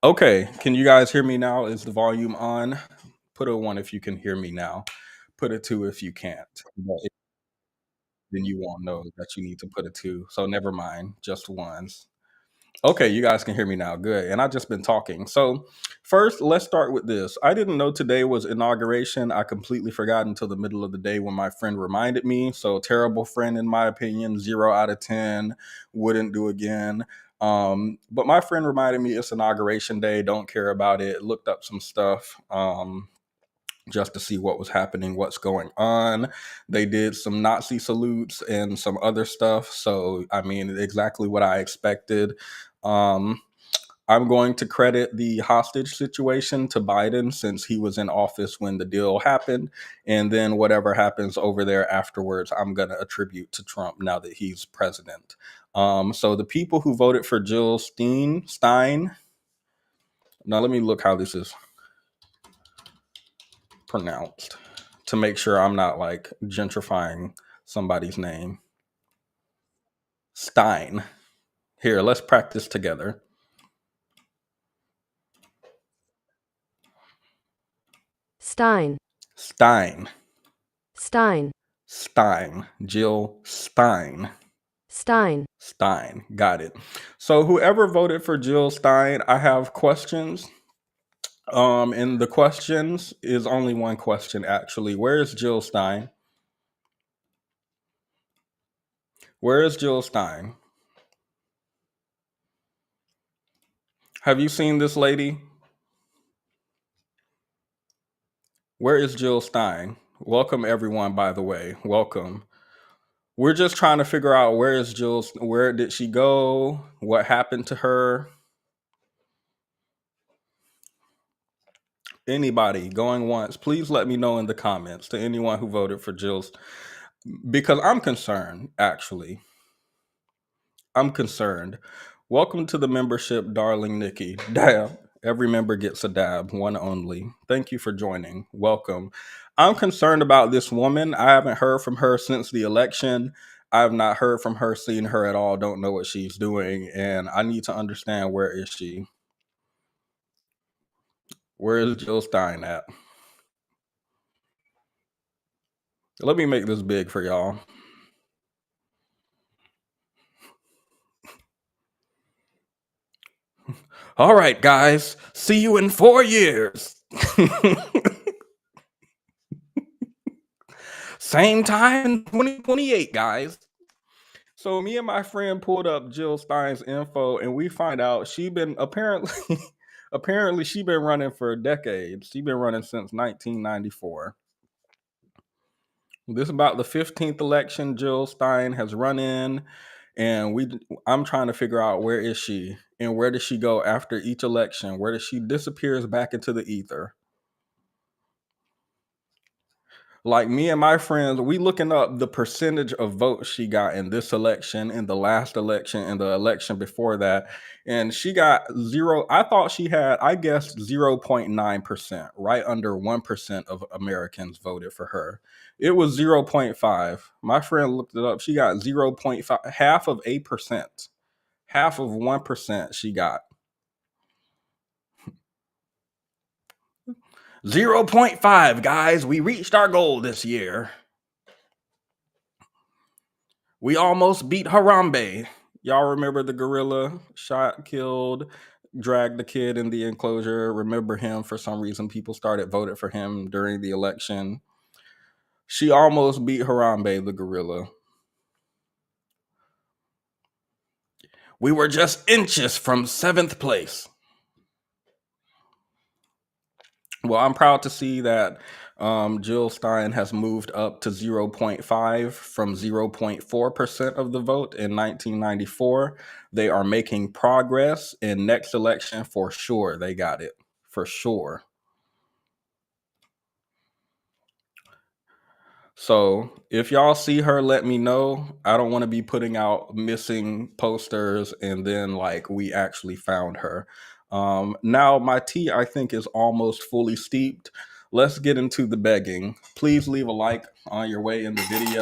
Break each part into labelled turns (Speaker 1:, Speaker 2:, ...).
Speaker 1: Okay, can you guys hear me now? Is the volume on? Put a one if you can hear me now. Put a two if you can't. But then you won't know that you need to put a two. So never mind, just ones. Okay, you guys can hear me now. Good. And I've just been talking. So, first, let's start with this. I didn't know today was inauguration. I completely forgot until the middle of the day when my friend reminded me. So, terrible friend, in my opinion, 0 out of 10. Wouldn't do again. But my friend reminded me it's inauguration day. Don't care about it. Looked up some stuff. Just to see what was happening, what's going on. They did some Nazi salutes and some other stuff. So, I mean, exactly what I expected. Um, I'm going to credit the hostage situation to Biden since he was in office when the deal happened. And then whatever happens over there afterwards, I'm going to attribute to Trump now that he's president. So the people who voted for Jill Stein, now let me look how this is pronounced to make sure I'm not like gentrifying somebody's name. Stein. Here, let's practice together.
Speaker 2: Stein,
Speaker 1: Stein.
Speaker 2: Stein,
Speaker 1: Stein. Jill Stein.
Speaker 2: Stein.
Speaker 1: Stein. Got it. So whoever voted for Jill Stein, I have questions. And the questions is only one question actually. Where is Jill Stein? Where is Jill Stein? Have you seen this lady? Where is Jill Stein? Welcome everyone, by the way. Welcome. We're just trying to figure out where did she go? What happened to her? Anybody going once, please let me know in the comments to anyone who voted for Jill's because I'm concerned, actually. I'm concerned. Welcome to the membership, darling Nikki. Dab. Every member gets a dab, one only. Thank you for joining. Welcome. I'm concerned about this woman. I haven't heard from her since the election. I have not heard from her, seen her at all, don't know what she's doing, and I need to understand where is she? Where is Jill Stein at? Let me make this big for y'all. All right, guys. See you in 4 years. Same time in 2028, guys. So me and my friend pulled up Jill Stein's info and we find out she been apparently she been running for decades. She been running since 1994. This is about the 15th election Jill Stein has run in, and I'm trying to figure out where is she and where does she go after each election? Where does she disappears back into the ether? Like me and my friends, we looking up the percentage of votes she got in this election, in the last election, and the election before that. And she got zero. I thought she had, I guess, 0.9%, right under 1% of Americans voted for her. It was 0.5. My friend looked it up. She got 0.5, half of 8%, half of 1% she got. 0.5, guys. We reached our goal this year. We almost beat Harambe. Y'all remember the gorilla shot, killed, dragged the kid in the enclosure? Remember him? For some reason, people started voting for him during the election. She almost beat Harambe, the gorilla. We were just inches from 7th place. Well, I'm proud to see that Jill Stein has moved up to 0.5 from 0.4% of the vote in 1994. They are making progress in next election for sure. They got it for sure. So if y'all see her, let me know. I don't want to be putting out missing posters and then like we actually found her. Now my tea, I think, is almost fully steeped. Let's get into the begging. Please leave a like on your way in the video.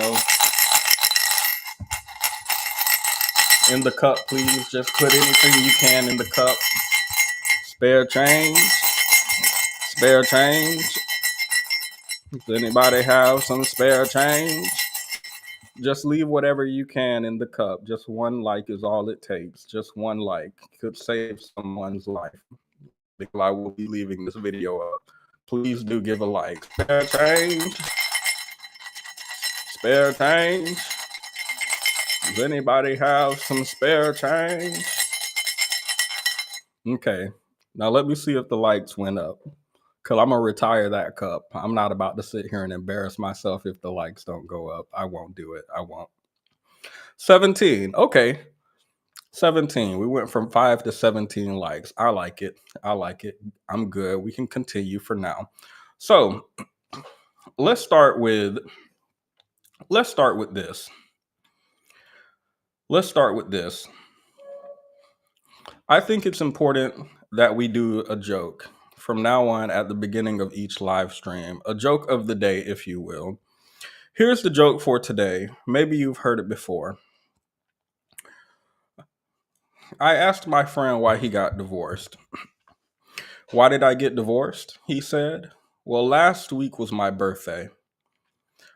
Speaker 1: In the cup, please. Just put anything you can in the cup. Spare change. Spare change. Does anybody have some spare change? Just leave whatever you can in the cup. Just one like is all it takes. Just one like could save someone's life. Because I will be leaving this video up. Please do give a like. Spare change. Spare change. Does anybody have some spare change? Okay. Now let me see if the likes went up. Cause I'm gonna retire that cup. I'm not about to sit here and embarrass myself if the likes don't go up. I won't do it. I won't. 17. Okay. 17. We went from 5 to 17 likes. I like it. I like it. I'm good. We can continue for now. So let's start with this. Let's start with this. I think it's important that we do a joke from now on at the beginning of each live stream, a joke of the day, if you will. Here's the joke for today. Maybe you've heard it before. I asked my friend why he got divorced. Why did I get divorced? He said. Well, last week was my birthday.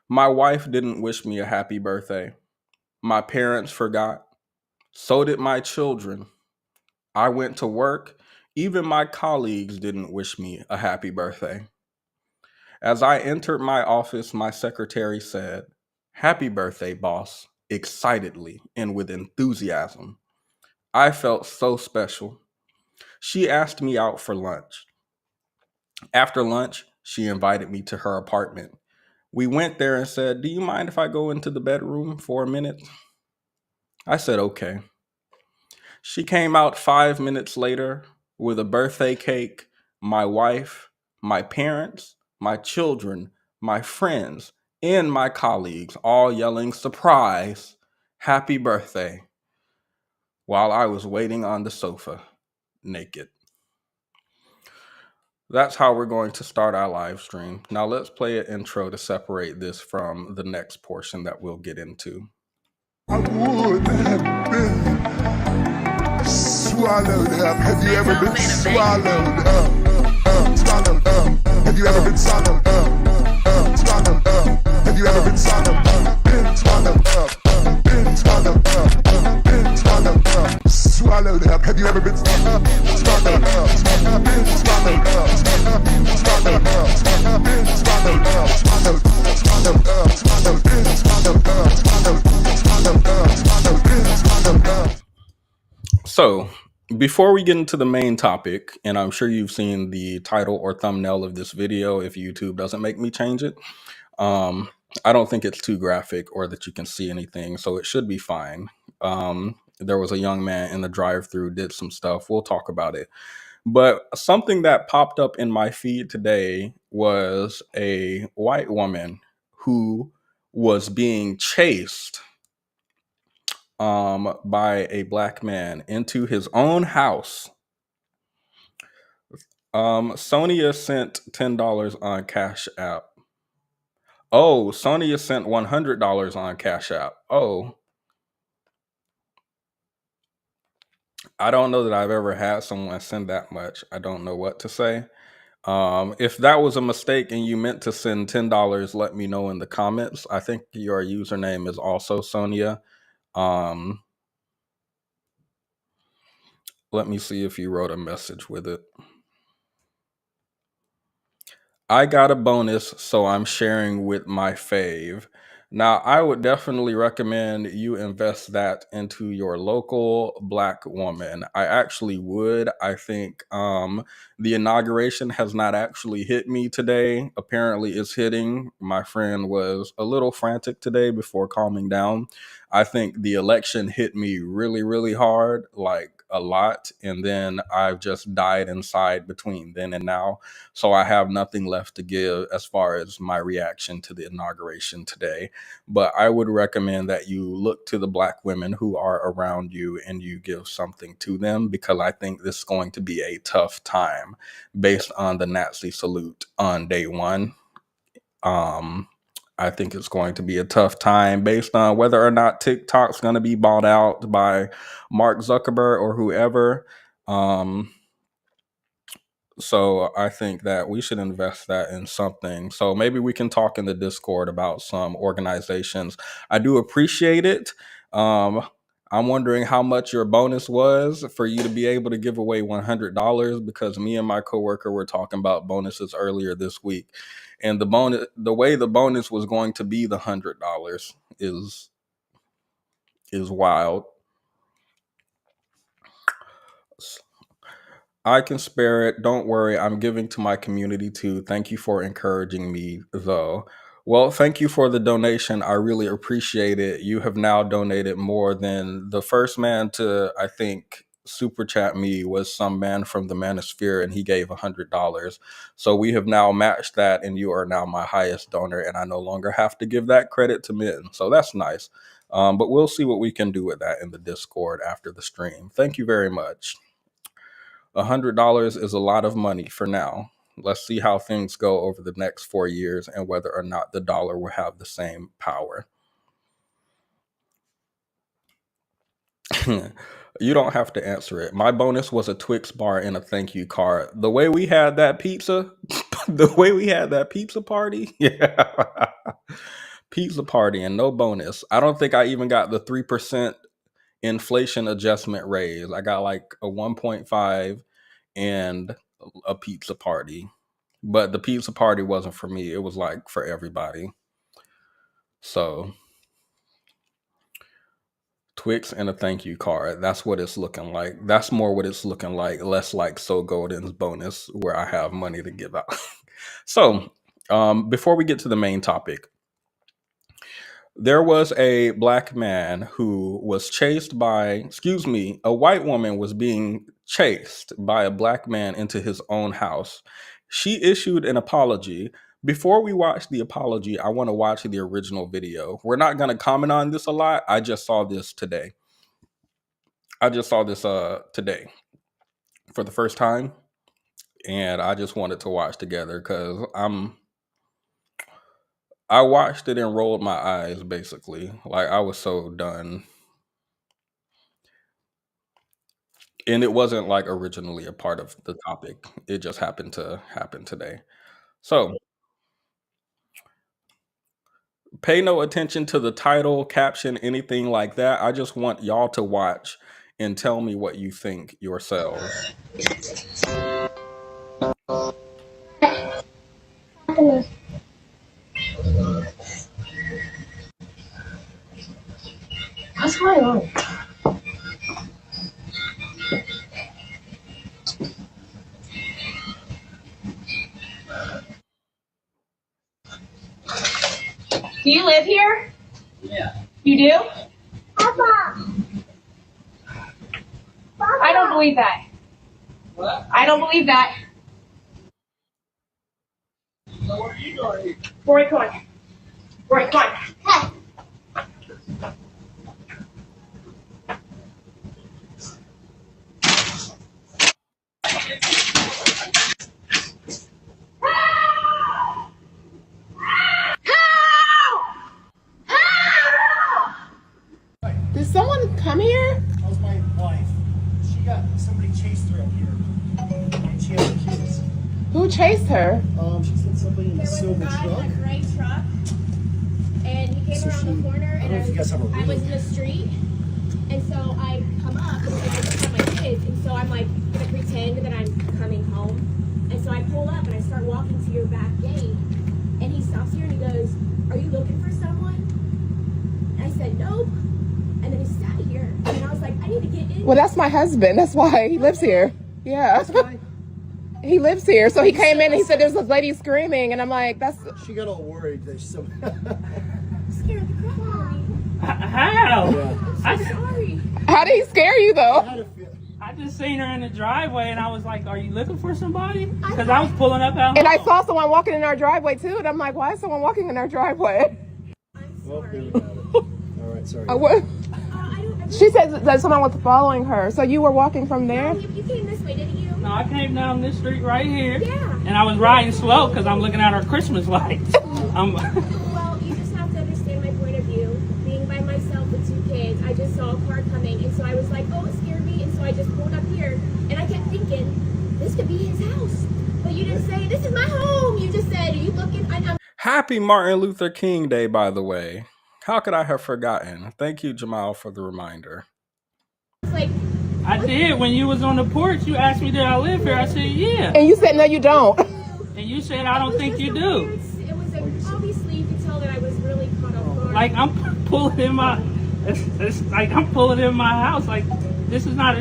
Speaker 1: My wife didn't wish me a happy birthday. My parents forgot. So did my children. I went to work. Even my colleagues didn't wish me a happy birthday. As I entered my office, my secretary said, "Happy birthday, boss," excitedly and with enthusiasm. I felt so special. She asked me out for lunch. After lunch, she invited me to her apartment. We went there and said, "Do you mind if I go into the bedroom for a minute?" I said, "Okay." She came out 5 minutes later with a birthday cake, my wife, my parents, my children, my friends, and my colleagues all yelling, "Surprise! Happy birthday!" while I was waiting on the sofa, naked. That's how we're going to start our live stream. Now let's play an intro to separate this from the next portion that we'll get into.
Speaker 3: I would have been swallowed up. Have you ever been swallowed up? Swallowed up. Have you ever been swallowed up? Swallowed up. Have you ever been swallowed up? Been swallowed up. Been swallowed up. Been swallowed up. Swallowed up. Have you ever been swallowed up? Swallowed up. Been swallowed up. Swallowed up. Been swallowed up. Swallowed up. Swallowed up. Swallowed. Been swallowed up. Swallowed up.
Speaker 1: So, before we get into the main topic, and I'm sure you've seen the title or thumbnail of this video if YouTube doesn't make me change it. I don't think it's too graphic or that you can see anything, so it should be fine. There was a young man in the drive-thru, did some stuff. We'll talk about it. But something that popped up in my feed today was a white woman who was being chased by a black man into his own house. Sonia sent $10 on Cash App. Oh, Sonia sent $100 on Cash App. Oh, I don't know that I've ever had someone send that much. I don't know what to say. If that was a mistake and you meant to send $10, let me know in the comments. I think your username is also Sonia. Let me see if you wrote a message with it. I got a bonus, so I'm sharing with my fave. Now, I would definitely recommend you invest that into your local black woman. I actually would. I think the inauguration has not actually hit me today. Apparently, it's hitting. My friend was a little frantic today before calming down. I think the election hit me really, really hard, like a lot. And then I've just died inside between then and now. So I have nothing left to give as far as my reaction to the inauguration today. But I would recommend that you look to the black women who are around you and you give something to them, because I think this is going to be a tough time based on the Nazi salute on day one. I think it's going to be a tough time based on whether or not TikTok's going to be bought out by Mark Zuckerberg or whoever. So I think that we should invest that in something. So maybe we can talk in the Discord about some organizations. I do appreciate it. Um, I'm wondering how much your bonus was for you to be able to give away $100, because me and my coworker were talking about bonuses earlier this week, and the way the bonus was going to be the $100 is wild. I can spare it. Don't worry. I'm giving to my community too. Thank you for encouraging me, though. Well, thank you for the donation. I really appreciate it. You have now donated more than the first man to, I think, super chat me was some man from the Manosphere, and he gave $100. So we have now matched that, and you are now my highest donor, and I no longer have to give that credit to Min. So that's nice. But we'll see what we can do with that in the Discord after the stream. Thank you very much. $100 is a lot of money for now. Let's see how things go over the next 4 years and whether or not the dollar will have the same power. You don't have to answer it. My bonus was a Twix bar and a thank you card. The way we had that pizza, the way we had that pizza party, yeah. Pizza party and no bonus. I don't think I even got the 3% inflation adjustment raise. I got like a 1.5 and a pizza party. But the pizza party wasn't for me. It was like for everybody. So Twix and a thank you card. That's what it's looking like. That's more what it's looking like. Less like So Golden's bonus where I have money to give out. So before we get to the main topic, there was a black man who was chased by, a white woman was being chased by a black man into his own house. She issued an apology. Before we watch the apology, I want to watch the original video. We're not going to comment on this a lot. I just saw this today. Today for the first time, and I just wanted to watch together because I watched it and rolled my eyes, basically. Like, I was so done. And it wasn't like originally a part of the topic. It just happened to happen today. So pay no attention to the title, caption, anything like that. I just want y'all to watch and tell me what you think yourselves.
Speaker 4: What's going on? Do you live here?
Speaker 5: Yeah.
Speaker 4: You do?
Speaker 3: Papa.
Speaker 4: I don't believe that.
Speaker 5: What?
Speaker 4: I don't believe that.
Speaker 5: So what are you doing here?
Speaker 4: Rory, come on. Rory, come on.
Speaker 3: Hey.
Speaker 6: Did someone come here?
Speaker 5: That was my wife. Somebody chased her up here. And she had the kids.
Speaker 6: Who chased her?
Speaker 5: She said somebody in a
Speaker 7: There was a
Speaker 5: silver
Speaker 7: guy
Speaker 5: truck.
Speaker 7: in a gray truck, and he came
Speaker 5: So
Speaker 7: around the corner,
Speaker 5: I don't
Speaker 7: and
Speaker 5: know if you guys have a
Speaker 7: I was
Speaker 5: rule.
Speaker 7: in the street, and so I come up, and I just have my kids, and so I'm like gonna pretend that I'm coming home, and so I pull up and I start walking to your back gate, and he stops here and he goes, "Are you looking for someone?" And I said, "Nope," and then he sat here, and I was like, "I need to get in."
Speaker 6: Well, that's my husband. That's why he lives here. Yeah. He lives here. So he came in and he said there's this lady screaming, and I'm like, that's.
Speaker 5: She got all worried that
Speaker 7: Scared the crap out of me.
Speaker 8: How?
Speaker 5: Yeah.
Speaker 7: I'm sorry.
Speaker 6: How did he scare you
Speaker 5: I
Speaker 6: though?
Speaker 5: had a feel.
Speaker 8: I just seen her in the driveway and I was like, are you looking for somebody? Because I was pulling up out
Speaker 6: And I
Speaker 8: home.
Speaker 6: saw someone walking in our driveway too, and I'm like, why is someone walking in our driveway?
Speaker 7: I'm
Speaker 5: Well,
Speaker 7: sorry.
Speaker 5: here we got it. All right, sorry.
Speaker 6: What?
Speaker 7: I don't.
Speaker 6: She said that someone was following her. So you were walking from there?
Speaker 7: You came this way, didn't you?
Speaker 8: No, I came down this street right here.
Speaker 7: Yeah.
Speaker 8: And I was riding slow because I'm looking at our Christmas lights.
Speaker 7: Well, you just have to understand my point of view. Being by myself with two kids, I just saw a car coming, and so I was like, oh, it scared me, and so I just pulled up here, and I kept thinking, this could be his house. house. But you didn't say, this is my home. You just said, are you looking? I'm
Speaker 1: Happy Martin Luther King Day, by the way. How could I have forgotten? Thank you, Jamal, for the reminder.
Speaker 7: like,
Speaker 8: I did. When you was on the porch, you asked me, did I live here? I said, yeah.
Speaker 6: And you said, no, you don't.
Speaker 8: And you said, I don't think you do.
Speaker 7: It was obviously you could tell that I was really caught off guard.
Speaker 8: Like, I'm pulling in my, it's like I'm pulling in my house. Like, this is not,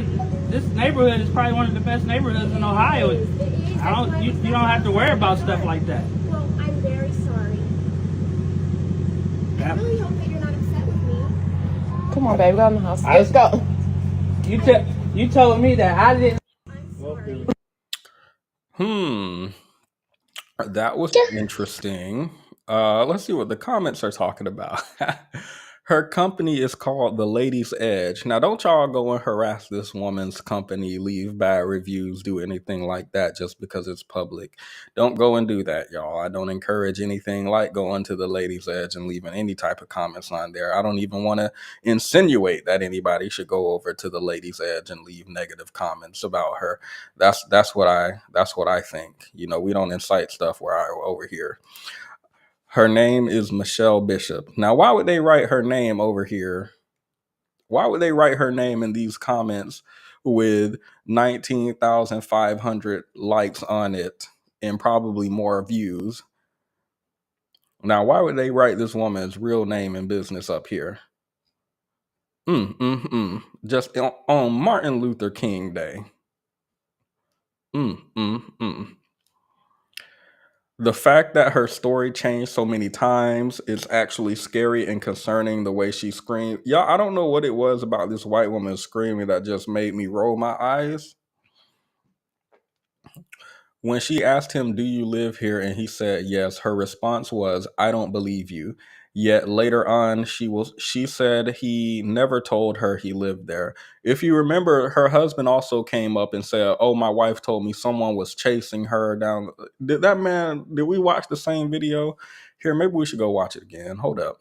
Speaker 8: this neighborhood is probably one of the best neighborhoods in Ohio. You don't have to worry about stuff like that.
Speaker 7: Well, I'm very sorry. I really hope that you're not upset with me.
Speaker 6: Come on, baby, go in the house. Let's go.
Speaker 8: You told me that I didn't.
Speaker 7: I'm sorry.
Speaker 1: That was interesting. Let's see what the comments are talking about. Her company is called The Ladies Edge. Now, don't y'all go and harass this woman's company, leave bad reviews, do anything like that just because it's public. Don't go and do that, y'all. I don't encourage anything like going to The Ladies Edge and leaving any type of comments on there. I don't even want to insinuate that anybody should go over to The Ladies Edge and leave negative comments about her. That's what I think. You know, we don't incite stuff over here. Her name is Michelle Bishop. Now, why would they write her name over here? Why would they write her name in these comments with 19,500 likes on it and probably more views? Now, why would they write this woman's real name and business up here? Just on Martin Luther King Day. The fact that her story changed so many times is actually scary and concerning the way she screamed. Y'all, I don't know what it was about this white woman screaming that just made me roll my eyes. When she asked him, do you live here? And he said, yes, her response was, I don't believe you. Yet later on, she said he never told her he lived there. If you remember, her husband also came up and said, oh, my wife told me someone was chasing her down. Did we watch the same video? Here, maybe we should go watch it again. Hold up.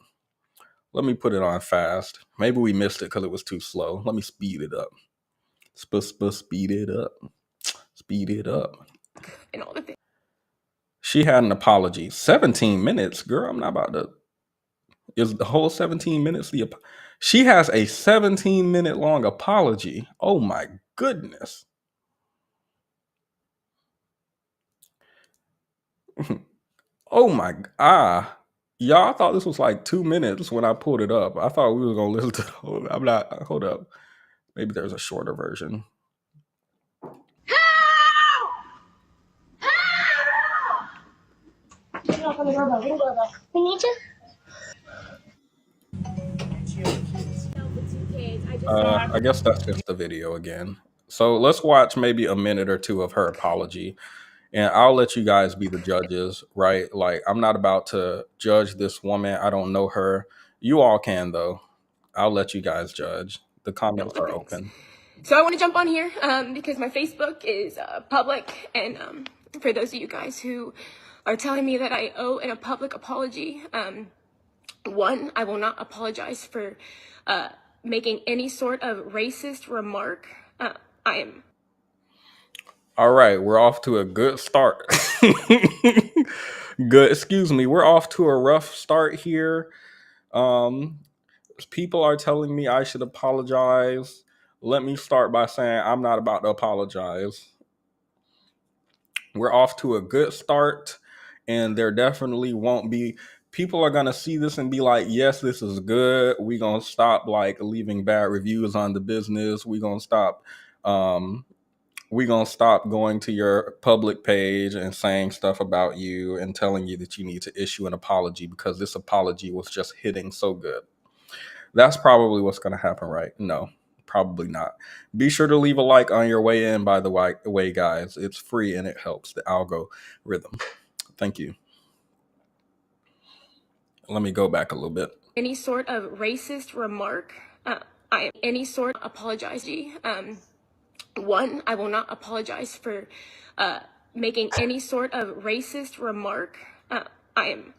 Speaker 1: Let me put it on fast. Maybe we missed it because it was too slow. Let me speed it up. Speed it up. Speed it up.
Speaker 6: And all the things.
Speaker 1: She had an apology. 17 minutes, girl. I'm not about to. Is the whole 17 minutes she has a 17-minute long apology. Oh my goodness. Oh my y'all, I thought this was like 2 minutes when I pulled it up. I thought we were gonna listen to the whole. Hold up. Maybe there's a shorter version.
Speaker 4: Knock on the doorbell. Ring doorbell. We need you.
Speaker 5: And she has kids.
Speaker 7: With 2 kids.
Speaker 1: I guess that's just the video again. So let's watch maybe a minute or two of her apology. And I'll let you guys be the judges, right? Like, I'm not about to judge this woman. I don't know her. You all can, though. I'll let you guys judge. The comments are open.
Speaker 6: So I want to jump on here because my Facebook is public. And for those of you guys who are telling me that I owe a public apology, one, I will not apologize for making any sort of racist remark. I am.
Speaker 1: All right, we're off to a good start. We're off to a rough start here. People are telling me I should apologize. Let me start by saying I'm not about to apologize. We're off to a good start, and there definitely won't be. People are going to see this and be like, yes, this is good. We're going to stop like leaving bad reviews on the business. We're going to stop going to your public page and saying stuff about you and telling you that you need to issue an apology because this apology was just hitting so good. That's probably what's going to happen, right? No, probably not. Be sure to leave a like on your way in, by the way, guys. It's free and it helps the algorithm. Thank you. Let me go back a little bit.
Speaker 6: Any sort of racist remark, I am any sort of apology. One, I will not apologize for making any sort of racist remark. I am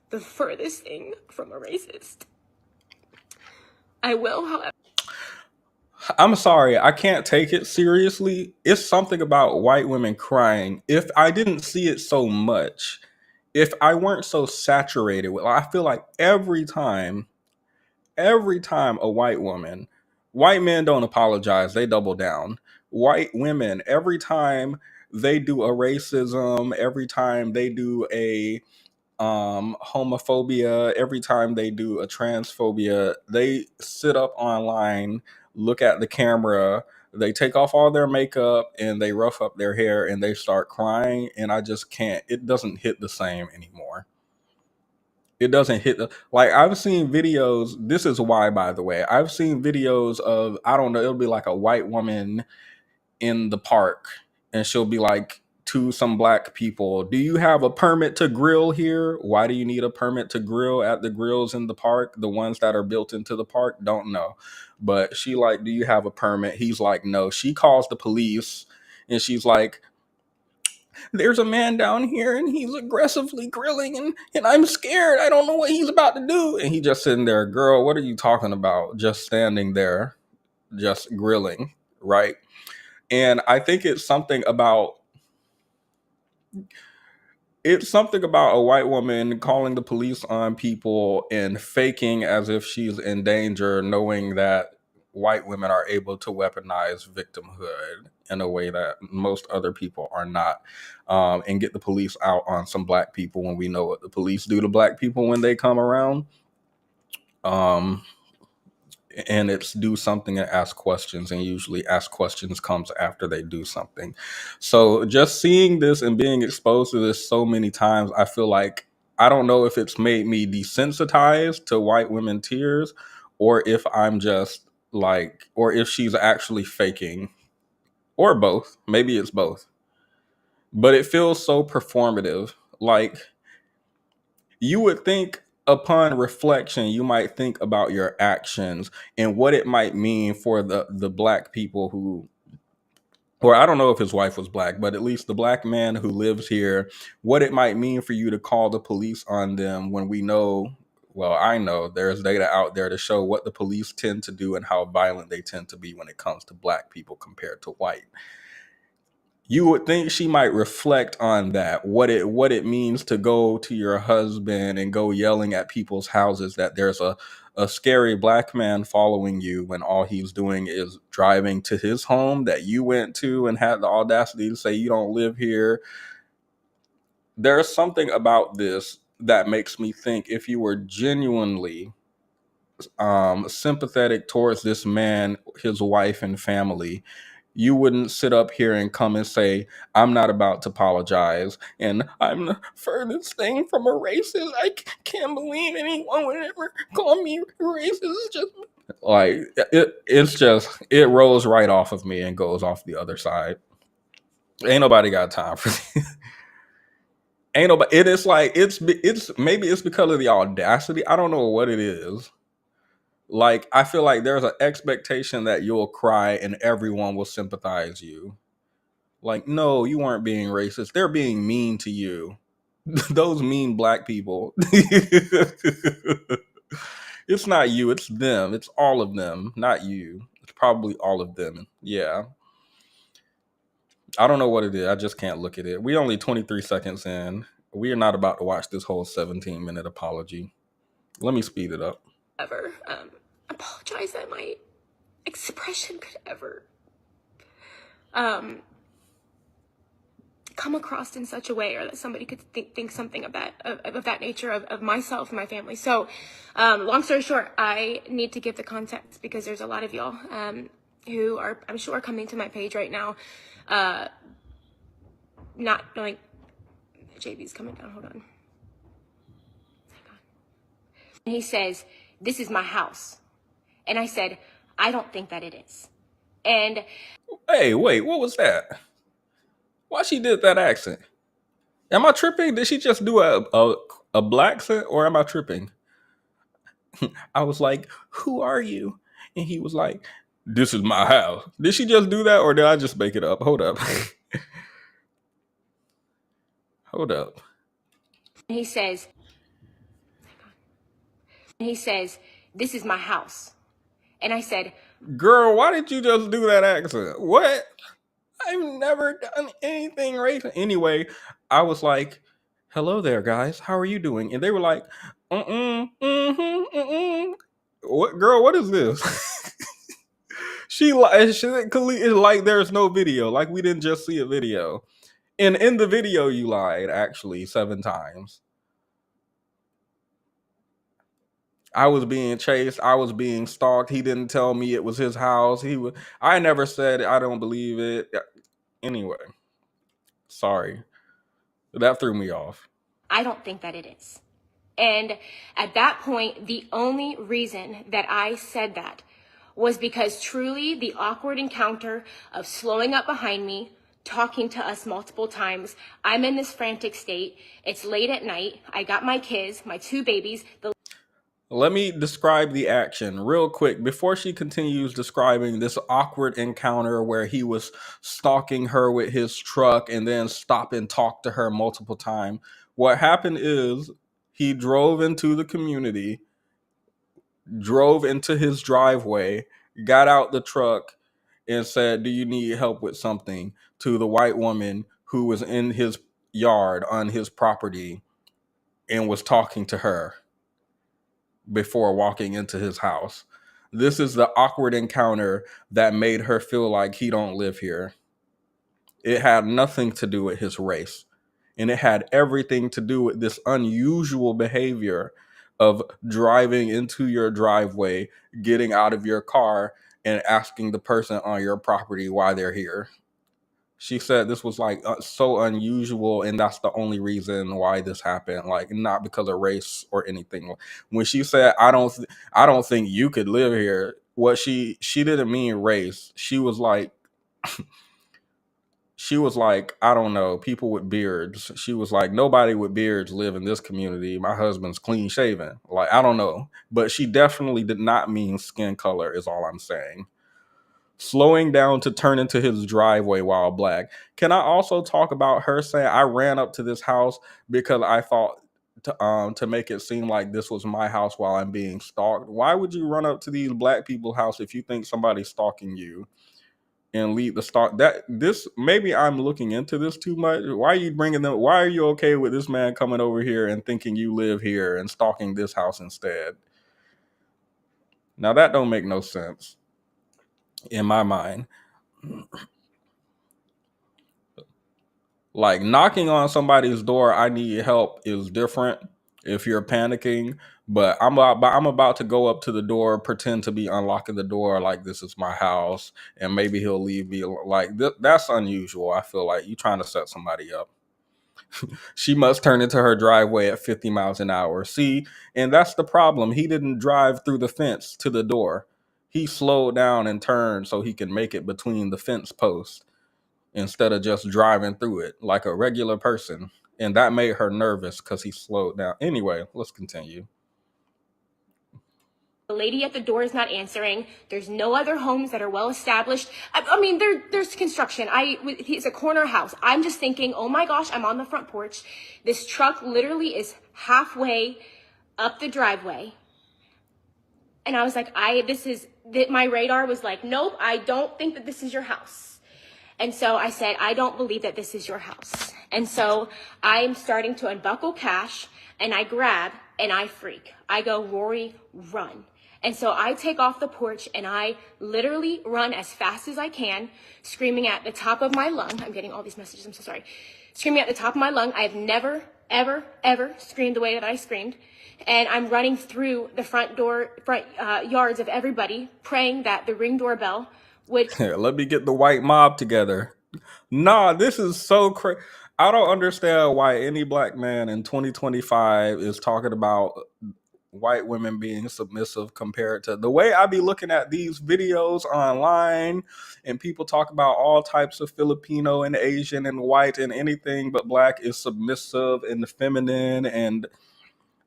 Speaker 6: the furthest thing from a racist. I will, however.
Speaker 1: I'm sorry, I can't take it seriously. It's something about white women crying. If I didn't see it so much, if I weren't so saturated with, I feel like every time a white woman, white men don't apologize, they double down. White women, every time they do a racism, every time they do a homophobia, every time they do a transphobia, they sit up online, look at the camera, they take off all their makeup and they rough up their hair and they start crying. And I just can't, it doesn't hit the same anymore. It doesn't hit the, like, I've seen videos. This is why, by the way, I've seen videos of, I don't know, it'll be like a white woman in the park and she'll be like to some black people, do you have a permit to grill here? Why do you need a permit to grill at the grills in the park? The ones that are built into the park? Don't know. But she like, do you have a permit? He's like, no. She calls the police and she's like, there's a man down here and he's aggressively grilling and I'm scared. I don't know what he's about to do. And he just sitting there, girl, what are you talking about? Just standing there, just grilling, right? And I think it's something about a white woman calling the police on people and faking as if she's in danger, knowing that white women are able to weaponize victimhood in a way that most other people are not, and get the police out on some black people when we know what the police do to black people when they come around. Um, and it's do something and ask questions, and usually ask questions comes after they do something. So just seeing this and being exposed to this so many times, I feel like, I don't know if it's made me desensitized to white women tears, or if I'm just like, or if she's actually faking, or both. Maybe it's both, but it feels so performative. Like, you would think, upon reflection, you might think about your actions and what it might mean for the black people who, or I don't know if his wife was black, but at least the black man who lives here, what it might mean for you to call the police on them when we know, well, I know there's data out there to show what the police tend to do and how violent they tend to be when it comes to black people compared to white. You would think she might reflect on that, what it means to go to your husband and go yelling at people's houses that there's a scary black man following you when all he's doing is driving to his home that you went to and had the audacity to say you don't live here. There's something about this that makes me think, if you were genuinely sympathetic towards this man, his wife, and family, you wouldn't sit up here and come and say, I'm not about to apologize and I'm the furthest thing from a racist. Can't believe anyone would ever call me racist. It's just like, it's just, it rolls right off of me and goes off the other side. Ain't nobody got time for ain't nobody. It is like, it's maybe it's because of the audacity. I don't know what it is. Like, I feel like there's an expectation that you'll cry and everyone will sympathize you. Like, no, you weren't being racist. They're being mean to you. Those mean black people. It's not you, it's them. It's all of them, not you. It's probably all of them. Yeah. I don't know what it is. I just can't look at it. We only 23 seconds in. We are not about to watch this whole 17-minute apology. Let me speed it up.
Speaker 6: Ever apologize that my expression could ever come across in such a way, or that somebody could think something of that nature of myself and my family. So long story short, I need to give the context because there's a lot of y'all who are, I'm sure, coming to my page right now not knowing. JB's coming down, hold on. Hang on. And he says, this is my house. And I said, I don't think that it is. And
Speaker 1: Hey, wait, what was that? Why she did that accent? Am I tripping? Did she just do a black accent, or am I tripping? I was like, who are you? And he was like, this is my house. Did she just do that, or did I just make it up? Hold up. Hold up.
Speaker 6: he says, this is my house. And I said,
Speaker 1: Girl, why did you just do that accent? What? I've never done anything racist. Anyway, I was like, "Hello there, guys. How are you doing?" And they were like, mm-mm. What, girl? What is this?" It's like there's no video. Like we didn't just see a video. And in the video, you lied actually 7 times. I was being chased. I was being stalked. He didn't tell me it was his house. He was. I never said I don't believe it. Anyway, sorry. That threw me off.
Speaker 6: I don't think that it is. And at that point, the only reason that I said that was because truly the awkward encounter of slowing up behind me, talking to us multiple times. I'm in this frantic state. It's late at night. I got my kids, my 2 babies.
Speaker 1: Let me describe the action real quick before she continues describing this awkward encounter where he was stalking her with his truck and then stop and talk to her multiple times. What happened is he drove into the community, drove into his driveway, got out the truck, and said, "Do you need help with something?" to the white woman who was in his yard on his property and was talking to her before walking into his house. This is the awkward encounter that made her feel like he don't live here. It had nothing to do with his race. And it had everything to do with this unusual behavior of driving into your driveway, getting out of your car, and asking the person on your property why they're here. She said this was like so unusual, and that's the only reason why this happened. Like not because of race or anything. When she said, I don't think you could live here," what she didn't mean race. She was like, I don't know, people with beards. She was like, nobody with beards live in this community. My husband's clean shaven. Like I don't know, but she definitely did not mean skin color. Is all I'm saying. Slowing down to turn into his driveway while black. Can I also talk about her saying I ran up to this house because I thought to make it seem like this was my house while I'm being stalked? Why would you run up to these black people's house if you think somebody's stalking you and lead the stalk? That this maybe I'm looking into this too much. Why are you bringing them? Why are you okay with this man coming over here and thinking you live here and stalking this house instead? Now that don't make no sense in my mind. Like knocking on somebody's door, I need help is different if you're panicking. But I'm about to go up to the door, pretend to be unlocking the door like this is my house, and maybe he'll leave me like that's unusual. I feel like you trying to set somebody up. She must turn into her driveway at 50 miles an hour. See, and that's the problem. He didn't drive through the fence to the door. He slowed down and turned so he can make it between the fence posts instead of just driving through it like a regular person. And that made her nervous because he slowed down. Anyway, let's continue.
Speaker 6: The lady at the door is not answering. There's no other homes that are well established. I mean, there's construction. It's a corner house. I'm just thinking, oh my gosh, I'm on the front porch. This truck literally is halfway up the driveway. And I was like, my radar was like, nope, I don't think that this is your house. And so I said, I don't believe that this is your house. And so I'm starting to unbuckle Cash, and I grab and I freak. I go, Rory, run. And so I take off the porch and I literally run as fast as I can, screaming at the top of my lung. I'm getting all these messages. I'm so sorry. Screaming at the top of my lung. I have never, ever, ever screamed the way that I screamed. And I'm running through the front yards of everybody, praying that the Ring doorbell would.
Speaker 1: Let me get the white mob together. Nah, this is so crazy. I don't understand why any black man in 2025 is talking about white women being submissive compared to the way I be looking at these videos online, and people talk about all types of Filipino and Asian and white and anything but black is submissive and feminine. And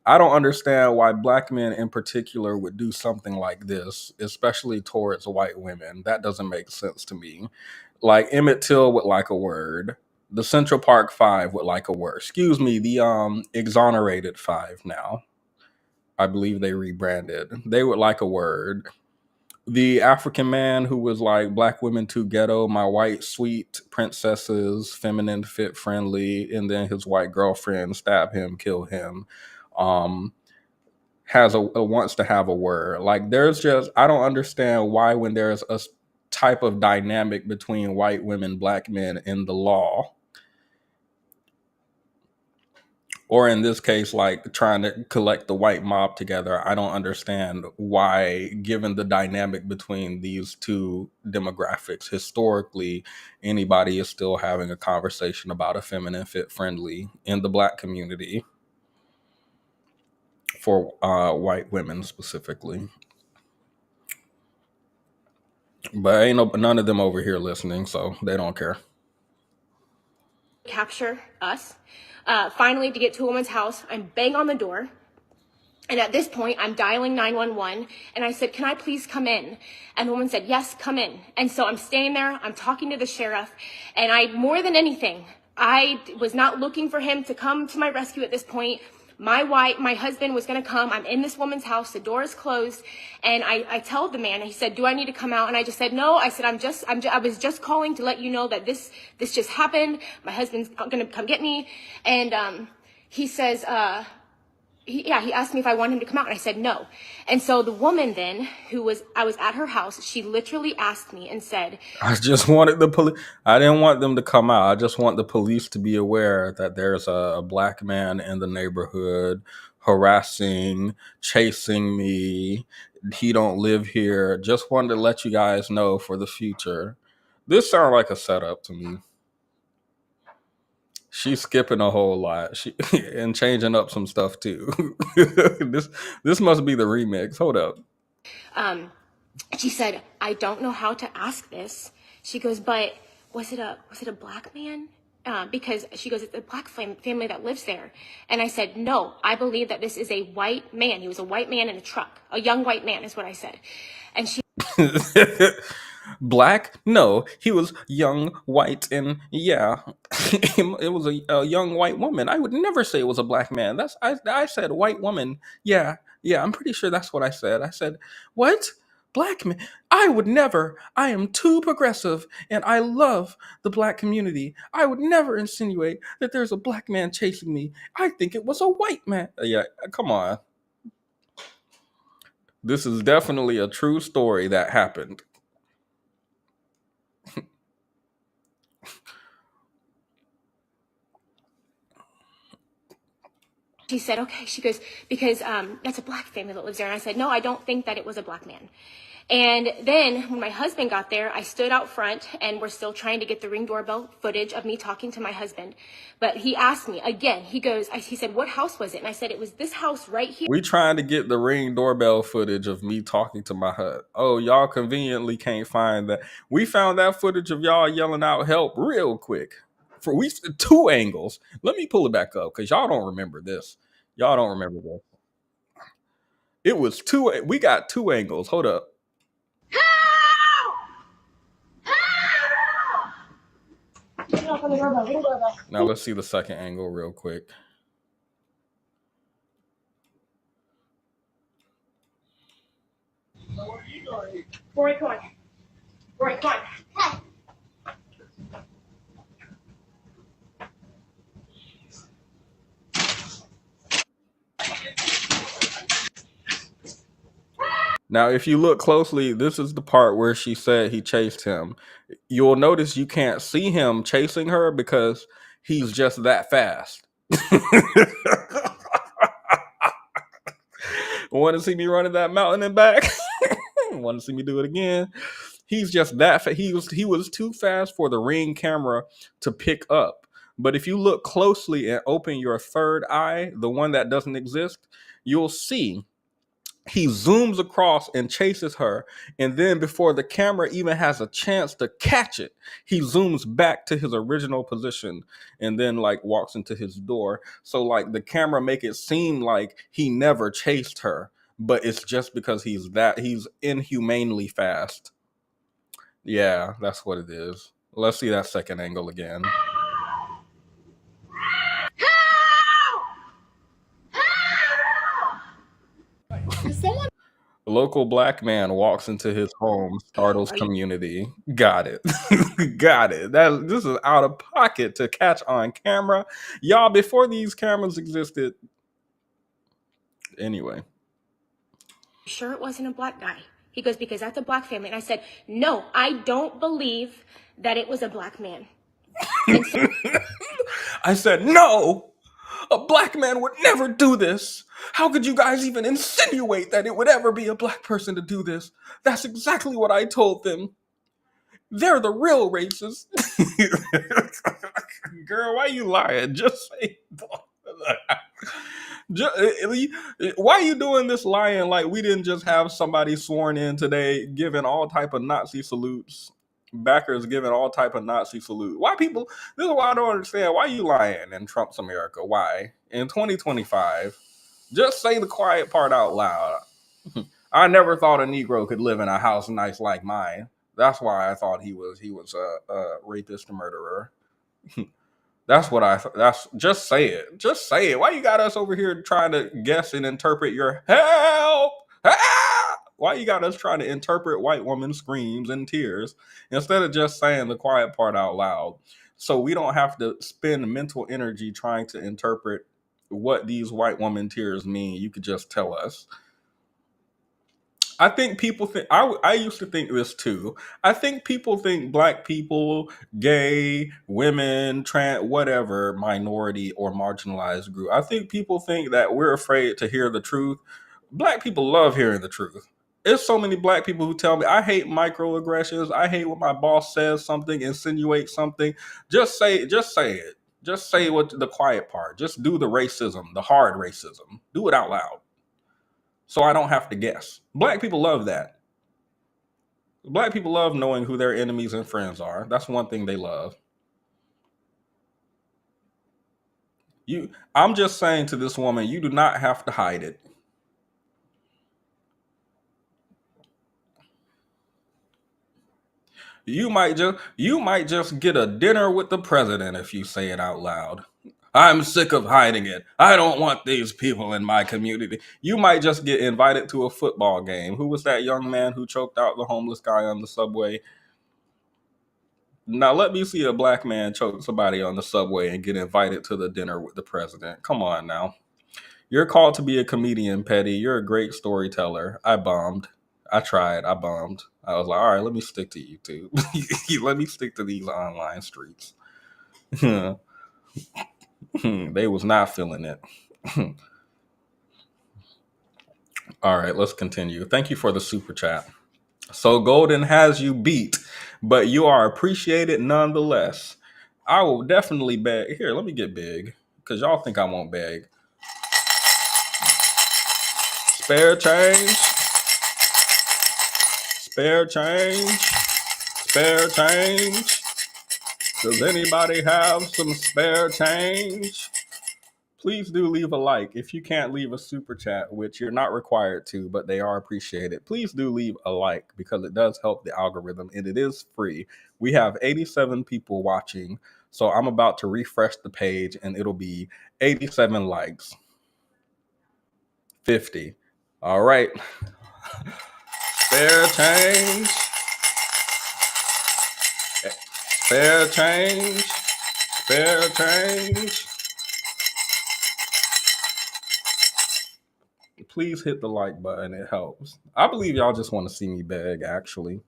Speaker 1: I don't understand why black men in particular would do something like this, especially towards white women. That doesn't make sense to me. Like Emmett Till would like a word. The Central Park Five would like a word. Excuse me, the exonerated five now. I believe they rebranded. They would like a word. The African man who was like black women too ghetto, my white sweet princesses, feminine, fit, friendly, and then his white girlfriend stab him, kill him. Um, has a wants to have a word. Like there's just I don't understand why when there's a type of dynamic between white women, black men in the law, or in this case, like trying to collect the white mob together. I don't understand why, given the dynamic between these two demographics, historically, anybody is still having a conversation about a feminine, fit, friendly in the black community for white women specifically. But ain't no none of them over here listening, so they don't care.
Speaker 6: Capture us. Finally, to get to a woman's house, I'm bang on the door. And at this point, I'm dialing 911. And I said, can I please come in? And the woman said, yes, come in. And so I'm staying there. I'm talking to the sheriff. And more than anything, I was not looking for him to come to my rescue at this point. My husband was going to come. I'm in this woman's house. The door is closed. And I tell the man, he said, do I need to come out? And I just said, no. I said, I was just calling to let you know that this just happened. My husband's going to come get me. And, he says, he asked me if I wanted him to come out, and I said no. And so the woman then, I was at her house, she literally asked me and said,
Speaker 1: I just wanted the police. I didn't want them to come out. I just want the police to be aware that there's a black man in the neighborhood harassing, chasing me. He don't live here. Just wanted to let you guys know for the future. This sounds like a setup to me. She's skipping a whole lot. And changing up some stuff too. this must be the remix. Hold up.
Speaker 6: she said, I don't know how to ask this. She goes, but was it a black man? Because she goes, it's a black family that lives there. And I said, no, I believe that this is a white man. He was a white man in a truck. A young white man is what I said. And she
Speaker 1: Black? No, he was young, white, and yeah, it was a young white woman. I would never say it was a black man. I said white woman. Yeah, yeah, I'm pretty sure that's what I said. I said what? Black man? I would never. I am too progressive, and I love the black community. I would never insinuate that there's a black man chasing me. I think it was a white man. Yeah, come on. This is definitely a true story that happened.
Speaker 6: She said, okay. She goes, because that's a black family that lives there. And I said, no, I don't think that it was a black man. And then when my husband got there, I stood out front, and we're still trying to get the Ring doorbell footage of me talking to my husband. But he asked me again, he said, what house was it? And I said, it was this house right here.
Speaker 1: We trying to get the Ring doorbell footage of me talking to my husband. Oh, y'all conveniently can't find that. We found that footage of y'all yelling out help real quick. For two angles. Let me pull it back up because y'all don't remember this. Y'all don't remember this. It was two. We got two angles. Hold up.
Speaker 4: Knock on the doorbell. Ring doorbell.
Speaker 1: Now let's see the second angle real quick.
Speaker 6: Rory, come on. Rory, come on.
Speaker 1: Now, if you look closely, this is the part where she said he chased him. You'll notice you can't see him chasing her because he's just that fast. Want to see me running that mountain and back? Want to see me do it again? He's just that he was too fast for the Ring camera to pick up. But if you look closely and open your third eye, the one that doesn't exist, you'll see he zooms across and chases her, and then before the camera even has a chance to catch it, he zooms back to his original position and then like walks into his door. So like the camera make it seem like he never chased her, but it's just because he's inhumanely fast. Yeah, that's what it is. Let's see that second angle again. Local black man walks into his home, startles
Speaker 6: Are you
Speaker 1: community. Got it. Got it. This is out of pocket to catch on camera. Y'all, before these cameras existed. Anyway.
Speaker 6: sure it wasn't a black guy? He goes, because that's a black family. And I said, no, I don't believe that it was a black man. And so
Speaker 1: I said, no, a black man would never do this. How could you guys even insinuate that it would ever be a black person to do this? That's exactly what I told them. They're the real racists. Girl, why you lying? Just say. Why are you doing this lying like we didn't just have somebody sworn in today giving all type of Nazi salutes? Backers giving all type of Nazi salute. Why people? This is why I don't understand. Why you lying in Trump's America? Why in 2025? Just say the quiet part out loud. I never thought a Negro could live in a house nice like mine. That's why I thought he was a rapist, murderer. That's just say it. Just say it. Why you got us over here trying to guess and interpret your help? Help! Why you got us trying to interpret white woman screams and tears instead of just saying the quiet part out loud? So we don't have to spend mental energy trying to interpret what these white woman tears mean. You could just tell us. I think people think I used to think this too. I think people think black people, gay, women, trans, whatever minority or marginalized group. I think people think that we're afraid to hear the truth. Black people love hearing the truth. There's so many black people who tell me I hate microaggressions. I hate when my boss says something, insinuates something. Just say it. Just say what the quiet part. Just do the racism, the hard racism. Do it out loud. So I don't have to guess. Black people love that. Black people love knowing who their enemies and friends are. That's one thing they love. I'm just saying to this woman, you do not have to hide it. You might just get a dinner with the president if you say it out loud. I'm sick of hiding it. I don't want these people in my community. You might just get invited to a football game. Who was that young man who choked out the homeless guy on the subway? Now let me see a black man choke somebody on the subway and get invited to the dinner with the president. Come on now. You're called to be a comedian, Petty. You're a great storyteller. I bombed. I tried. I bombed. I was like, all right, let me stick to YouTube. Let me stick to these online streets. They was not feeling it. All right, let's continue. Thank you for the super chat. So Golden has you beat, but you are appreciated nonetheless. I will definitely beg. Here, let me get big, because y'all think I won't beg. Spare change. Spare change. Spare change. Does anybody have some spare change? Please do leave a like. If you can't leave a super chat, which you're not required to, but they are appreciated, please do leave a like because it does help the algorithm and it is free. We have 87 people watching, so I'm about to refresh the page and it'll be 87 likes. 50. All right. Spare change. Spare change. Spare change. Please hit the like button. It helps. I believe y'all just want to see me beg, actually.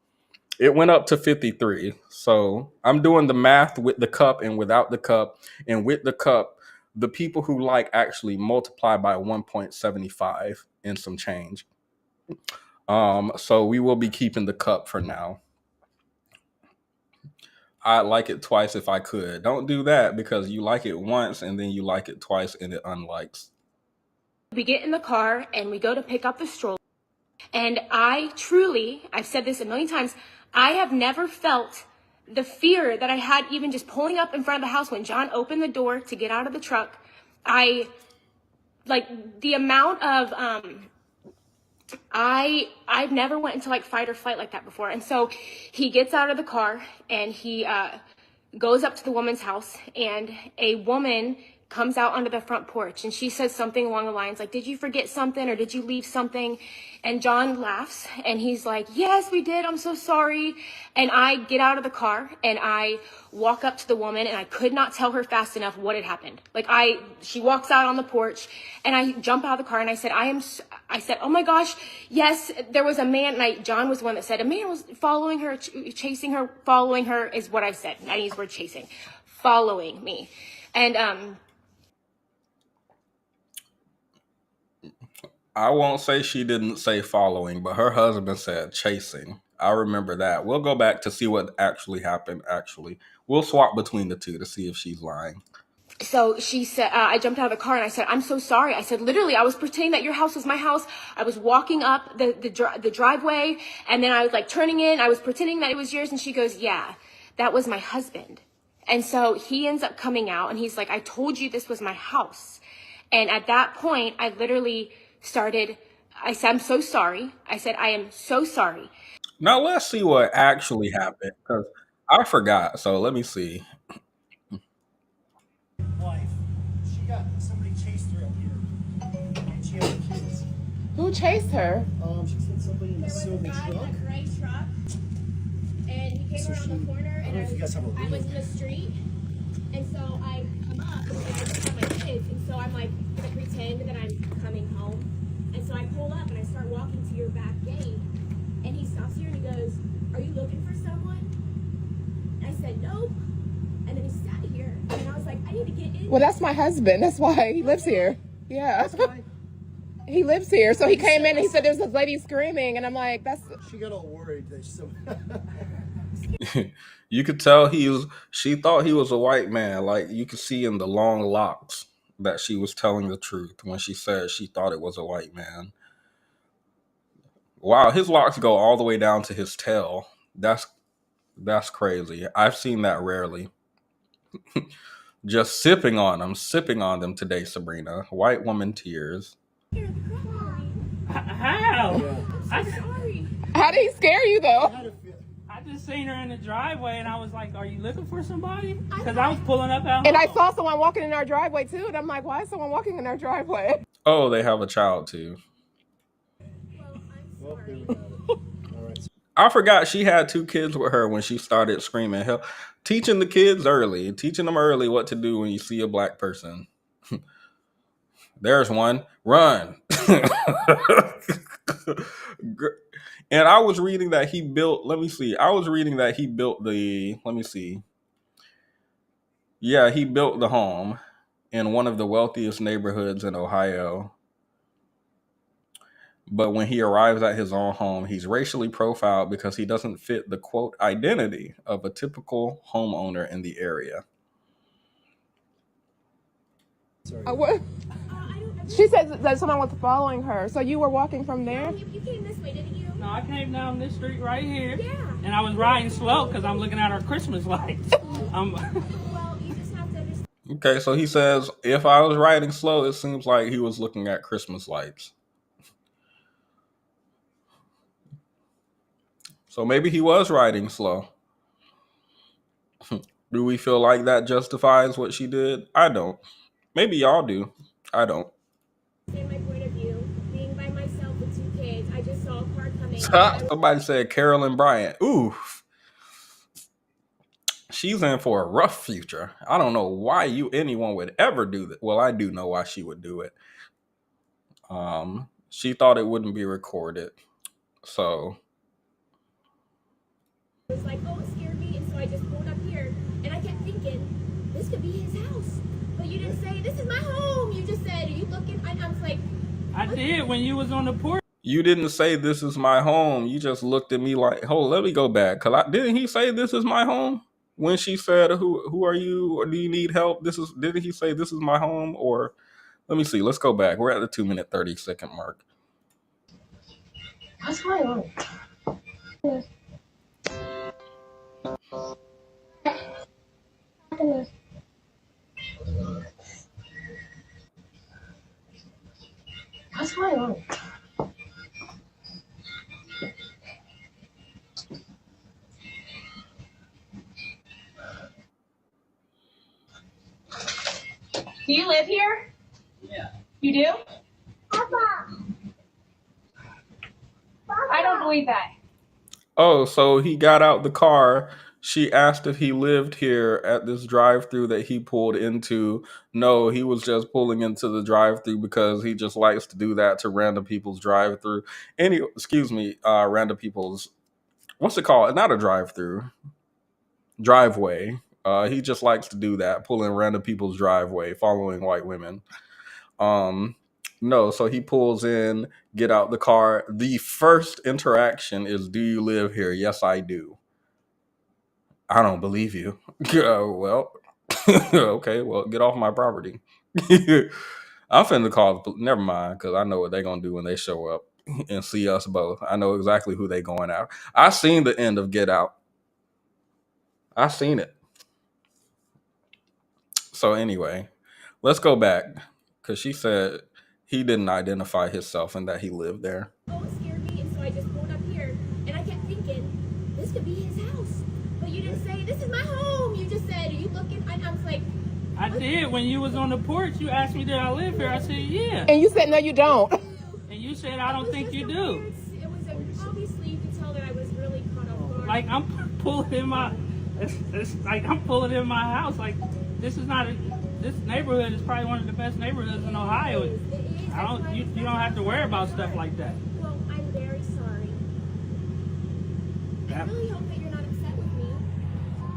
Speaker 1: It went up to 53. So I'm doing the math with the cup and without the cup. And with the cup, the people who like actually multiply by 1.75 and some change. So we will be keeping the cup for now. I'd like it twice if I could. Don't do that because you like it once and then you like it twice and it unlikes.
Speaker 6: we get in the car and we go to pick up the stroller. And I've said this a million times, I have never felt the fear that I had even just pulling up in front of the house when John opened the door to get out of the truck. The amount of, I've never went into like fight or flight like that before. And so he gets out of the car and he goes up to the woman's house and a woman comes out onto the front porch, and she says something along the lines like, "Did you forget something or did you leave something?" And John laughs and he's like, "Yes, we did. I'm so sorry." And I get out of the car and I walk up to the woman, and I could not tell her fast enough what had happened. Like she walks out on the porch and I jump out of the car and I said, I said, "Oh my gosh, yes, there was a man." And John was the one that said, "A man was following her, chasing her, following her," is what I said. I use the word chasing, following me. And
Speaker 1: I won't say she didn't say following, but her husband said chasing. I remember that. We'll go back to see what actually happened. Actually, we'll swap between the two to see if she's lying.
Speaker 6: so she said, I jumped out of the car and I said, "I'm so sorry." I said, "Literally, I was pretending that your house was my house. I was walking up the driveway, and then I was like turning in. I was pretending that it was yours." And she goes, "Yeah, that was my husband." And so he ends up coming out and he's like, "I told you this was my house." And at that point, I literally I said, "I'm so sorry." I said, "I am so sorry."
Speaker 1: Now let's see what actually happened because I forgot. So let me see.
Speaker 5: Wife, she got somebody chased her up here, and she had kids.
Speaker 9: Who chased her?
Speaker 5: She said somebody in a
Speaker 7: There was a
Speaker 5: silver
Speaker 7: guy
Speaker 5: truck.
Speaker 7: in a gray truck, and he came
Speaker 5: So
Speaker 7: around the corner,
Speaker 5: I don't
Speaker 7: and
Speaker 5: know if you guys have a
Speaker 7: I was
Speaker 5: room.
Speaker 7: in the street, and so I come up, and I just have my kids, and so I'm like gonna pretend that I'm coming home, and so I pull up and I start walking to your back gate, and he stops here and he goes, "Are you looking for someone?" And I said, "Nope." And then he sat here, and I was like, "I need to get in."
Speaker 9: Well, that's my husband. That's why he lives here. Yeah. He lives here. So he came in and he said there's a lady screaming. And I'm like,
Speaker 5: She got all worried that
Speaker 1: You could tell she thought he was a white man. Like you could see in the long locks that she was telling the truth when she said she thought it was a white man. Wow, his locks go all the way down to his tail. That's crazy. I've seen that rarely. Just sipping on them today, Sabrina. White woman tears.
Speaker 7: Scared the crap out of me.
Speaker 8: How?
Speaker 7: I'm so sorry.
Speaker 9: how did he scare you though?
Speaker 8: I just seen her in the driveway and I was like, "Are you looking for somebody?" Because I was pulling up out
Speaker 9: And I
Speaker 8: home.
Speaker 9: saw someone walking in our driveway too. And I'm like, why is someone walking in our driveway?
Speaker 1: Oh, they have a child too.
Speaker 7: Well, I'm sorry.
Speaker 1: I forgot she had 2 kids with her when she started screaming. Hell, teaching them early what to do when you see a black person. There's one. Run. And I was reading that he built, let me see. I was reading that he built let me see. Yeah, he built the home in one of the wealthiest neighborhoods in Ohio. But when he arrives at his own home, he's racially profiled because he doesn't fit the quote identity of a typical homeowner in the area.
Speaker 9: What? She said that someone was following her. So you were walking from there?
Speaker 7: You came this way, didn't you?
Speaker 8: No, I came down this street right here.
Speaker 7: Yeah.
Speaker 8: And I was riding slow because I'm looking at our Christmas lights.
Speaker 7: Well, you just have to understand.
Speaker 1: Okay, so he says, if I was riding slow, it seems like he was looking at Christmas lights. So maybe he was riding slow. Do we feel like that justifies what she did? I don't. Maybe y'all do. I don't.
Speaker 7: My point of view, being by myself with 2 kids, I just saw a car coming.
Speaker 1: Somebody said Carolyn Bryant. Ooh. She's in for a rough future. I don't know why anyone would ever do that. Well, I do know why she would do it. She thought it wouldn't be recorded. So
Speaker 7: It was like, oh, it scared me, and so I just pulled up here, and I kept thinking, this could be his house. But you didn't say, this is my home. You just said, are you looking? And I was like,
Speaker 8: I did when you was on the porch.
Speaker 1: you didn't say this is my home. You just looked at me like, hold, let me go back. Didn't he say this is my home? When she said, who are you? Or do you need help? Didn't he say this is my home? Or let me see. Let's go back. We're at the 2-minute 30-second mark.
Speaker 4: What's going on? What's going on?
Speaker 7: Do you live here?
Speaker 8: Yeah.
Speaker 7: You do? I don't believe that.
Speaker 1: Oh, so he got out the car. She asked if he lived here at this drive-through that he pulled into. No, he was just pulling into the drive-through because he just likes to do that to random people's drive-through. Random people's, what's it called? Not a drive-through, driveway. He just likes to do that, pulling random people's driveway, following white women. Um, no, so he pulls in, get out the car. The first interaction is, "Do you live here?" "Yes, I do." "I don't believe you." Well, okay, well, get off my property. I'm finna call. Never mind, because I know what they're gonna do when they show up and see us both. I know exactly who they going out. I seen the end of Get Out. I seen it. So anyway, let's go back because she said he didn't identify himself and that he lived there.
Speaker 7: Oh, it scared me, and so I just pulled up here, and I kept thinking, this could be his house. But you didn't say, this is my home. You just said, are you looking? And I was like,
Speaker 8: I did. When you was on the porch, you asked me, did I live here? I said, yeah.
Speaker 9: And you said, no, you don't.
Speaker 8: And you said, I don't think you do.
Speaker 7: It was obviously you could tell that I was really caught off guard.
Speaker 8: Like I'm pulling in my, it's like I'm pulling in my house. Like this neighborhood is probably one of the best neighborhoods in Ohio. You don't have to worry about stuff like that.
Speaker 7: Well, I'm very sorry. I really hope that you're not upset with me.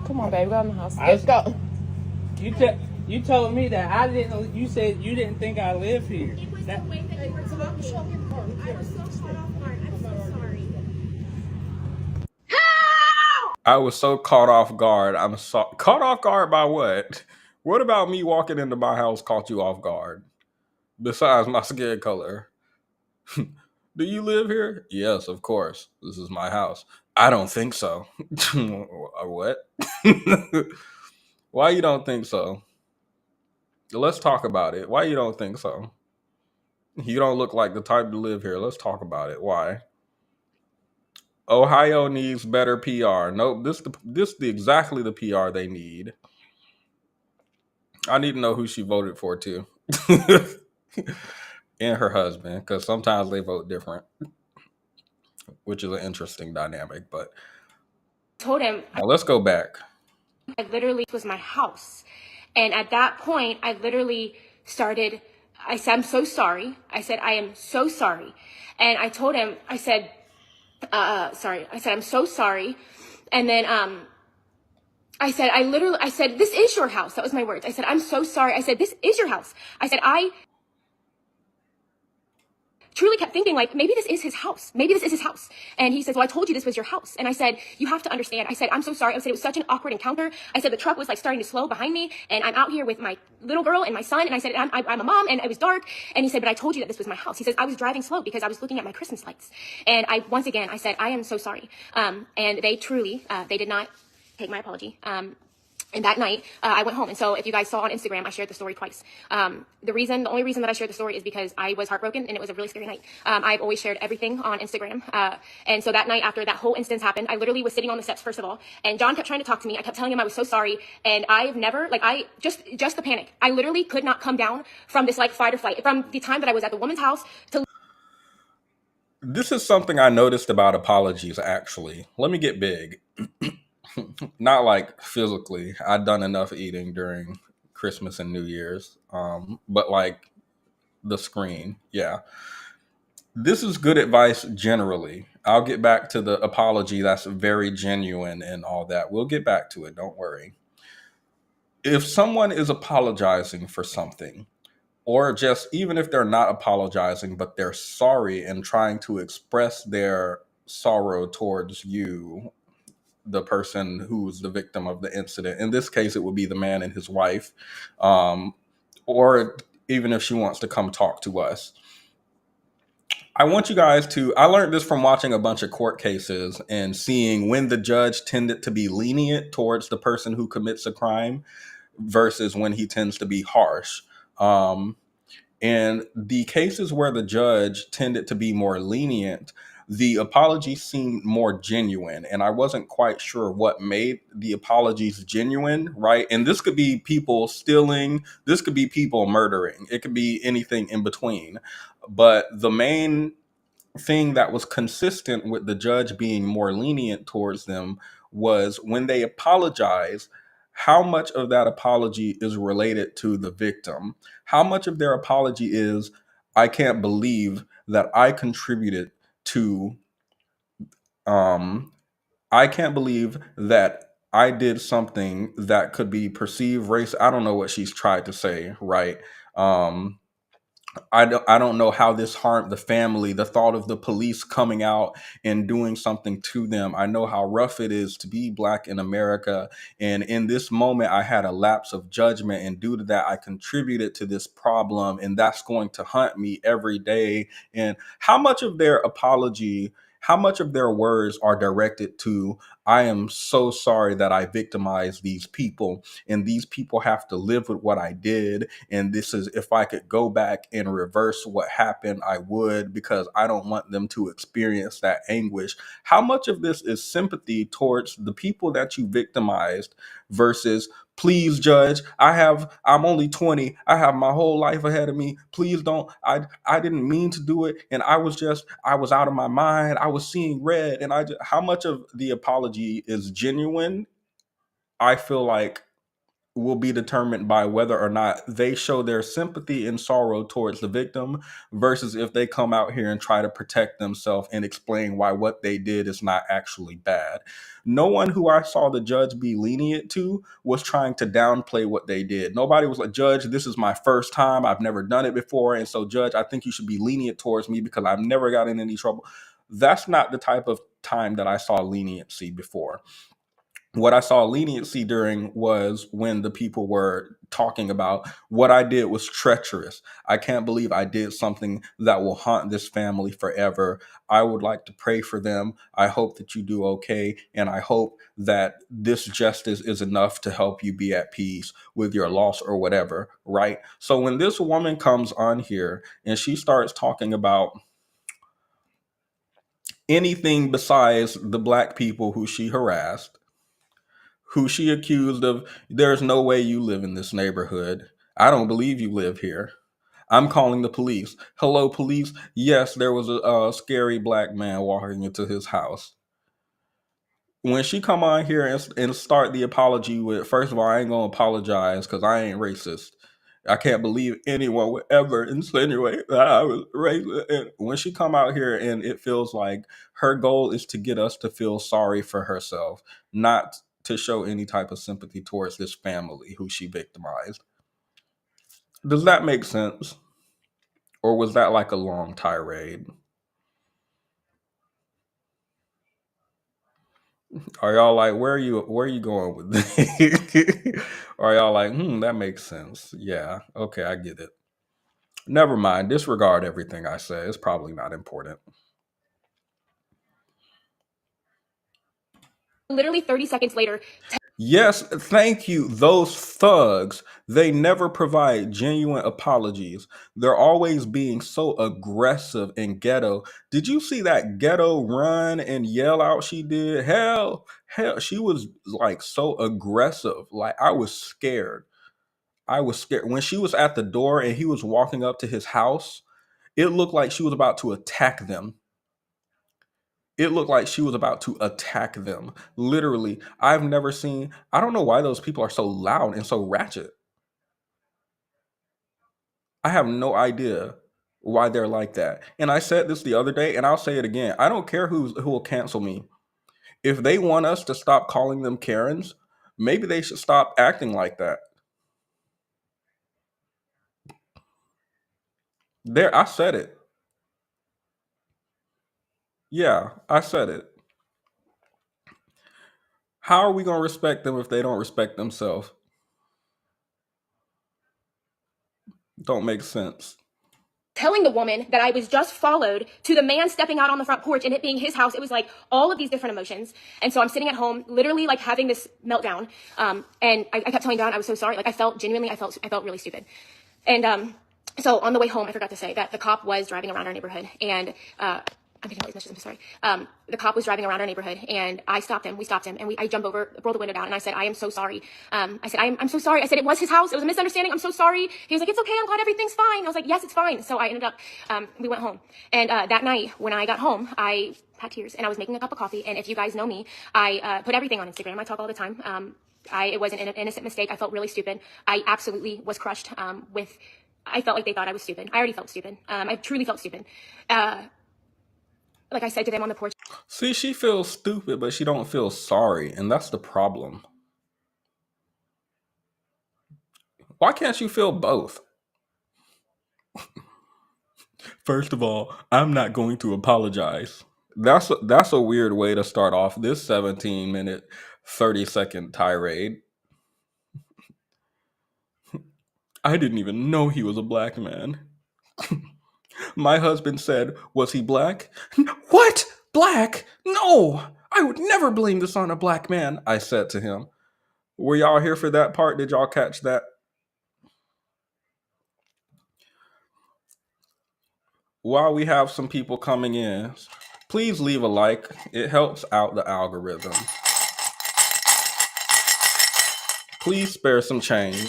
Speaker 9: Come on, baby, go in the house. Let's go.
Speaker 8: You told me that I didn't. You said you didn't think I live here.
Speaker 7: It was the way that you were talking. I was so caught off guard. I'm so sorry.
Speaker 1: I was so caught off guard. Caught off guard by what? What about me walking into my house caught you off guard? Besides my skin color. "Do you live here?" "Yes, of course. This is my house." "I don't think so." What? Why you don't think so? Let's talk about it. Why you don't think so? You don't look like the type to live here. Let's talk about it. Why? Ohio needs better PR. Nope, this exactly the PR they need. I need to know who she voted for too. And her husband, because sometimes they vote different, which is an interesting dynamic. But
Speaker 6: Told him
Speaker 1: now let's go back.
Speaker 6: I literally was my house. And at that point, I literally started, I said, I'm so sorry. I said, I am so sorry. And I told him, I said, sorry. I said, I'm so sorry. And then, I said, this is your house. That was my words. I said, I'm so sorry. I said, this is your house. I said, I truly kept thinking, like, maybe this is his house. Maybe this is his house. And he says, well, I told you this was your house. And I said, you have to understand. I said, I'm so sorry. I said, it was such an awkward encounter. I said, the truck was like starting to slow behind me. And I'm out here with my little girl and my son. And I said, I'm a mom and it was dark. And he said, but I told you that this was my house. He says, I was driving slow because I was looking at my Christmas lights. And once again, I said, I am so sorry. And they truly, they did not take my apology. And that night, I went home. And so if you guys saw on Instagram, I shared the story twice. The only reason that I shared the story is because I was heartbroken and it was a really scary night. I've always shared everything on Instagram. And so that night after that whole instance happened, I literally was sitting on the steps, first of all, and John kept trying to talk to me. I kept telling him I was so sorry. And I've never, just the panic. I literally could not come down from this like fight or flight from the time that I was at the woman's house to.
Speaker 1: This is something I noticed about apologies, actually. Let me get big. Not like physically. I'd done enough eating during Christmas and New Year's. But like the screen. Yeah. This is good advice generally. I'll get back to the apology that's very genuine and all that. We'll get back to it. Don't worry. If someone is apologizing for something, or just even if they're not apologizing, but they're sorry and trying to express their sorrow towards you, the person who's the victim of the incident. In this case, it would be the man and his wife, or even if she wants to come talk to us. I want you guys to, I learned this from watching a bunch of court cases and seeing when the judge tended to be lenient towards the person who commits a crime versus when he tends to be harsh. And the cases where the judge tended to be more lenient, the apology seemed more genuine, and I wasn't quite sure what made the apologies genuine, right? And this could be people stealing, this could be people murdering, it could be anything in between. But the main thing that was consistent with the judge being more lenient towards them was when they apologize, how much of that apology is related to the victim? How much of their apology is, I can't believe that I contributed to, um, I can't believe that I did something that could be perceived race. I don't know what she's tried to say, right? Um, I don't know how this harmed the family. The thought of the police coming out and doing something to them. I know how rough it is to be Black in America. And in this moment, I had a lapse of judgment. And due to that, I contributed to this problem. And that's going to haunt me every day. And how much of their apology, how much of their words are directed to, I am so sorry that I victimized these people, and these people have to live with what I did, and this is, if I could go back and reverse what happened, I would, because I don't want them to experience that anguish. How much of this is sympathy towards the people that you victimized versus, please judge, I'm only 20, I have my whole life ahead of me, please don't, I didn't mean to do it, and I was out of my mind, I was seeing red, and how much of the apology is genuine, I feel like will be determined by whether or not they show their sympathy and sorrow towards the victim versus if they come out here and try to protect themselves and explain why what they did is not actually bad. No one who I saw the judge be lenient to was trying to downplay what they did. Nobody was like, Judge, this is my first time. I've never done it before. And so, Judge, I think you should be lenient towards me because I've never gotten in any trouble. That's not the type of time that I saw leniency before. What I saw leniency during was when the people were talking about what I did was treacherous. I can't believe I did something that will haunt this family forever. I would like to pray for them. I hope that you do okay. And I hope that this justice is enough to help you be at peace with your loss or whatever. Right. So when this woman comes on here and she starts talking about anything besides the Black people who she harassed, who she accused of, there's no way you live in this neighborhood. I don't believe you live here. I'm calling the police. Hello, police. Yes, there was a scary Black man walking into his house. When she come on here and start the apology with, first of all, I ain't gonna apologize because I ain't racist. I can't believe anyone would ever insinuate that I was racist. And when she come out here and it feels like her goal is to get us to feel sorry for herself, not to show any type of sympathy towards this family who she victimized. Does that make sense? Or was that like a long tirade? Are y'all like, where are you going with this? Or are y'all like, that makes sense. Yeah, okay, I get it. Never mind. Disregard everything I say. It's probably not important.
Speaker 6: Literally 30 seconds later.
Speaker 1: Yes, thank you. Those thugs, they never provide genuine apologies. They're always being so aggressive and ghetto. Did you see that ghetto run and yell out she did? Hell, she was like so aggressive. Like I was scared. I was scared. When she was at the door and he was walking up to his house, it looked like she was about to attack them. It looked like she was about to attack them. Literally, I've never seen, I don't know why those people are so loud and so ratchet. I have no idea why they're like that. And I said this the other day and I'll say it again. I don't care who will cancel me. If they want us to stop calling them Karens, maybe they should stop acting like that. There, I said it. Yeah, I said it. How are we going to respect them if they don't respect themselves? Don't make sense.
Speaker 6: Telling the woman that I was just followed to the man stepping out on the front porch and it being his house. It was like all of these different emotions. And so I'm sitting at home, literally like having this meltdown. And I kept telling Don I was so sorry. Like I felt genuinely, I felt really stupid. And so on the way home, I forgot to say that the cop was driving around our neighborhood and I'm getting all these messages. I'm so sorry. The cop was driving around our neighborhood, and I stopped him. We stopped him, and I jumped over, rolled the window down, and I said, "I am so sorry." I said, "I'm so sorry." I said, "It was his house. It was a misunderstanding. I'm so sorry." He was like, "It's okay. I'm glad everything's fine." I was like, "Yes, it's fine." So I ended up, we went home, and that night when I got home, I had tears, and I was making a cup of coffee. And if you guys know me, I put everything on Instagram. I talk all the time. It was an innocent mistake. I felt really stupid. I absolutely was crushed. I felt like they thought I was stupid. I already felt stupid. I truly felt stupid. Like I said to them on the porch.
Speaker 1: See, she feels stupid, but she don't feel sorry, and that's the problem. Why can't you feel both? First of all, I'm not going to apologize. That's a weird way to start off this 17-minute, 30-second tirade. I didn't even know he was a black man. My husband said, "Was he black?" What? Black? No! I would never blame this on a black man, I said to him. Were y'all here for that part? Did y'all catch that? While we have some people coming in, please leave a like. It helps out the algorithm. Please spare some change.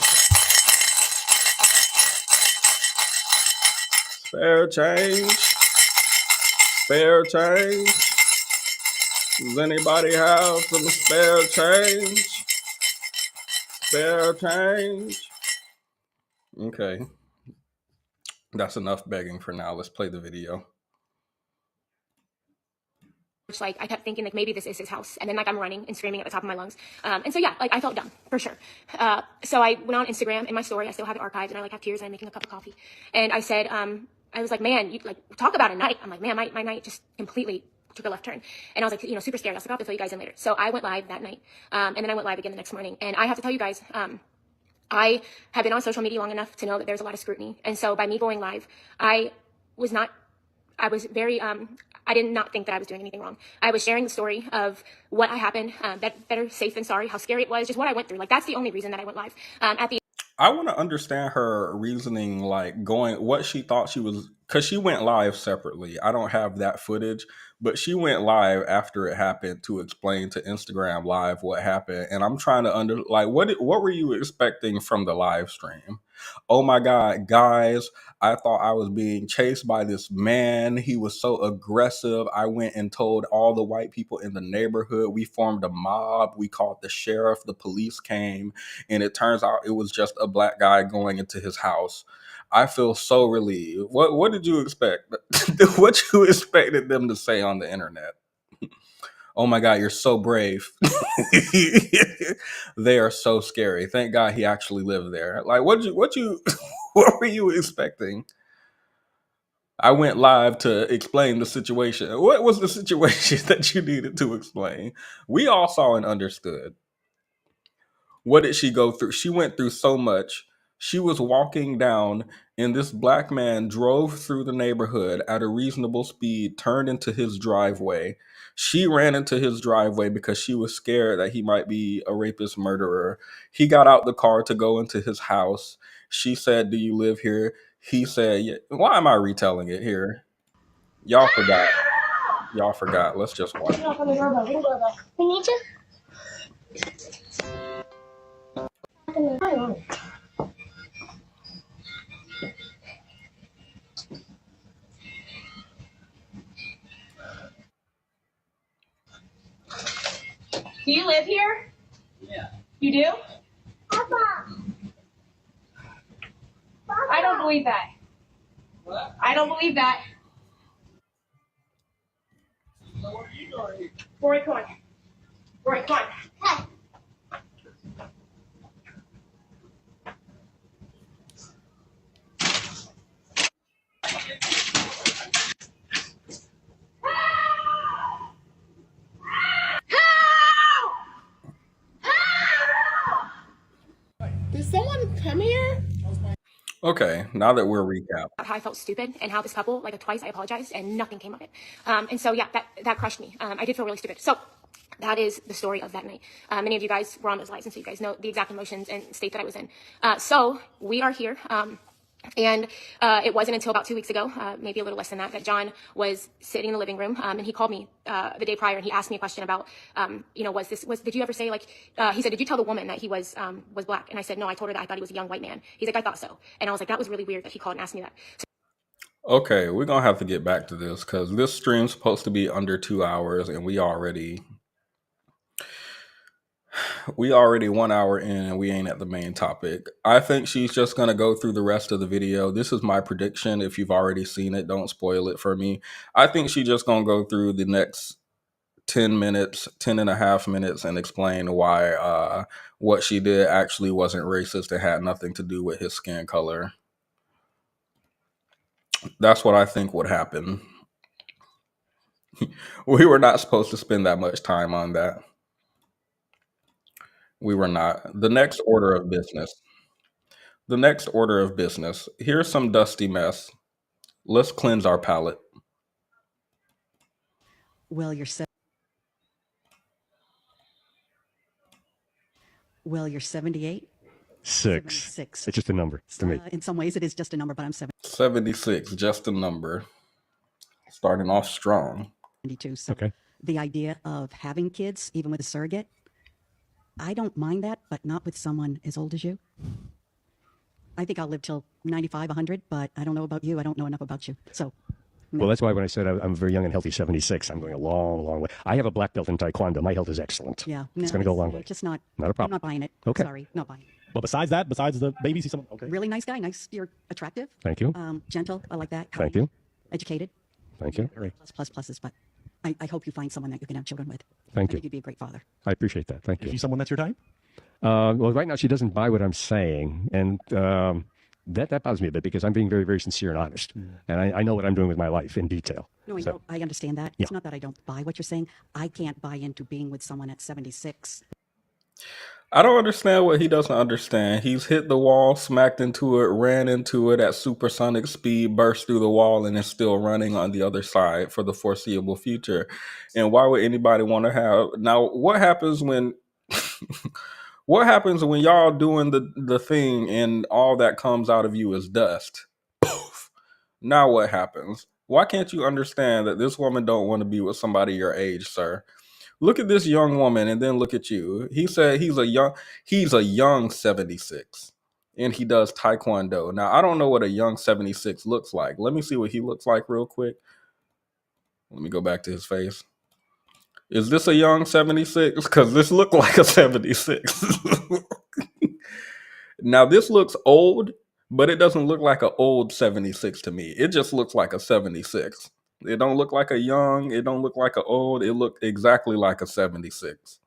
Speaker 1: Spare change. Spare change. Does anybody have some spare change? Spare change. Okay. That's enough begging for now. Let's play the video.
Speaker 6: Like I kept thinking like maybe this is his house, and then like I'm running and screaming at the top of my lungs, and so yeah, like I felt dumb for sure. So I went on Instagram in my story. I still have it archived, and I like have tears, and I'm making a cup of coffee, and I said, I was like, man, you like talk about a night. I'm like, man, my night just completely took a left turn, and I was like, you know, super scared. I was like, I'll have to fill you guys in later. So I went live that night, and then I went live again the next morning, and I have to tell you guys, I have been on social media long enough to know that there's a lot of scrutiny, and so by me going live, I was very, I did not think that I was doing anything wrong. I was sharing the story of what happened, better safe than sorry, how scary it was, just what I went through. Like, that's the only reason that I went live.
Speaker 1: I want to understand her reasoning, like what she thought she was, because she went live separately. I don't have that footage, but she went live after it happened to explain to Instagram Live what happened. And I'm trying to what were you expecting from the live stream? Oh my God, guys, I thought I was being chased by this man. He was so aggressive. I went and told all the white people in the neighborhood. We formed a mob. We called the sheriff. The police came. And it turns out it was just a black guy going into his house. I feel so relieved. What did you expect? What you expected them to say on the internet? Oh my God, you're so brave. They are so scary. Thank God he actually lived there. Like, what were you expecting? I went live to explain the situation. What was the situation that you needed to explain? We all saw and understood. What did she go through? She went through so much. She was walking down, and this black man drove through the neighborhood at a reasonable speed, turned into his driveway. She ran into his driveway because she was scared that he might be a rapist murderer. He got out the car to go into his house. She said, "Do you live here?" He said, "Yeah." Why am I retelling it here? Y'all forgot. Y'all forgot. Let's just watch.
Speaker 4: Knock on the doorbell. Ring the doorbell. We need you. Knock on the doorbell.
Speaker 7: Do you live here?
Speaker 5: Yeah.
Speaker 7: You do?
Speaker 4: Papa.
Speaker 7: I don't believe that.
Speaker 5: What?
Speaker 7: I don't believe that.
Speaker 5: So what are you doing here?
Speaker 7: Rory, come on. Rory, come on.
Speaker 4: Hey.
Speaker 9: Did someone come here?
Speaker 1: Okay, now that we're recapped.
Speaker 6: How I felt stupid, and how this couple, like twice I apologized and nothing came of it. And so yeah, that crushed me. I did feel really stupid. So that is the story of that night. Many of you guys were on those lives, and so you guys know the exact emotions and state that I was in. So we are here. And it wasn't until about 2 weeks ago, maybe a little less than that, that John was sitting in the living room, and he called me the day prior, and he asked me a question about, did you ever say, like, he said, did you tell the woman that he was black? And I said, no, I told her that I thought he was a young white man. He's like, I thought so. And I was like, that was really weird that he called and asked me that.
Speaker 1: Okay, we're gonna have to get back to this because this stream's supposed to be under 2 hours, and we already 1 hour in, and we ain't at the main topic. I think she's just gonna go through the rest of the video. This is my prediction. If you've already seen it, don't spoil it for me. I think she's just gonna go through the next 10 minutes, 10 and a half minutes, and explain why what she did actually wasn't racist. It had nothing to do with his skin color. That's what I think would happen. We were not supposed to spend that much time on that. We were not. The next order of business. The next order of business. Here's some dusty mess. Let's cleanse our palate.
Speaker 10: Well, you're 78.
Speaker 11: Six.
Speaker 10: 76.
Speaker 11: It's just a number to me.
Speaker 10: In some ways, it is just a number, but I'm
Speaker 1: 76, just a number. Starting off strong.
Speaker 10: 72. So
Speaker 11: Okay.
Speaker 10: the idea of having kids, even with a surrogate, I don't mind that, but not with someone as old as you. I think I'll live till 95, 100, but I don't know about you. I don't know enough about you. So.
Speaker 11: Well, that's why when I said I'm very young and healthy, 76, I'm going a long, long way. I have a black belt in Taekwondo. My health is excellent.
Speaker 10: Yeah.
Speaker 11: It's going to go a long way.
Speaker 10: Just not
Speaker 11: a
Speaker 10: I'm
Speaker 11: problem.
Speaker 10: not buying it.
Speaker 11: Okay.
Speaker 10: Sorry, not buying it.
Speaker 11: Well, besides the babies, he's someone. Okay.
Speaker 10: Really nice guy. Nice. You're attractive.
Speaker 11: Thank you.
Speaker 10: Gentle. I like that.
Speaker 11: Thank you.
Speaker 10: Educated.
Speaker 11: Thank you.
Speaker 10: Pluses, but I hope you find someone that you can have children with.
Speaker 11: Thank
Speaker 10: I
Speaker 11: you.
Speaker 10: think you'd be a great father.
Speaker 11: I appreciate that. Thank you.
Speaker 12: Is she someone that's your type?
Speaker 11: Well, right now she doesn't buy what I'm saying, and that bothers me a bit because I'm being very, very sincere and honest, and I know what I'm doing with my life in detail.
Speaker 10: No, I understand that.
Speaker 11: Yeah.
Speaker 10: It's not that I don't buy what you're saying. I can't buy into being with someone at 76.
Speaker 1: I don't understand what he doesn't understand. He's hit the wall, smacked into it, ran into it at supersonic speed, burst through the wall, and is still running on the other side for the foreseeable future. And why would anybody want to have... Now, what happens when... what happens when y'all doing the thing and all that comes out of you is dust? Poof. Now what happens? Why can't you understand that this woman don't want to be with somebody your age, sir? Look at this young woman and then look at you. He said he's a young 76 and he does Taekwondo. Now, I don't know what a young 76 looks like. Let me see what he looks like real quick. Let me go back to his face. Is this a young 76? Because this looked like a 76. Now, this looks old, but it doesn't look like an old 76 to me. It just looks like a 76. It don't look like a young. It don't look like an old. It looked exactly like a 76.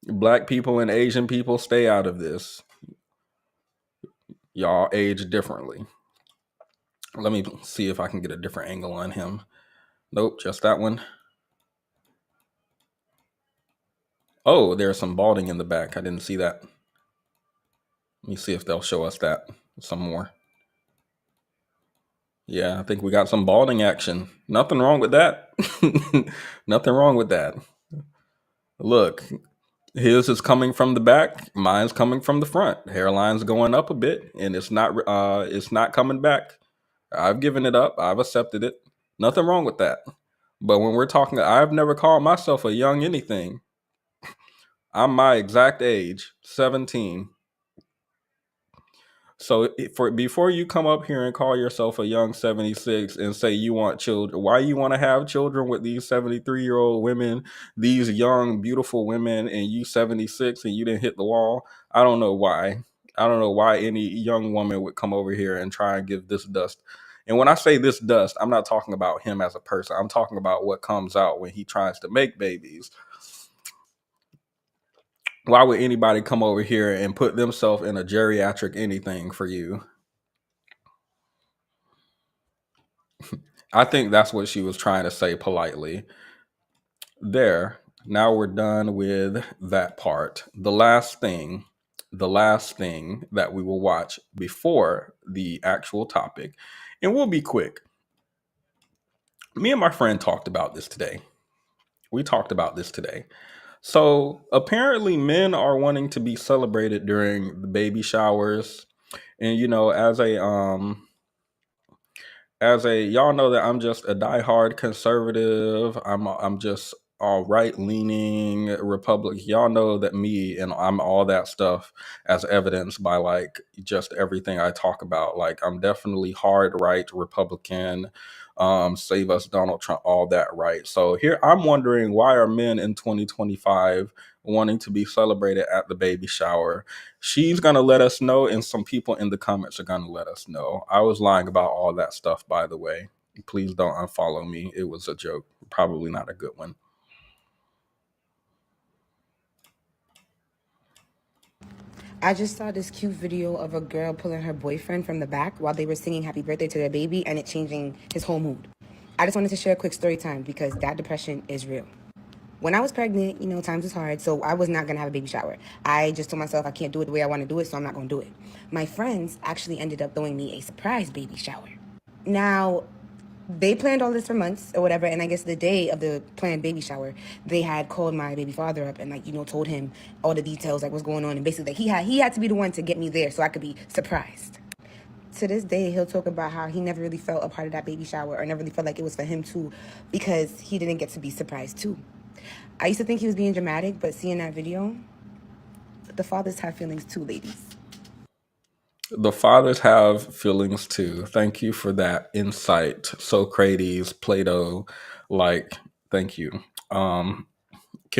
Speaker 1: Black people and Asian people, stay out of this. Y'all age differently. Let me see if I can get a different angle on him. Nope, just that one. Oh, there's some balding in the back. I didn't see that. Let me see if they'll show us that some more. Yeah, I think we got some balding action. Nothing wrong with that. Nothing wrong with that. Look, his is coming from the back. Mine's coming from the front. Hairline's going up a bit, and it's not coming back. I've given it up. I've accepted it. Nothing wrong with that. But when we're talking, I've never called myself a young anything. I'm my exact age, 17. So before you come up here and call yourself a young 76 and say you want children, why you want to have children with these 73-year-old women, these young, beautiful women, and you 76 and you didn't hit the wall? I don't know why. I don't know why any young woman would come over here and try and give this dust. And when I say this dust, I'm not talking about him as a person. I'm talking about what comes out when he tries to make babies. Why would anybody come over here and put themselves in a geriatric anything for you? I think that's what she was trying to say politely. There. Now we're done with that part. The last thing that we will watch before the actual topic, and we'll be quick. Me and my friend talked about this today. So apparently men are wanting to be celebrated during the baby showers And as a y'all know that I'm just a diehard conservative. I'm just all right leaning Republic. Y'all know that me and I'm all that stuff, as evidenced by like just everything I talk about. Like I'm definitely hard right Republican. Save us Donald Trump, all that right. So here I'm wondering, why are men in 2025 wanting to be celebrated at the baby shower? She's going to let us know, and some people in the comments are going to let us know. I was lying about all that stuff, by the way. Please don't unfollow me. It was a joke. Probably not a good one.
Speaker 12: I just saw this cute video of a girl pulling her boyfriend from the back while they were singing happy birthday to their baby, and it changing his whole mood. I just wanted to share a quick story time because that depression is real. When I was pregnant, times was hard, so I was not gonna have a baby shower. I just told myself I can't do it the way I want to do it, so I'm not gonna do it. My friends actually ended up throwing me a surprise baby shower. Now, they planned all this for months or whatever, and I guess the day of the planned baby shower, they had called my baby father up and told him all the details, like what's going on, and basically he had to be the one to get me there so I could be surprised. To this day, he'll talk about how he never really felt a part of that baby shower or never really felt like it was for him too, because he didn't get to be surprised too. I used to think he was being dramatic, but seeing that video, the fathers have feelings too, ladies.
Speaker 1: The fathers have feelings too. Thank you for that insight. Socrates, Plato, thank you. Can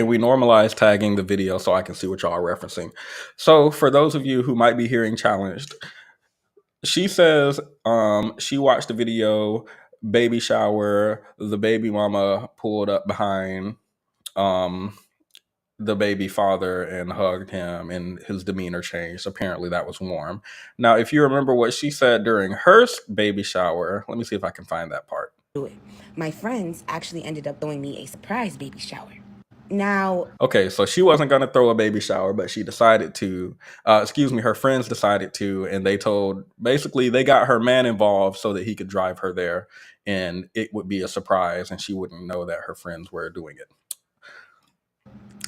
Speaker 1: we normalize tagging the video so I can see what y'all are referencing? So for those of you who might be hearing challenged, she says she watched the video, baby shower, the baby mama pulled up behind the baby father and hugged him, and his demeanor changed. Apparently that was warm. Now, if you remember what she said during her baby shower, let me see if I can find that part.
Speaker 12: Do it. My friends actually ended up throwing me a surprise baby shower. Now,
Speaker 1: okay, so she wasn't going to throw a baby shower, but she decided to. Her friends decided to, and basically they got her man involved so that he could drive her there, and it would be a surprise, and she wouldn't know that her friends were doing it.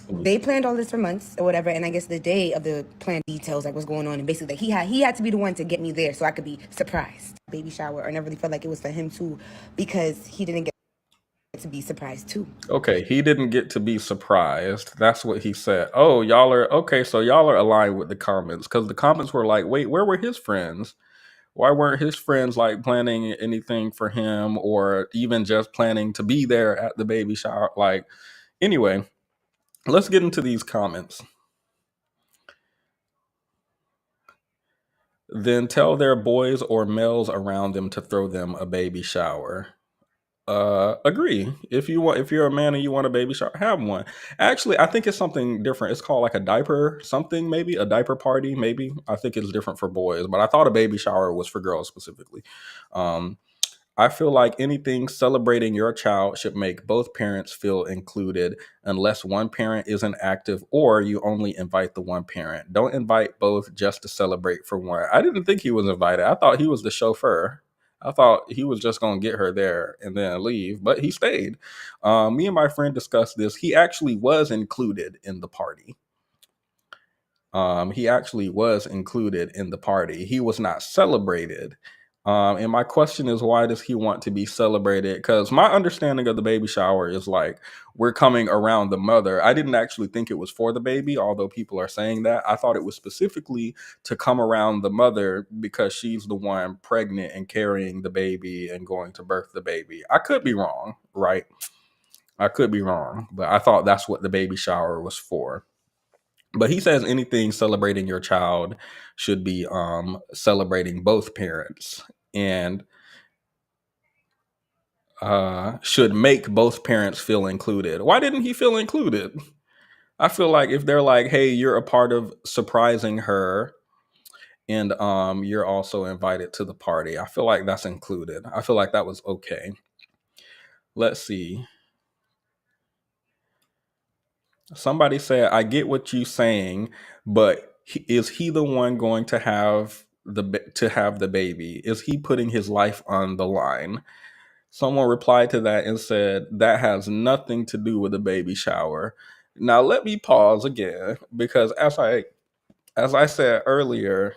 Speaker 12: They planned all this for months or whatever, and I guess the day of the planned details, like what's going on, and basically he had to be the one to get me there so I could be surprised. Baby shower, or never really felt like it was for him too, because he didn't get to be surprised too.
Speaker 1: Okay, he didn't get to be surprised. That's what he said. Oh, y'all are okay. So y'all are aligned with the comments, because the comments were like, "Wait, where were his friends? Why weren't his friends like planning anything for him, or even just planning to be there at the baby shower?" Anyway. Let's get into these comments. Then tell their boys or males around them to throw them a baby shower. Agree. If you're a man and you want a baby shower, have one. Actually, I think it's something different. It's called like a diaper something, maybe a diaper party. Maybe I think it's different for boys, but I thought a baby shower was for girls specifically. I feel like anything celebrating your child should make both parents feel included, unless one parent isn't active or you only invite the one parent. Don't invite both just to celebrate for one. I didn't think he was invited. I thought he was the chauffeur. I thought he was just going to get her there and then leave, but he stayed. Me and my friend discussed this. He actually was included in the party. He actually was included in the party. He was not celebrated. And my question is, why does he want to be celebrated? Because my understanding of the baby shower is like, we're coming around the mother. I didn't actually think it was for the baby, although people are saying that. I thought it was specifically to come around the mother because she's the one pregnant and carrying the baby and going to birth the baby. I could be wrong, right? I could be wrong, but I thought that's what the baby shower was for. But he says anything celebrating your child should be celebrating both parents, and should make both parents feel included. Why didn't he feel included? I feel like if they're like, hey, you're a part of surprising her, and you're also invited to the party, I feel like that's included. I feel like that was okay. Let's see. Somebody said, I get what you're saying, but is he the one going to have the baby? Is he putting his life on the line? Someone replied to that and said, that has nothing to do with the baby shower. Now let me pause again, because as I said earlier,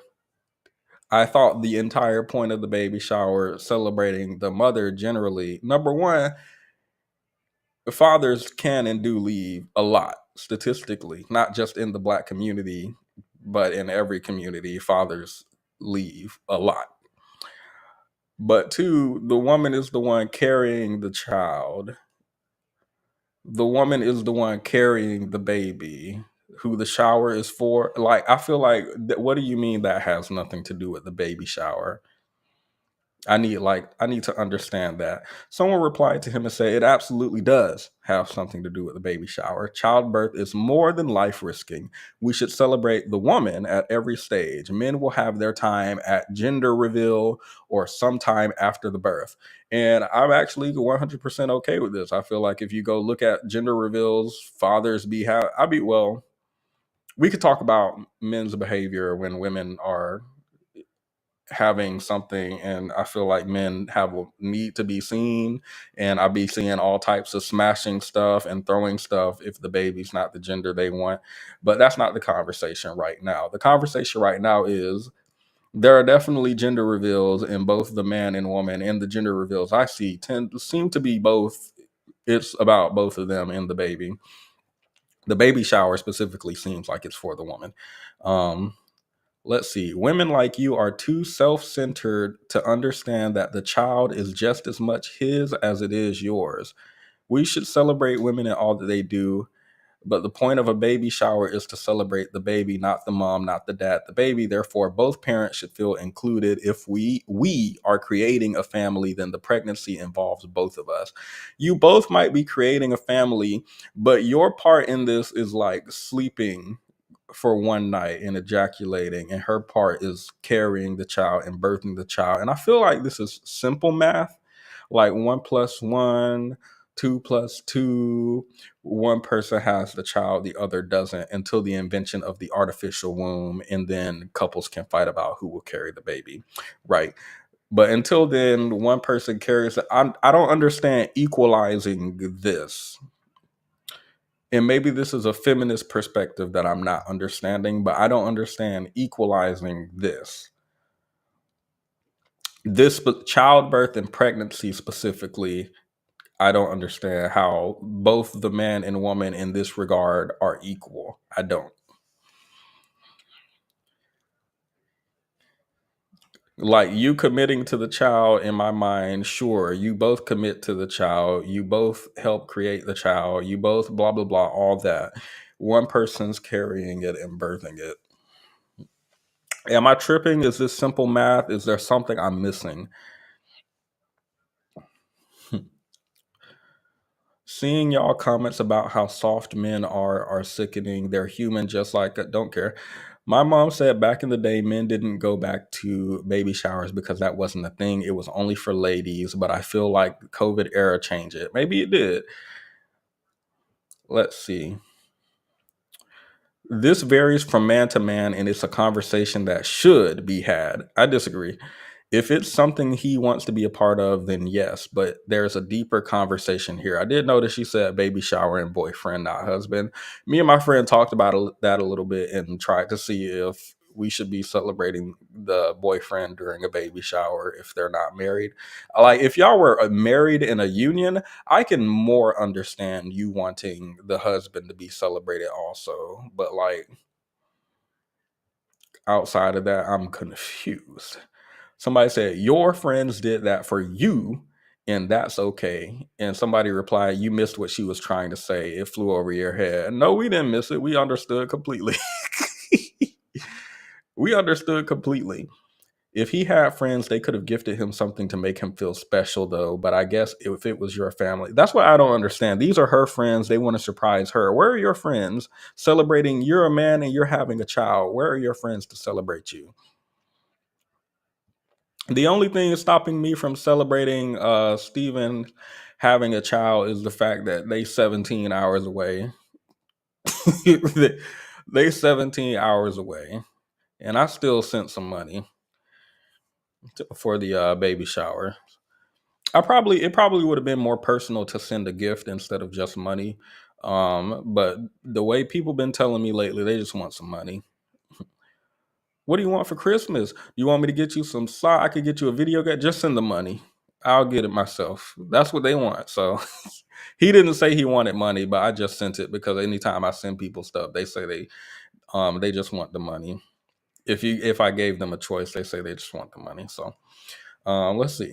Speaker 1: I thought the entire point of the baby shower celebrating the mother generally. Number one, fathers can and do leave a lot statistically, not just in the black community, but in every community, fathers leave a lot. But two, the woman is the one carrying the child. The woman is the one carrying the baby, who the shower is for. Like, I feel like, what do you mean that has nothing to do with the baby shower? I need to understand that. Someone replied to him and said it absolutely does have something to do with the baby shower. Childbirth is more than life risking. We should celebrate the woman at every stage. Men will have their time at gender reveal or sometime after the birth. And I'm actually 100% okay with this. I feel like if you go look at gender reveals, fathers be have I be well, we could talk about men's behavior when women are having something, and I feel like men have a need to be seen, and I be seeing all types of smashing stuff and throwing stuff if the baby's not the gender they want. But that's not the conversation right now. The conversation right now is there are definitely gender reveals in both the man and woman, and the gender reveals I see tend to seem to be both. It's about both of them and the baby. The baby shower specifically seems like it's for the woman. um Let's see. Women like you are too self centered to understand that the child is just as much his as it is yours. We should celebrate women and all that they do, but the point of a baby shower is to celebrate the baby, not the mom, not the dad, the baby. Therefore, both parents should feel included. If we are creating a family, then the pregnancy involves both of us. You both might be creating a family, but your part in this is like sleeping for one night and ejaculating, and her part is carrying the child and birthing the child. And I feel like this is simple math, like one plus one, two plus two. One person has the child, the other doesn't, until the invention of the artificial womb, and then couples can fight about who will carry the baby, right? But until then, one person carries it. I don't understand equalizing this, and maybe this is a feminist perspective that I'm not understanding, but I don't understand equalizing this childbirth and pregnancy specifically. I don't understand how both the man and woman in this regard are equal. I don't. Like, you committing to the child, in my mind, sure, you both commit to the child, you both help create the child, you both blah blah blah, all that. One person's carrying it and birthing it. Am I tripping? Is this simple math? Is there something I'm missing? Seeing y'all comments about how soft men are sickening. They're human, just like don't care. My mom said back in the day, men didn't go back to baby showers because that wasn't a thing. It was only for ladies. But I feel like the COVID era changed it. Maybe it did. Let's see. This varies from man to man, and it's a conversation that should be had. I disagree. If it's something he wants to be a part of, then yes, but there's a deeper conversation here. I did notice she said baby shower and boyfriend, not husband. Me and my friend talked about that a little bit and tried to see if we should be celebrating the boyfriend during a baby shower if they're not married. Like, if y'all were married in a union, I can more understand you wanting the husband to be celebrated also. But like, outside of that, I'm confused. Somebody said, your friends did that for you, and that's okay. And somebody replied, you missed what she was trying to say. It flew over your head. No, we didn't miss it. We understood completely. We understood completely. If he had friends, they could have gifted him something to make him feel special, though. But I guess if it was your family, that's what I don't understand. These are her friends. They want to surprise her. Where are your friends celebrating? You're a man and you're having a child. Where are your friends to celebrate you? The only thing stopping me from celebrating Steven having a child is the fact that they 17 hours away. They 17 hours away. And I still sent some money for the baby shower. It probably would have been more personal to send a gift instead of just money. But the way people been telling me lately, they just want some money. What do you want for Christmas? You want me to get you some sock? I could get you a video game. Just send the money. I'll get it myself. That's what they want. So he didn't say he wanted money, but I just sent it because anytime I send people stuff, they say they just want the money. If I gave them a choice, they say they just want the money. So let's see.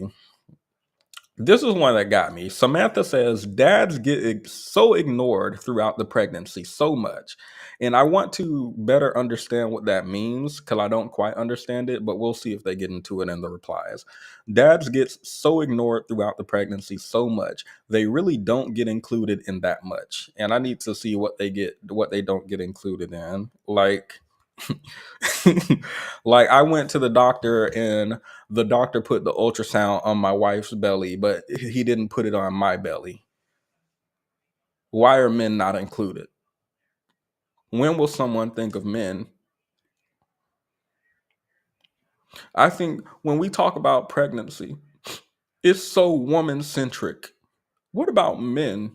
Speaker 1: This is one that got me. Samantha says, dads get so ignored throughout the pregnancy so much. And I want to better understand what that means because I don't quite understand it, but we'll see if they get into it in the replies. Dads get so ignored throughout the pregnancy so much. They really don't get included in that much. And I need to see what they don't get included in. Like, like I went to the doctor and the doctor put the ultrasound on my wife's belly, but he didn't put it on my belly. Why are men not included? When will someone think of men? I think when we talk about pregnancy, it's so woman centric. What about men?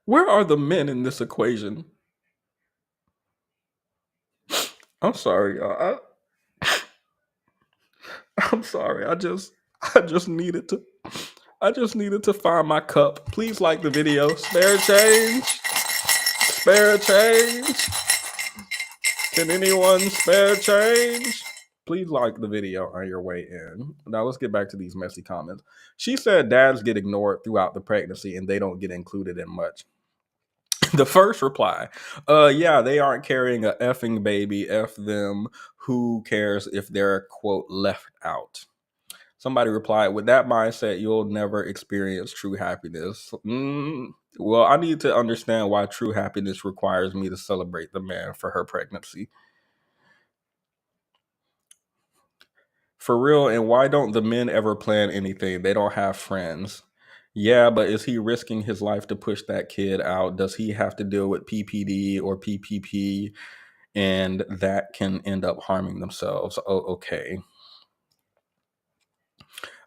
Speaker 1: Where are the men in this equation? I'm sorry, y'all. I'm sorry. I just needed to find my cup. Please like the video. Spare change. Spare change. Can anyone spare change? Please like the video on your way in. Now let's get back to these messy comments. She said dads get ignored throughout the pregnancy and they don't get included in much. The first reply, yeah, they aren't carrying a effing baby. F them. Who cares if they're, quote, left out? Somebody replied, with that mindset, you'll never experience true happiness. Well, I need to understand why true happiness requires me to celebrate the man for her pregnancy. For real, and why don't the men ever plan anything? They don't have friends. Yeah, but is he risking his life to push that kid out? Does he have to deal with PPD or PPP? And that can end up harming themselves. Oh, okay.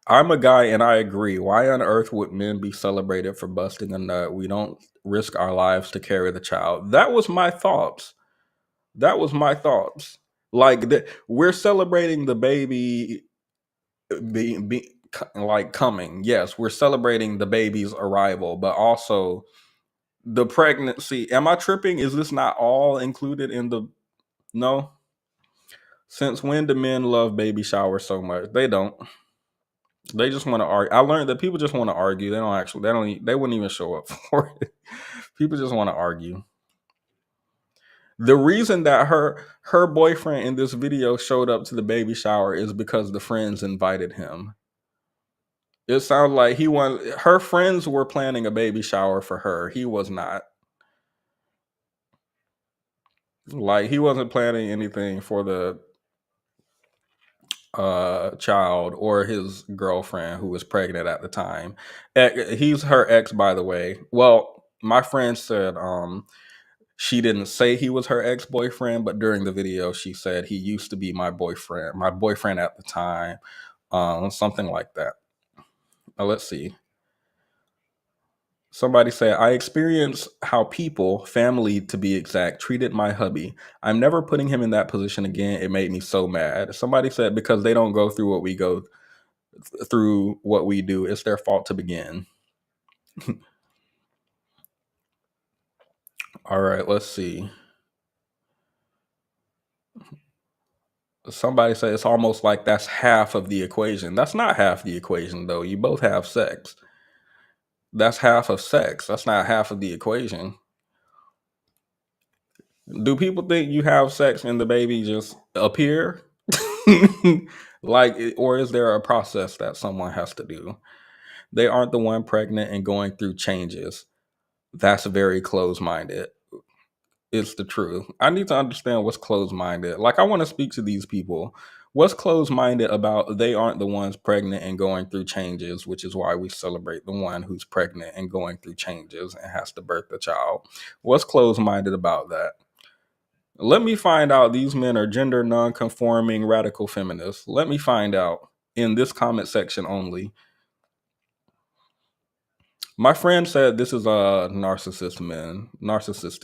Speaker 1: I'm a guy and I agree. Why on earth would men be celebrated for busting a nut? We don't risk our lives to carry the child. That was my thoughts. Like we're celebrating the baby being like coming. Yes, we're celebrating the baby's arrival, but also the pregnancy. Am I tripping? Is this not all included in the no? Since when do men love baby showers so much? They don't. They just want to argue. I learned that people just want to argue. They don't actually. They wouldn't even show up for it. People just want to argue. The reason that her boyfriend in this video showed up to the baby shower is because the friends invited him. It sounds like her friends were planning a baby shower for her. He was not. Like he wasn't planning anything for the child or his girlfriend who was pregnant at the time. He's her ex, by the way. Well, my friend said she didn't say he was her ex-boyfriend, but during the video she said he used to be my boyfriend at the time, something like that. Let's see. Somebody said, I experienced how people, family to be exact, treated my hubby. I'm never putting him in that position again. It made me so mad. Somebody said, because they don't go through what we go through, what we do, it's their fault to begin. All right, let's see. Somebody said it's almost like that's half of the equation. That's not half the equation, though. You both have sex. That's half of sex. That's not half of the equation. Do people think you have sex and the baby just appear? Like, or is there a process that someone has to do? They aren't the one pregnant and going through changes. That's very close-minded. It's the truth. I need to understand what's closed-minded. Like, I want to speak to these people. What's closed-minded about they aren't the ones pregnant and going through changes, which is why we celebrate the one who's pregnant and going through changes and has to birth the child. What's closed-minded about that? Let me find out these men are gender non-conforming radical feminists. Let me find out in this comment section only. My friend said this is a narcissistic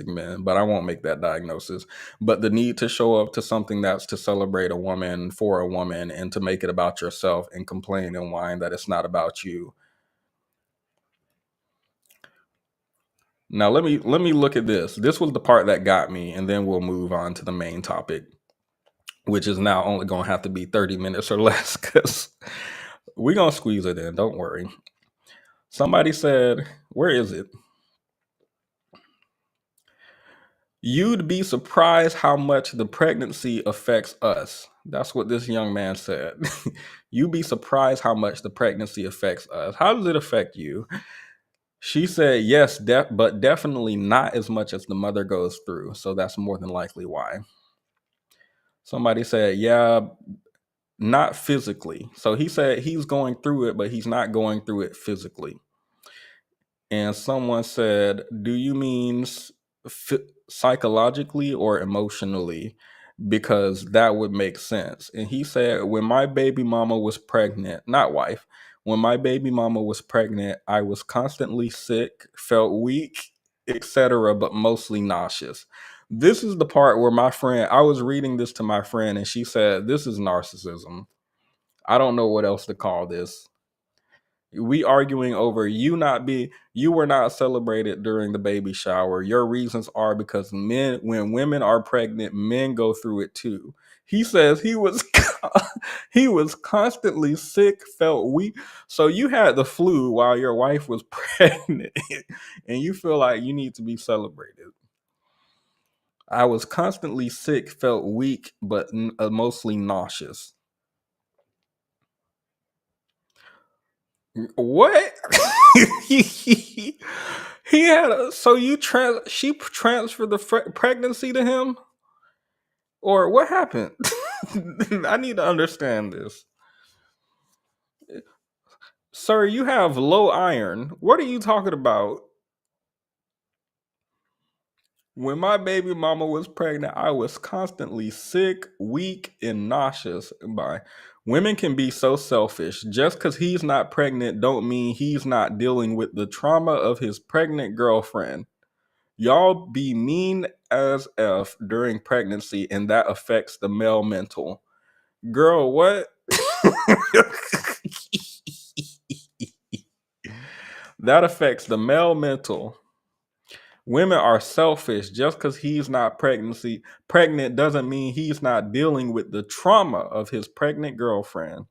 Speaker 1: man, but I won't make that diagnosis. But the need to show up to something that's to celebrate a woman for a woman and to make it about yourself and complain and whine that it's not about you. Now let me look at this. This was the part that got me, and then we'll move on to the main topic, which is now only gonna have to be 30 minutes or less because we're gonna squeeze it in. Don't worry. Somebody said, where is it? You'd be surprised how much the pregnancy affects us. That's what this young man said. You'd be surprised how much the pregnancy affects us. How does it affect you? She said, yes, but definitely not as much as the mother goes through. So that's more than likely why. Somebody said, yeah, not physically. So he said he's going through it, but he's not going through it physically. And someone said, do you mean psychologically or emotionally? Because that would make sense. And he said, when my baby mama was pregnant, not wife, when my baby mama was pregnant, I was constantly sick, felt weak, etc., but mostly nauseous. This is the part where I was reading this to my friend, and she said, this is narcissism. I don't know what else to call this. We arguing over you were not celebrated during the baby shower. Your reasons are because when women are pregnant, men go through it too. He says he was he was constantly sick, felt weak. So you had the flu while your wife was pregnant and you feel like you need to be celebrated. I was constantly sick, felt weak, but mostly nauseous. What? he had she transferred the pregnancy to him, or what happened? I need to understand this, sir. You have low iron. What are you talking about? When my baby mama was pregnant, I was constantly sick, weak, and nauseous. By women can be so selfish. Just because he's not pregnant, don't mean he's not dealing with the trauma of his pregnant girlfriend. Y'all be mean as F during pregnancy, and that affects the male mental. Girl, what? That affects the male mental. Women are selfish. Just because he's not pregnant doesn't mean he's not dealing with the trauma of his pregnant girlfriend.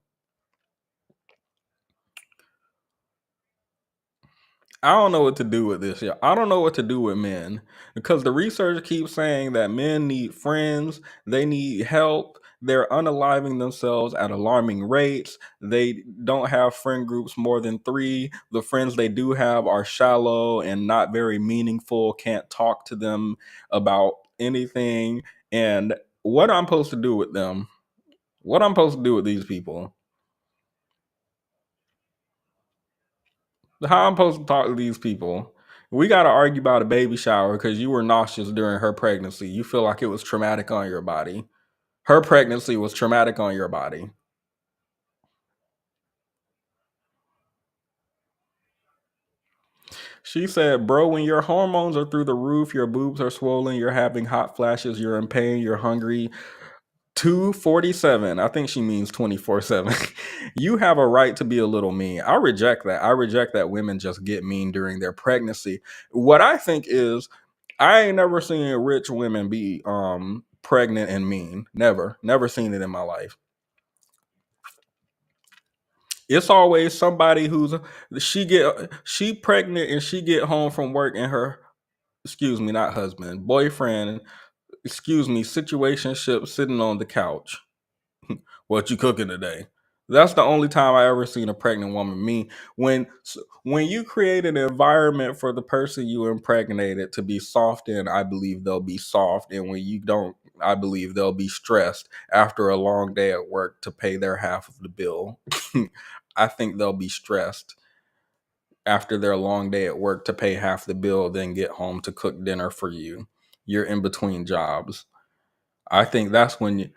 Speaker 1: I don't know what to do with this. Yeah, I don't know what to do with men because the research keeps saying that men need friends, they need help. They're unaliving themselves at alarming rates. They don't have friend groups more than 3. The friends they do have are shallow and not very meaningful. Can't talk to them about anything. And what I'm supposed to do with them? What I'm supposed to do with these people? How I'm supposed to talk to these people? We got to argue about a baby shower because you were nauseous during her pregnancy. You feel like it was traumatic on your body. Her pregnancy was traumatic on your body. She said, bro, when your hormones are through the roof, your boobs are swollen, you're having hot flashes, you're in pain, you're hungry. 247. I think she means 24/7. You have a right to be a little mean. I reject that. I reject that women just get mean during their pregnancy. What I think is I ain't never seen rich women be pregnant and mean. Never seen it in my life. It's always somebody who's she pregnant and she get home from work and her not husband, boyfriend, situationship sitting on the couch. What you cooking today? That's the only time I ever seen a pregnant woman mean. When you create an environment for the person you impregnated to be soft in, I believe they'll be soft. And when you don't, I believe they'll be stressed after a long day at work to pay their half of the bill. I think they'll be stressed after their long day at work to pay half the bill, then get home to cook dinner for you. You're in between jobs. I think that's when you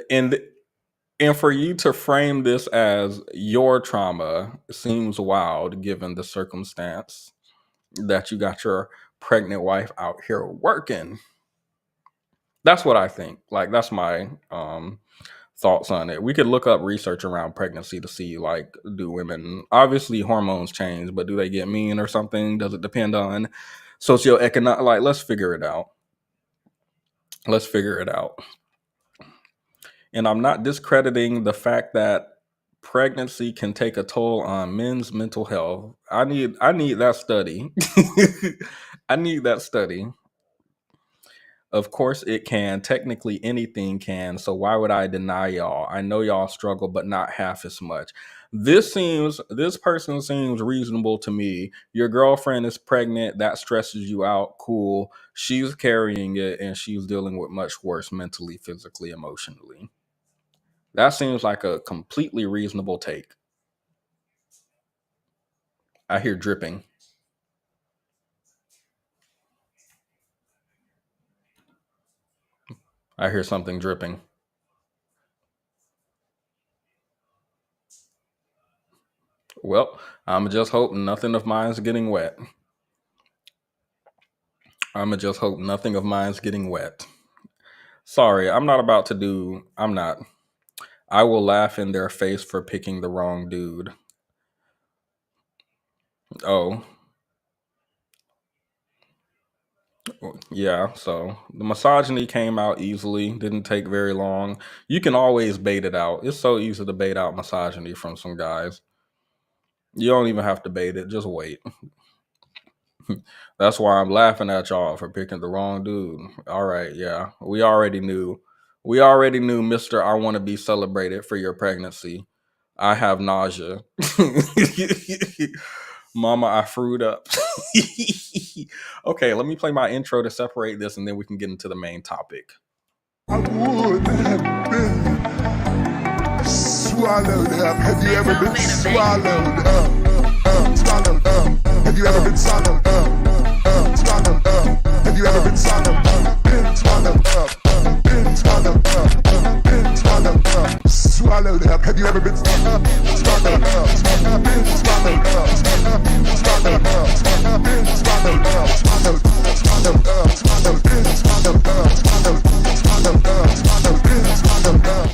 Speaker 1: and And for you to frame this as your trauma seems wild given the circumstance that you got your pregnant wife out here working. That's what I think. Like that's my thoughts on it. We could look up research around pregnancy to see like do women obviously hormones change, but do they get mean or something? Does it depend on socioeconomic? Like let's figure it out. Let's figure it out. And I'm not discrediting the fact that pregnancy can take a toll on men's mental health. I need that study. I need that study. Of course it can. Technically anything can. So why would I deny y'all? I know y'all struggle, but not half as much. This person seems reasonable to me. Your girlfriend is pregnant, that stresses you out. Cool. She's carrying it and she's dealing with much worse mentally, physically, emotionally. That seems like a completely reasonable take. I hear dripping. I hear something dripping. Well, I'ma just hope nothing of mine's getting wet. I'ma just hope nothing of mine's getting wet. Sorry, I'm not about to do. I'm not. I will laugh in their face for picking the wrong dude. Oh, yeah. So the misogyny came out easily. Didn't take very long. You can always bait it out. It's so easy to bait out misogyny from some guys. You don't even have to bait it. Just wait. That's why I'm laughing at y'all for picking the wrong dude. All right, yeah. We already knew. We already knew, Mr. I want to be celebrated for your pregnancy. I have nausea. Mama, I frued up. Okay, let me play my intro to separate this and then we can get into the main topic.
Speaker 3: I would have been swallowed up. Have you ever been swallowed up? Swallowed up. Have you ever been swallowed up? Swallowed up. Have you ever been swallowed up? Been swallowed up. Been swallowed up. Been swallowed up. Swallowed up. Have you ever been swallowed up? Swallowed up. Been swallowed up. Swallowed up. Been swallowed up. Swallowed. Swallowed up. Swallowed. Been swallowed up. Swallowed. Swallowed up. Swallowed. Been swallowed up.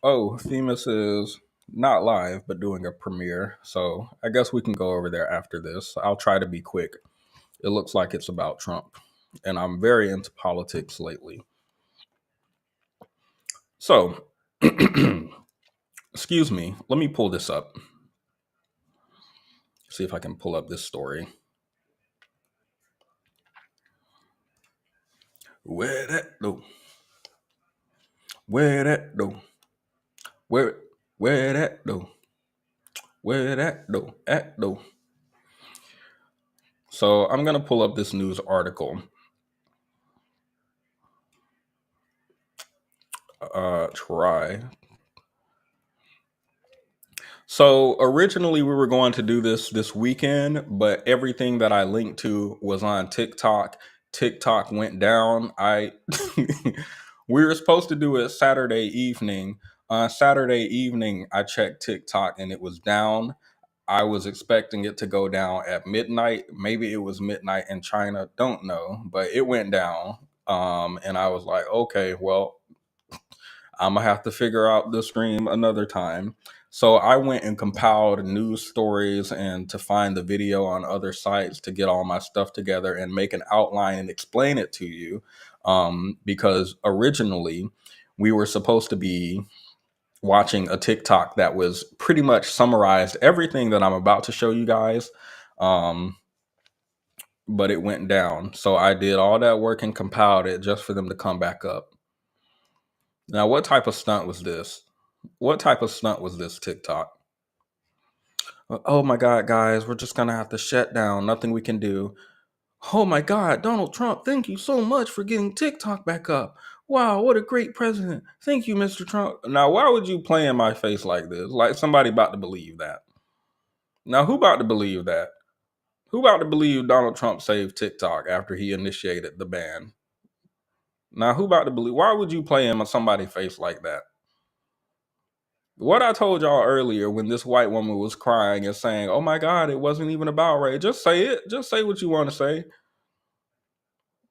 Speaker 1: Oh, Themis is not live, but doing a premiere. So I guess we can go over there after this. I'll try to be quick. It looks like it's about Trump. And I'm very into politics lately. So, excuse me. Let me pull this up. See if I can pull up this story. Where that though? Where that though? Where that though? Where that though? At though? So I'm gonna pull up this news article. Try. So originally we were going to do this weekend, but everything that I linked to was on TikTok. TikTok went down. We were supposed to do it Saturday evening. On Saturday evening, I checked TikTok and it was down. I was expecting it to go down at midnight. Maybe it was midnight in China. Don't know, but it went down. And I was like, okay, well, I'm gonna have to figure out the stream another time. So I went and compiled news stories and to find the video on other sites to get all my stuff together and make an outline and explain it to you. Because originally we were supposed to be watching a TikTok that was pretty much summarized everything that I'm about to show you guys. But it went down. So I did all that work and compiled it just for them to come back up. Now, what type of stunt was this? What type of stunt was this TikTok? Oh my God, guys, we're just going to have to shut down. Nothing we can do. Oh my God, Donald Trump, thank you so much for getting TikTok back up. Wow, what a great president. Thank you, Mr. Trump. Now, why would you play in my face like this? Like somebody about to believe that. Now, who about to believe that? Who about to believe Donald Trump saved TikTok after he initiated the ban? Now, who about to believe? Why would you play in somebody's face like that? What I told y'all earlier when this white woman was crying and saying, "Oh my God, it wasn't even about race." Just say it. Just say what you want to say.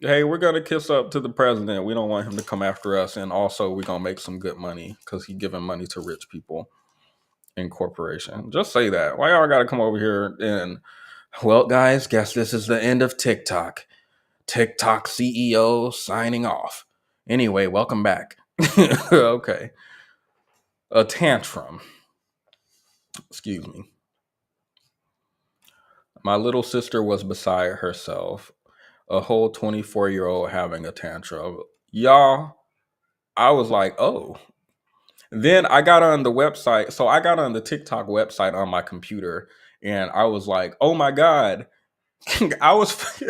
Speaker 1: Hey, we're gonna kiss up to the president. We don't want him to come after us, and also we're gonna make some good money because he's giving money to rich people in corporation. Just say that. Why y'all gotta come over here and well, guys, guess this is the end of TikTok. TikTok CEO signing off. Anyway, welcome back. Okay. A tantrum. Excuse me. My little sister was beside herself. A whole 24-year-old having a tantrum. Y'all, I was like, oh. Then I got on the website. So I got on the TikTok website on my computer and I was like, oh my God. I was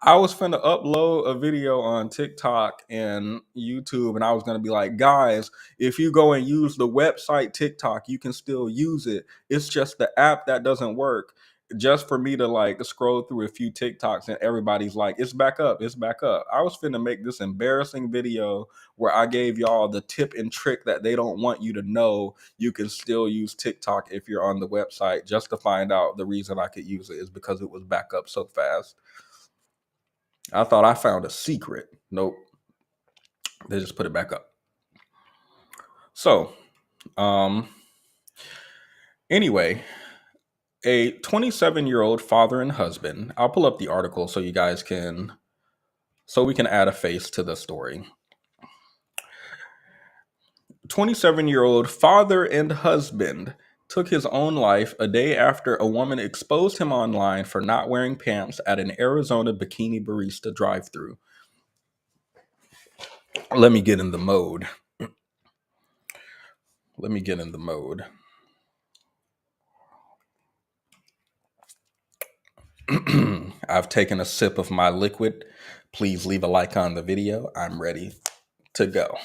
Speaker 1: I was finna upload a video on TikTok and YouTube, and I was gonna be like, guys, if you go and use the website TikTok, you can still use it. It's just the app that doesn't work. Just for me to like scroll through a few TikToks and everybody's like, it's back up, it's back up. I was finna make this embarrassing video where I gave y'all the tip and trick that they don't want you to know. You can still use TikTok if you're on the website, just to find out the reason I could use it is because it was back up so fast. I thought I found a secret. Nope. They just put it back up. So, anyway, a 27-year-old father and husband. I'll pull up the article so you guys can, so we can add a face to the story. 27-year-old father and husband took his own life a day after a woman exposed him online for not wearing pants at an Arizona bikini barista drive-thru. Let me get in the mode. Let me get in the mode. I've taken a sip of my liquid. Please leave a like on the video. I'm ready to go.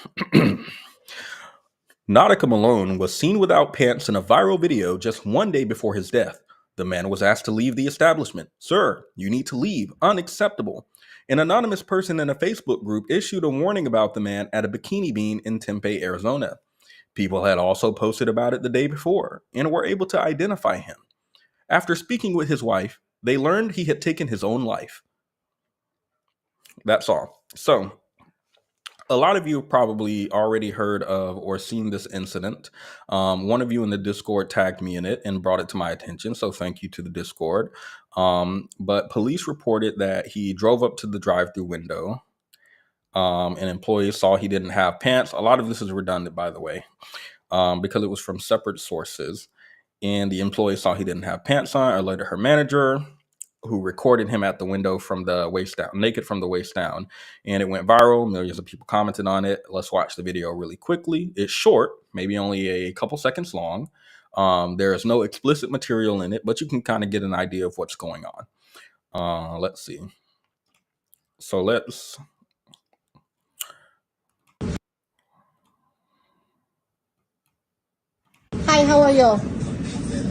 Speaker 1: Nautica Malone was seen without pants in a viral video just one day before his death. The man was asked to leave the establishment. Sir, you need to leave. Unacceptable. An anonymous person in a Facebook group issued a warning about the man at a Bikini Bean in Tempe, Arizona. People had also posted about it the day before and were able to identify him. After speaking with his wife, they learned he had taken his own life. That's all. So, a lot of you have probably already heard of or seen this incident. One of you in the Discord tagged me in it and brought it to my attention. So thank you to the Discord. But police reported that he drove up to the drive-through window. And employees saw he didn't have pants. A lot of this is redundant, by the way, because it was from separate sources. And the employee saw he didn't have pants on, alerted her manager, who recorded him at the window from the waist down, naked from the waist down. And it went viral. Millions of people commented on it. Let's watch the video really quickly. It's short, maybe only a couple seconds long. There is no explicit material in it, but you can kind of get an idea of what's going on. Let's see. So let's...
Speaker 13: Hi, how are you?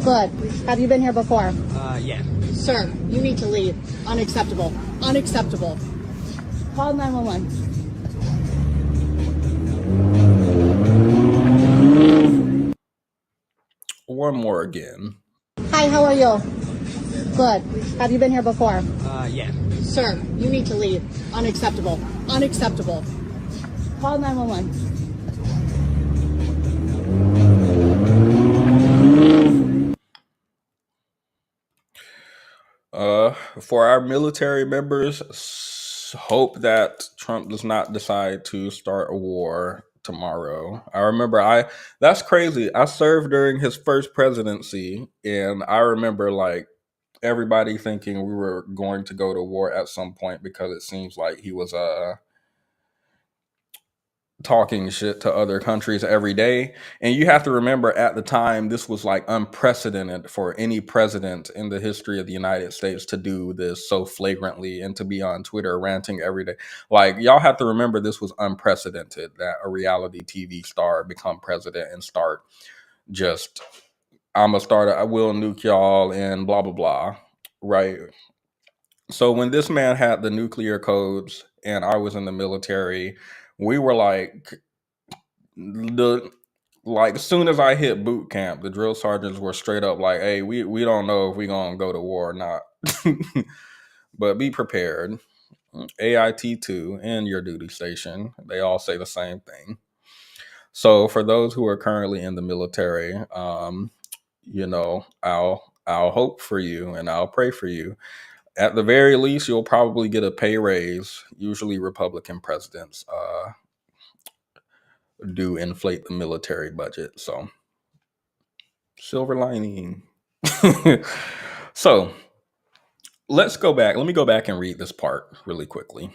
Speaker 13: Good. Have you been here before?
Speaker 5: Yeah.
Speaker 13: Sir, you need to leave. Unacceptable. Unacceptable. Call 911.
Speaker 1: One more again.
Speaker 13: Hi, how are you? Good. Have you been here before?
Speaker 5: Yeah.
Speaker 13: Sir, you need to leave. Unacceptable. Unacceptable. Call 911.
Speaker 1: For our military members, hope that Trump does not decide to start a war tomorrow. I remember that's crazy. I served during his first presidency, and I remember like everybody thinking we were going to go to war at some point because it seems like he was talking shit to other countries every day. And you have to remember at the time, this was like unprecedented for any president in the history of the United States to do this so flagrantly and to be on Twitter ranting every day. Like, y'all have to remember this was unprecedented, that a reality TV star become president and start just, I will nuke y'all and blah, blah, blah. Right. So when this man had the nuclear codes and I was in the military, we were like, Like, as soon as I hit boot camp, the drill sergeants were straight up like, "Hey, we don't know if we're gonna go to war or not, but be prepared." AIT2 and your duty station, they all say the same thing. So for those who are currently in the military, I'll hope for you and I'll pray for you. At the very least, you'll probably get a pay raise. Usually, Republican presidents do inflate the military budget. So, silver lining. So, let's go back. Let me go back and read this part really quickly.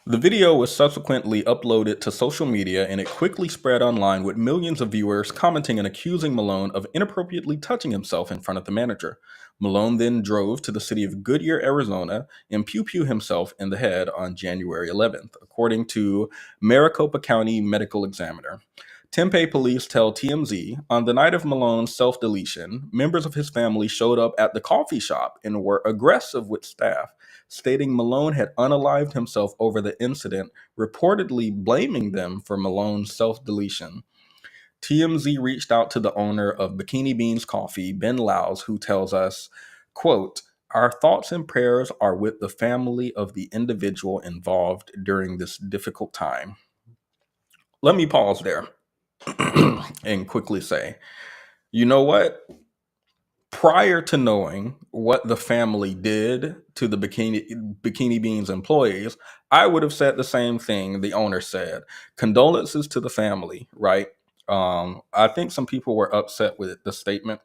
Speaker 1: The video was subsequently uploaded to social media and it quickly spread online with millions of viewers commenting and accusing Malone of inappropriately touching himself in front of the manager. Malone then drove to the city of Goodyear, Arizona, and pew-pew himself in the head on January 11th, according to Maricopa County Medical Examiner. Tempe police tell TMZ on the night of Malone's self-deletion, members of his family showed up at the coffee shop and were aggressive with staff, stating Malone had unalived himself over the incident, reportedly blaming them for Malone's self-deletion. TMZ reached out to the owner of Bikini Beans Coffee, Ben Laus, who tells us, quote, "Our thoughts and prayers are with the family of the individual involved during this difficult time." Let me pause there and quickly say, you know what? Prior to knowing what the family did to the Bikini Beans employees, I would have said the same thing the owner said. Condolences to the family, right? I think some people were upset with the statement,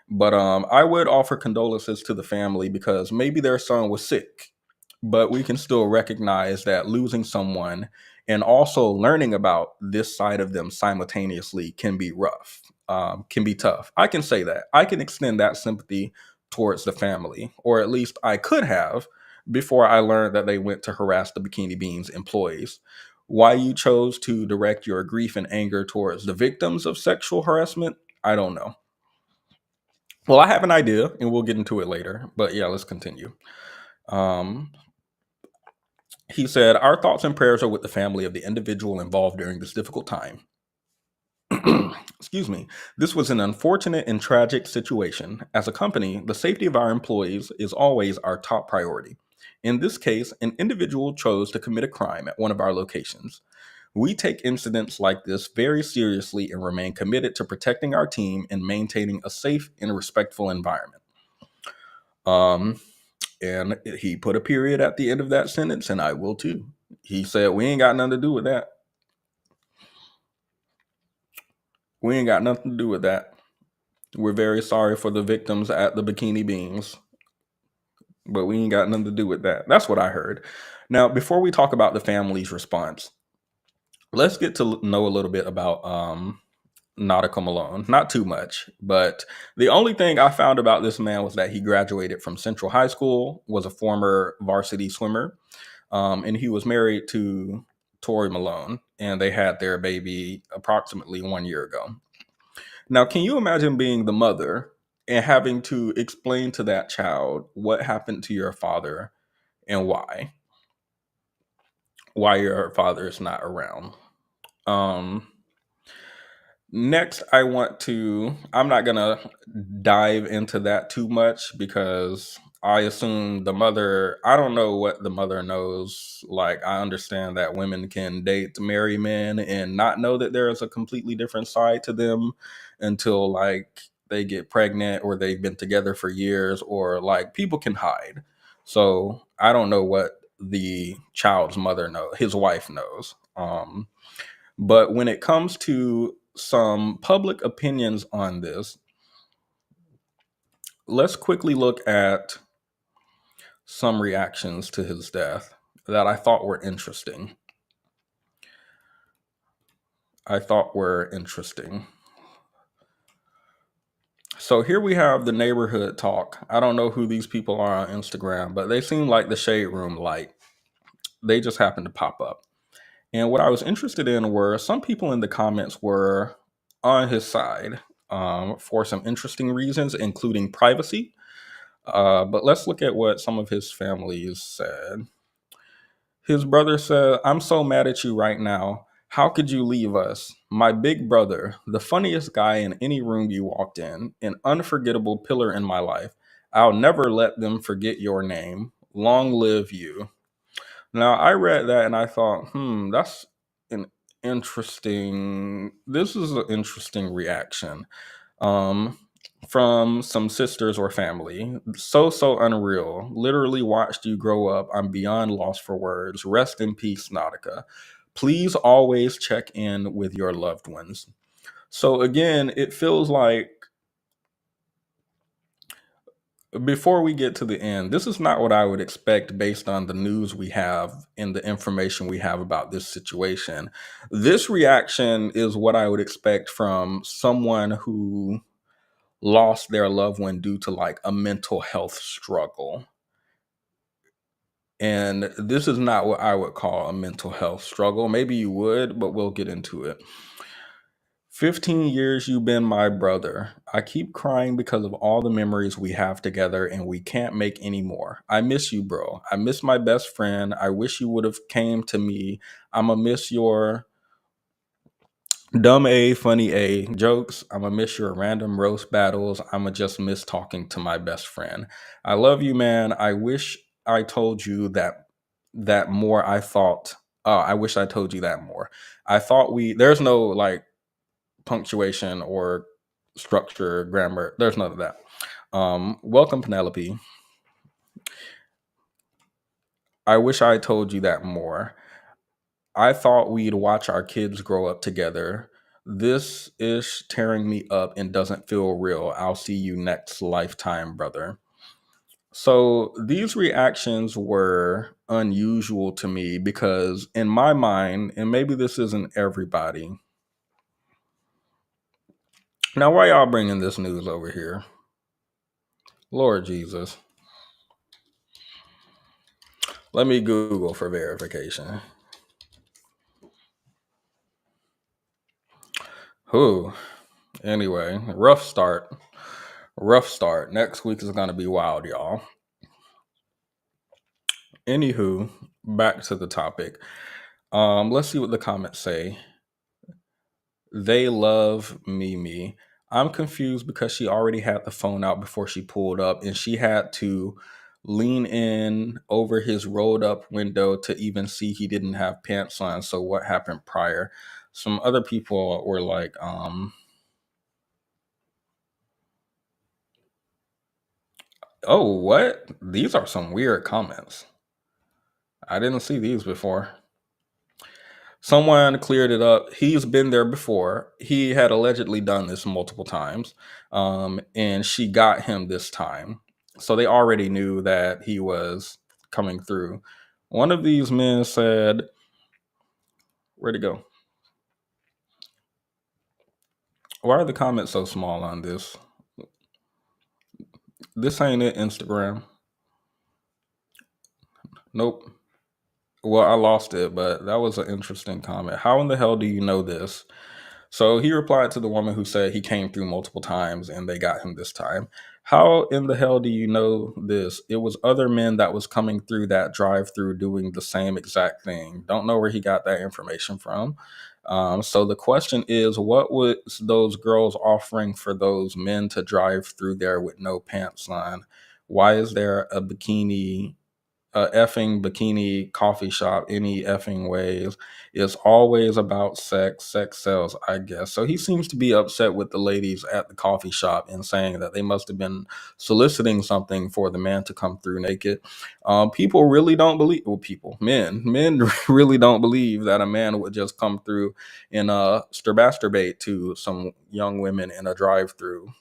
Speaker 1: but I would offer condolences to the family because maybe their son was sick, but we can still recognize that losing someone and also learning about this side of them simultaneously can be rough, can be tough. I can say that. I can extend that sympathy towards the family, or at least I could have before I learned that they went to harass the Bikini Beans employees. Why you chose to direct your grief and anger towards the victims of sexual harassment, I don't know. Well, I have an idea, and we'll get into it later. But yeah, let's continue. Um, he said, "Our thoughts and prayers are with the family of the individual involved during this difficult time. Excuse me. This was an unfortunate and tragic situation. As a company, the safety of our employees is always our top priority. In this case, an individual chose to commit a crime at one of our locations. We take incidents like this very seriously and remain committed to protecting our team and maintaining a safe and respectful environment." And he put a period at the end of that sentence, and I will too. He said, "We ain't got nothing to do with that. We ain't got nothing to do with that. We're very sorry for the victims at the Bikini Beans, but we ain't got nothing to do with that." That's what I heard. Now, before we talk about the family's response, let's get to know a little bit about Nautica Malone. Not too much, but the only thing I found about this man was that he graduated from Central High School, was a former varsity swimmer, and he was married to Tori Malone, and they had their baby approximately 1 year ago. Now, can you imagine being the mother and having to explain to that child what happened to your father and why your father is not around? Next, I'm not going to dive into that too much because I assume I don't know what the mother knows. Like, I understand that women can date, marry men and not know that there is a completely different side to them until like they get pregnant or they've been together for years, or like people can hide. So I don't know what the child's mother knows, his wife knows. But when it comes to some public opinions on this, let's quickly look at some reactions to his death that I thought were interesting. So here we have the neighborhood talk. I don't know who these people are on Instagram, but they seem like the Shade Room light. They just happened to pop up. And what I was interested in were some people in the comments were on his side for some interesting reasons, including privacy. But let's look at what some of his families said. His brother said, I'm so mad at you right now. How could you leave us? My big brother, the funniest guy in any room you walked in, an unforgettable pillar in my life. I'll never let them forget your name. Long live you. Now, I read that and I thought, that's an this is an interesting reaction um, from some sisters or family. So unreal. Literally watched you grow up. I'm beyond lost for words. Rest in peace, Nautica. Please always check in with your loved ones. So again, it feels like before we get to the end, this is not what I would expect based on the news we have and the information we have about this situation. This reaction is what I would expect from someone who lost their loved one due to like a mental health struggle. And this is not what I would call a mental health struggle. Maybe you would, but we'll get into it. 15 years you've been my brother. I keep crying because of all the memories we have together and we can't make any more. I miss you, bro. I miss my best friend. I wish you would have came to me. I'ma miss your dumb A, funny A jokes. I'ma miss your random roast battles. I'ma just miss talking to my best friend. I love you, man. I wish I told you that more. I wish I told you that more. I thought there's no like punctuation or structure, grammar. There's none of that. Welcome, Penelope. I wish I told you that more. I thought we'd watch our kids grow up together. This is tearing me up and doesn't feel real. I'll see you next lifetime, brother. So these reactions were unusual to me because in my mind, and maybe this isn't everybody. Now, why y'all bringing this news over here? Lord Jesus. Let me Google for verification. Whew. Anyway, rough start. Rough start. Next week is going to be wild, y'all. Anywho, back to the topic. Let's see what the comments say. They love Mimi. I'm confused because she already had the phone out before she pulled up and she had to lean in over his rolled up window to even see he didn't have pants on. So what happened prior? Some other people were like, oh, what? These are some weird comments. I didn't see these before. Someone cleared it up. He's been there before. He had allegedly done this multiple times, and she got him this time. So they already knew that he was coming through. One of these men said, where'd it go? Why are the comments so small on this? This ain't it, Instagram. Nope. Well, I lost it, but that was an interesting comment. How in the hell do you know this? So he replied to the woman who said he came through multiple times and they got him this time. How in the hell do you know this? It was other men that was coming through that drive through doing the same exact thing. Don't know where he got that information from. So the question is, what was those girls offering for those men to drive through there with no pants on? Why is there a effing bikini coffee shop any effing ways? It's always about sex. Sex sells, I guess. So he seems to be upset with the ladies at the coffee shop and saying that they must have been soliciting something for the man to come through naked. People really don't believe, well, men really don't believe that a man would just come through and masturbate to some young women in a drive-through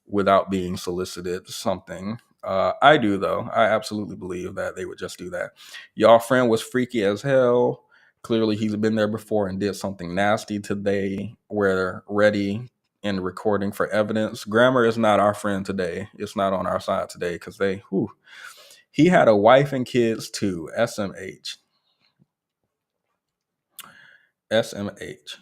Speaker 1: without being solicited something. I do, though. I absolutely believe that they would just do that. Y'all friend was freaky as hell. Clearly, he's been there before and did something nasty today. We're ready and recording for evidence. Grammar is not our friend today. It's not on our side today because he had a wife and kids too. SMH. SMH.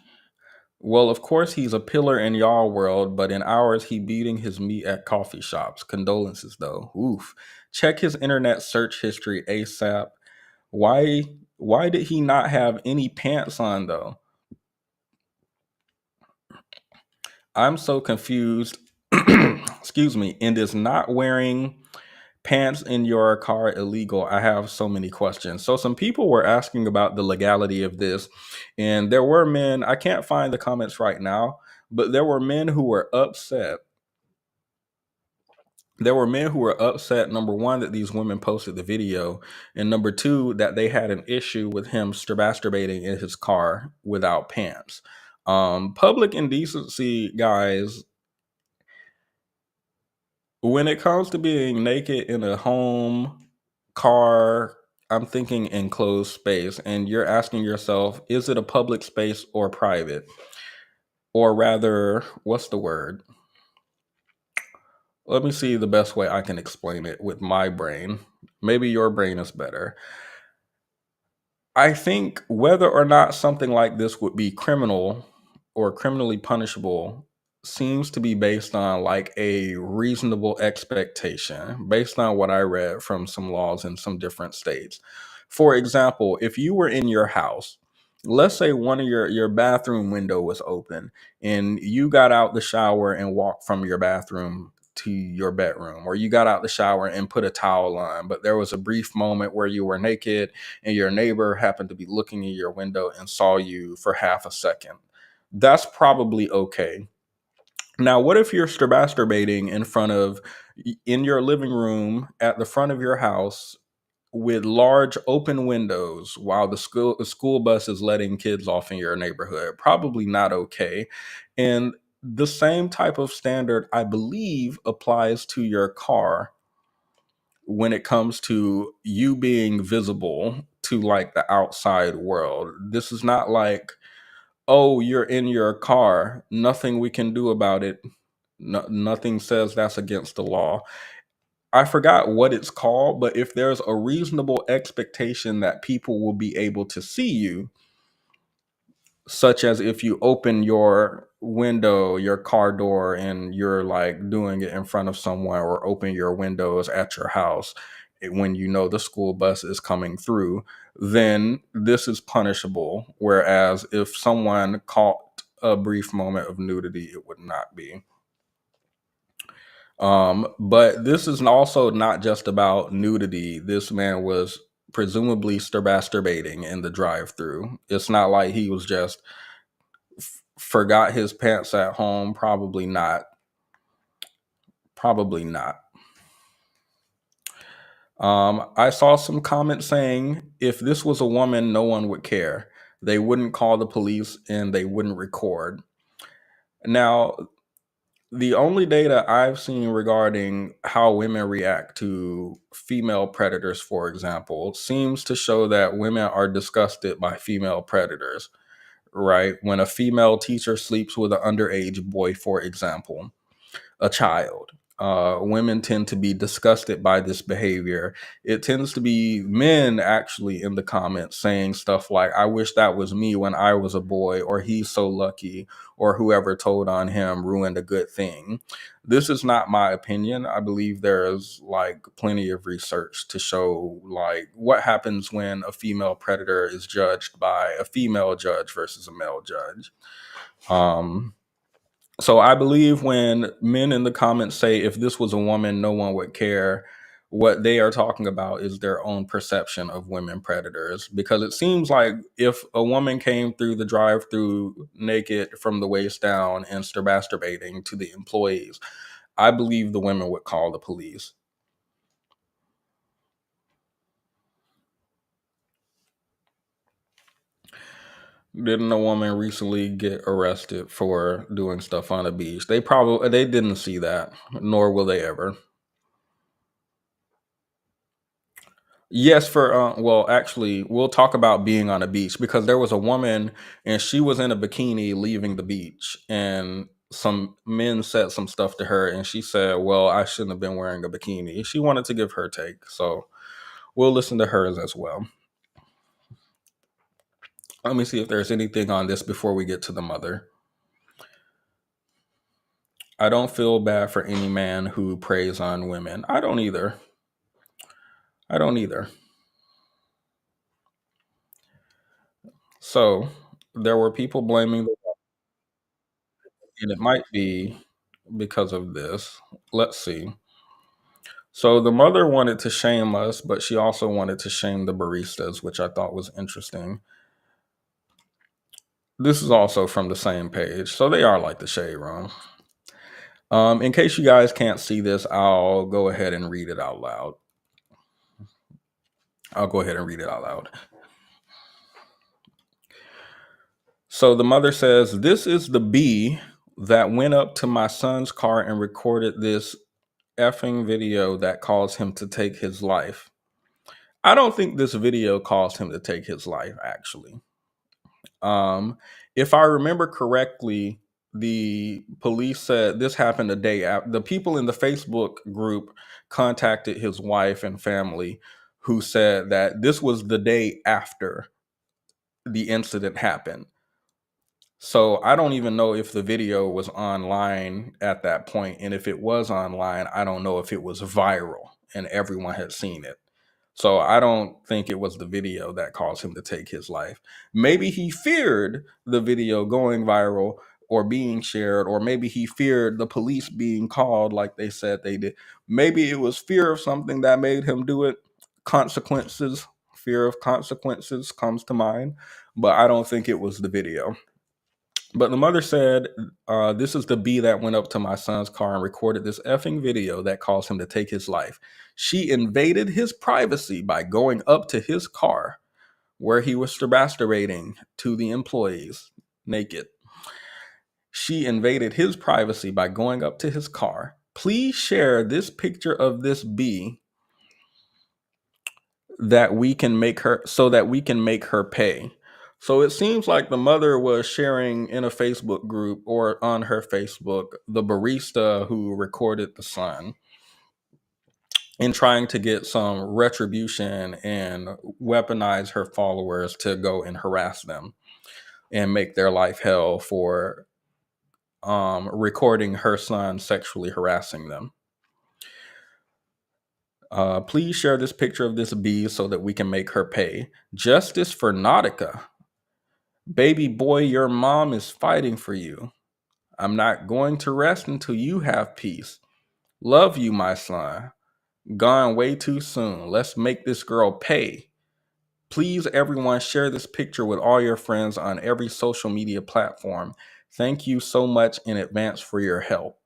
Speaker 1: Well, of course, he's a pillar in y'all world, but in ours, he beating his meat at coffee shops. Condolences, though. Oof. Check his internet search history ASAP. Why why did he not have any pants on though? I'm so confused. Excuse me. And is not wearing pants in your car illegal? I have so many questions. So some people were asking about the legality of this, and there were men, I can't find the comments right now, but there were men who were upset. There were men who were upset, number one, that these women posted the video, and number two, that they had an issue with him masturbating in his car without pants. Public indecency, guys, when it comes to being naked in a home, car, I'm thinking enclosed space, and you're asking yourself, is it a public space or private? Or rather, what's the word? Let me see the best way I can explain it with my brain. Maybe your brain is better. I think whether or not something like this would be criminal or criminally punishable seems to be based on like a reasonable expectation, based on what I read from some laws in some different states. For example, if you were in your house, let's say one of your bathroom window was open and you got out the shower and walked from your bathroom to your bedroom, or you got out the shower and put a towel on, but there was a brief moment where you were naked and your neighbor happened to be looking in your window and saw you for half a second. That's probably okay. Now, what if you're masturbating in your living room at the front of your house with large open windows while the school bus is letting kids off in your neighborhood? Probably not okay. And the same type of standard, I believe, applies to your car when it comes to you being visible to like the outside world. This is not like, oh, you're in your car, nothing we can do about it. Nothing says that's against the law. I forgot what it's called, but if there's a reasonable expectation that people will be able to see you, such as if you open your window, your car door, and you're like doing it in front of someone, or open your windows at your house when you know the school bus is coming through, then this is punishable. Whereas if someone caught a brief moment of nudity, it would not be. But this is also not just about nudity. This man was presumably masturbating in the drive-through. It's not like he was just forgot his pants at home. Probably not. Probably not. I saw some comments saying if this was a woman, no one would care. They wouldn't call the police and they wouldn't record. Now, the only data I've seen regarding how women react to female predators, for example, seems to show that women are disgusted by female predators, right? When a female teacher sleeps with an underage boy, for example, a child. Women tend to be disgusted by this behavior. It tends to be men actually in the comments saying stuff like, I wish that was me when I was a boy, or he's so lucky, or whoever told on him ruined a good thing. This is not my opinion. I believe there's like plenty of research to show like what happens when a female predator is judged by a female judge versus a male judge. Um, so I believe when men in the comments say if this was a woman, no one would care, what they are talking about is their own perception of women predators. Because it seems like if a woman came through the drive-through naked from the waist down and masturbating to the employees, I believe the women would call the police. Didn't a woman recently get arrested for doing stuff on a beach? They didn't see that, nor will they ever. Yes, well, actually, we'll talk about being on a beach because there was a woman and she was in a bikini leaving the beach, and some men said some stuff to her, and she said, "Well, I shouldn't have been wearing a bikini." She wanted to give her take, so we'll listen to hers as well. Let me see if there's anything on this before we get to the mother. I don't feel bad for any man who preys on women. I don't either. I don't either. So there were people blaming the, and it might be because of this. Let's see. So the mother wanted to shame us, but she also wanted to shame the baristas, which I thought was interesting. This is also from the same page. So they are like the shade room. In case you guys can't see this, I'll go ahead and read it out loud. So the mother says, "This is the bee that went up to my son's car and recorded this effing video that caused him to take his life." I don't think this video caused him to take his life, actually. If I remember correctly, the police said this happened a day after. The people in the Facebook group contacted his wife and family, who said that this was the day after the incident happened. So I don't even know if the video was online at that point, and if it was online, I don't know if it was viral and everyone had seen it. So I don't think it was the video that caused him to take his life. Maybe he feared the video going viral or being shared, or maybe he feared the police being called like they said they did. Maybe it was fear of something that made him do it. Consequences, fear of consequences comes to mind, but I don't think it was the video. But the mother said, "This is the bee that went up to my son's car and recorded this effing video that caused him to take his life. She invaded his privacy by going up to his car where he was masturbating to the employees naked. She invaded his privacy by going up to his car. Please share this picture of this bee that we can make her so that we can make her pay." So it seems like the mother was sharing in a Facebook group or on her Facebook the barista who recorded the son, and trying to get some retribution and weaponize her followers to go and harass them and make their life hell for recording her son sexually harassing them. Please share this picture of this bee so that we can make her pay. Justice for Nautica. Baby boy, your mom is fighting for you. I'm not going to rest until you have peace. Love you, my son. Gone way too soon. Let's make this girl pay. Please, everyone, share this picture with all your friends on every social media platform. Thank you so much in advance for your help.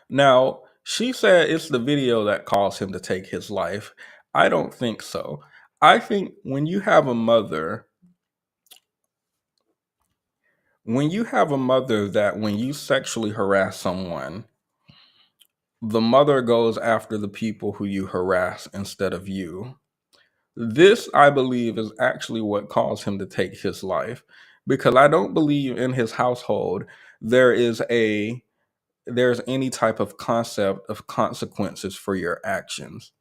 Speaker 1: Now, she said it's the video that caused him to take his life. I don't think so. I think when you have a mother that when you sexually harass someone, the mother goes after the people who you harass instead of you. This, I believe, is actually what caused him to take his life, because I don't believe in his household there's any type of concept of consequences for your actions,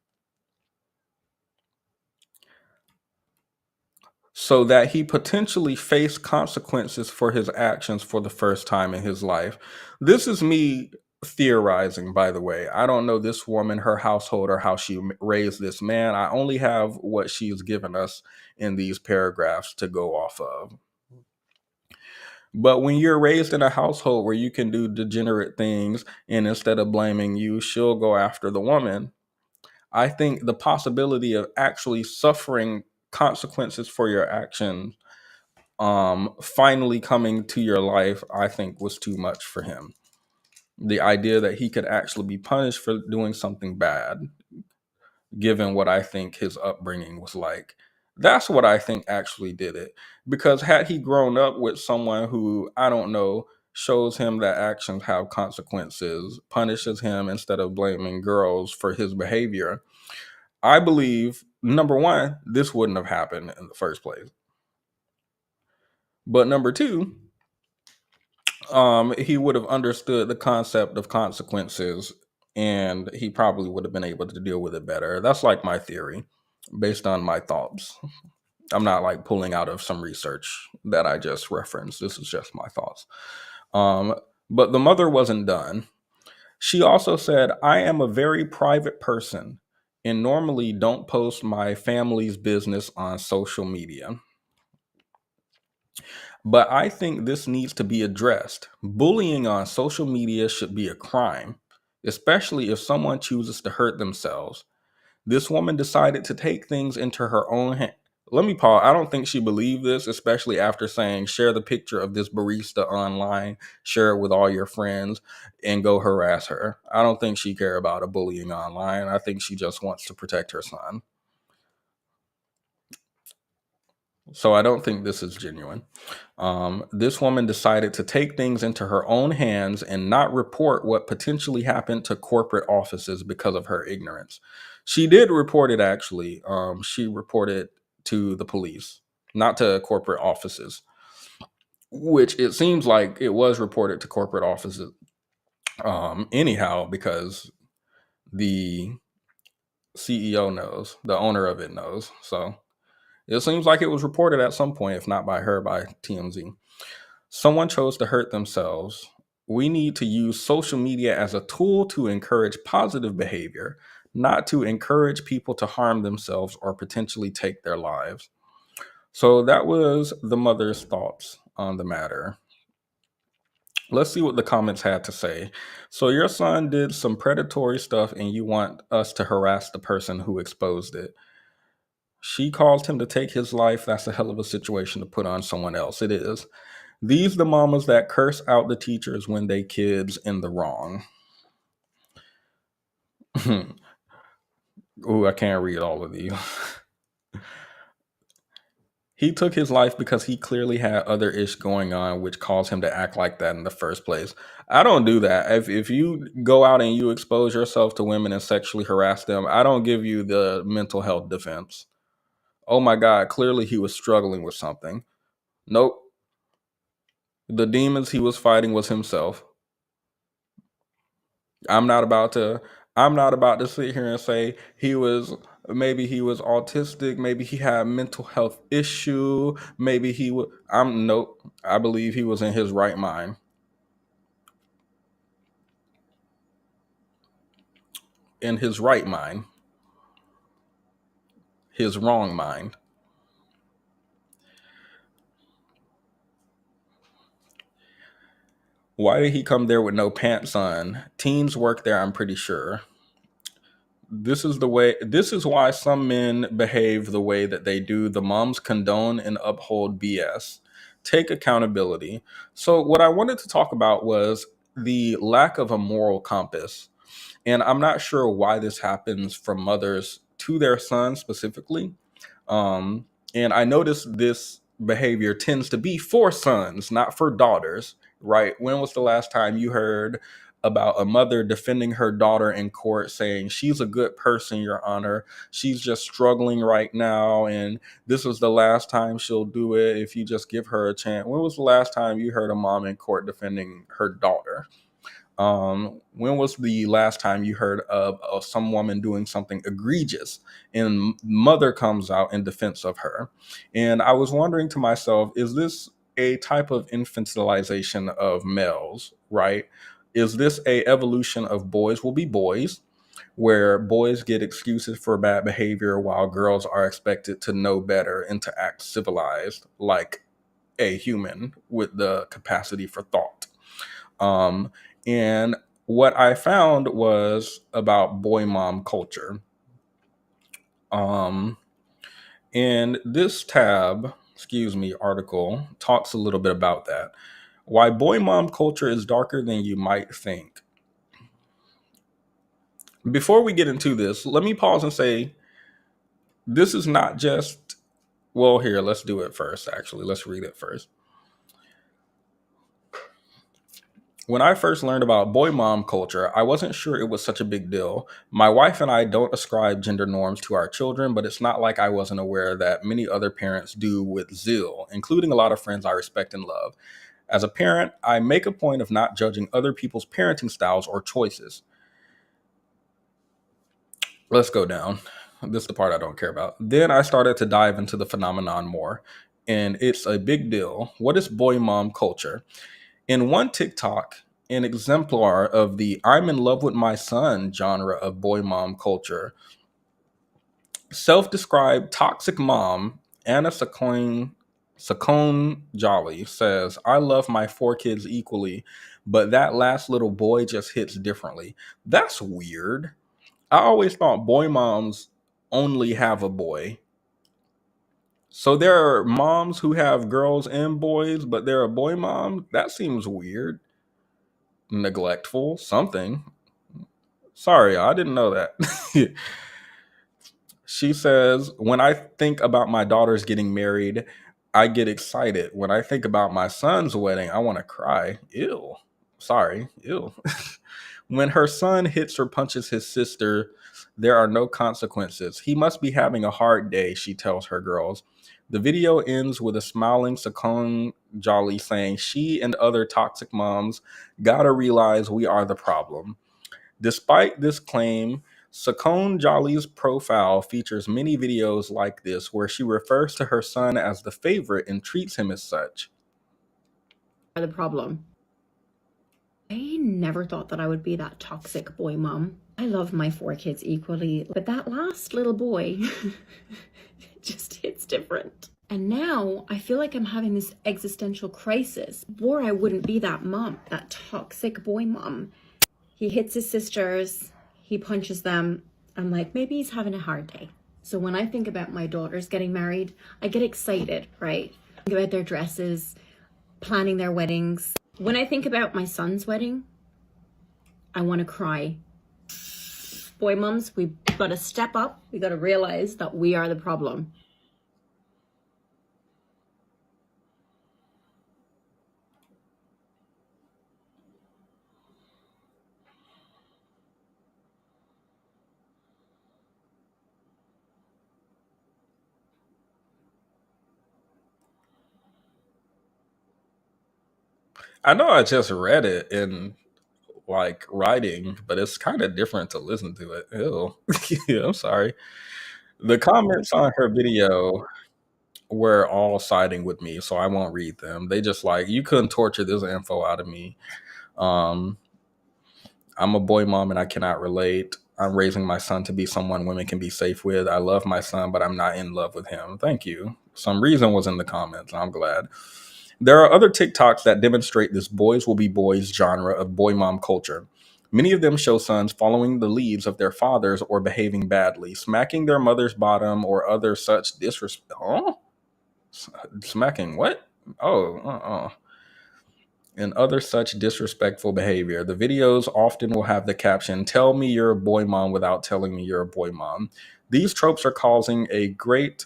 Speaker 1: so that he potentially faced consequences for his actions for the first time in his life. This is me theorizing, by the way. I don't know this woman, her household, or how she raised this man. I only have what she's given us in these paragraphs to go off of. But when you're raised in a household where you can do degenerate things, and instead of blaming you, she'll go after the woman, I think the possibility of actually suffering consequences for your actions finally coming to your life, I think, was too much for him. The idea that he could actually be punished for doing something bad, given what I think his upbringing was like. That's what I think actually did it. Because had he grown up with someone who, I don't know, shows him that actions have consequences, punishes him instead of blaming girls for his behavior, I believe, number one, this wouldn't have happened in the first place. But number two, he would have understood the concept of consequences, and he probably would have been able to deal with it better. That's like my theory based on my thoughts. I'm not like pulling out of some research that I just referenced. This is just my thoughts. But the mother wasn't done. She also said, "I am a very private person. and normally don't post my family's business on social media. But I think this needs to be addressed. Bullying on social media should be a crime, especially if someone chooses to hurt themselves. This woman decided to take things into her own hand. Let me pause. I don't think she believed this, especially after saying, share the picture of this barista online, share it with all your friends, and go harass her. I don't think she cared about a bullying online. I think she just wants to protect her son. So I don't think this is genuine. This woman decided to take things into her own hands and not report what potentially happened to corporate offices because of her ignorance. She did report it, actually. She reported to the police, not to corporate offices, which it seems like it was reported to corporate offices anyhow, because the CEO knows, the owner of it knows. So it seems like it was reported at some point, if not by her, by TMZ. Someone chose to hurt themselves. We need to use social media as a tool to encourage positive behavior, not to encourage people to harm themselves or potentially take their lives. So that was the mother's thoughts on the matter. Let's see what the comments had to say. So your son did some predatory stuff and you want us to harass the person who exposed it. She caused him to take his life. That's a hell of a situation to put on someone else. It is. These the mamas that curse out the teachers when they kids in the wrong. Ooh, I can't read all of these. He took his life because he clearly had other ish going on, which caused him to act like that in the first place. I don't do that. If you go out and you expose yourself to women and sexually harass them, I don't give you the mental health defense. Oh my God, clearly he was struggling with something. Nope. The demons he was fighting was himself. I'm not about to sit here and say maybe he was autistic, maybe he had mental health issue, maybe he was nope. I believe he was in his right mind. In his right mind. His wrong mind. Why did he come there with no pants on? Teens work there, I'm pretty sure. This is why some men behave the way that they do. The moms condone and uphold BS. Take accountability. So what I wanted to talk about was the lack of a moral compass. And I'm not sure why this happens from mothers to their sons specifically. Um, and I noticed this behavior tends to be for sons, not for daughters, right? When was the last time you heard about a mother defending her daughter in court saying, she's a good person, Your Honor. She's just struggling right now. And this was the last time she'll do it if you just give her a chance. When was the last time you heard a mom in court defending her daughter? When was the last time you heard of some woman doing something egregious and mother comes out in defense of her? And I was wondering to myself, is this a type of infantilization of males, right? Is this a evolution of boys will be boys, where boys get excuses for bad behavior while girls are expected to know better and to act civilized like a human with the capacity for thought? Um, and what I found was about boy mom culture. And this article talks a little bit about that. Why boy mom culture is darker than you might think. Before we get into this, let me pause and say, this is not just, well, here, let's do it first, actually. Let's read it first. When I first learned about boy mom culture, I wasn't sure it was such a big deal. My wife and I don't ascribe gender norms to our children, but it's not like I wasn't aware that many other parents do with zeal, including a lot of friends I respect and love. As a parent, I make a point of not judging other people's parenting styles or choices. Let's go down. This is the part I don't care about. Then I started to dive into the phenomenon more, and it's a big deal. What is boy mom culture? In one TikTok, an exemplar of the I'm in love with my son genre of boy mom culture Self-described toxic mom Anna Sacone Jolly says, "I love my 4 kids equally, but that last little boy just hits differently." That's weird. I always thought boy moms only have a boy. So there are moms who have girls and boys, but they're a boy mom? That seems weird. Neglectful, something. Sorry, I didn't know that. She says, "When I think about my daughters getting married, I get excited. When I think about my son's wedding, I want to cry." Ew. Sorry. Ew. When her son hits or punches his sister, there are no consequences. He must be having a hard day, she tells her girls. The video ends with a smiling Sakon Jolly saying she and other toxic moms gotta realize we are the problem. Despite this claim, Sakone Jolly's profile features many videos like this where she refers to her son as the favorite and treats him as such.
Speaker 14: The problem. I never thought that I would be that toxic boy mom. I love my 4 kids equally, but that last little boy just hits different. And now I feel like I'm having this existential crisis. Before I wouldn't be that mom, that toxic boy mom. He hits his sisters, he punches them. I'm like, maybe he's having a hard day. So when I think about my daughters getting married, I get excited, right? Think about their dresses, planning their weddings. When I think about my son's wedding, I want to cry. Boy moms, we've got to step up. We got to realize that we are the problem.
Speaker 1: I know I just read it in like writing, but it's kind of different to listen to it. Ew. Yeah, I'm sorry. The comments on her video were all siding with me, so I won't read them. They just like, you couldn't torture this info out of me. Um, I'm a boy mom and I cannot relate. I'm raising my son to be someone women can be safe with. I love my son, but I'm not in love with him. Thank you. Some reason was in the comments. I'm glad. There are other TikToks that demonstrate this boys will be boys genre of boy mom culture. Many of them show sons following the leads of their fathers or behaving badly, smacking their mother's bottom or other such disrespect. Huh? Smacking what? Oh, and other such disrespectful behavior. The videos often will have the caption, "Tell me you're a boy mom without telling me you're a boy mom." These tropes are causing a great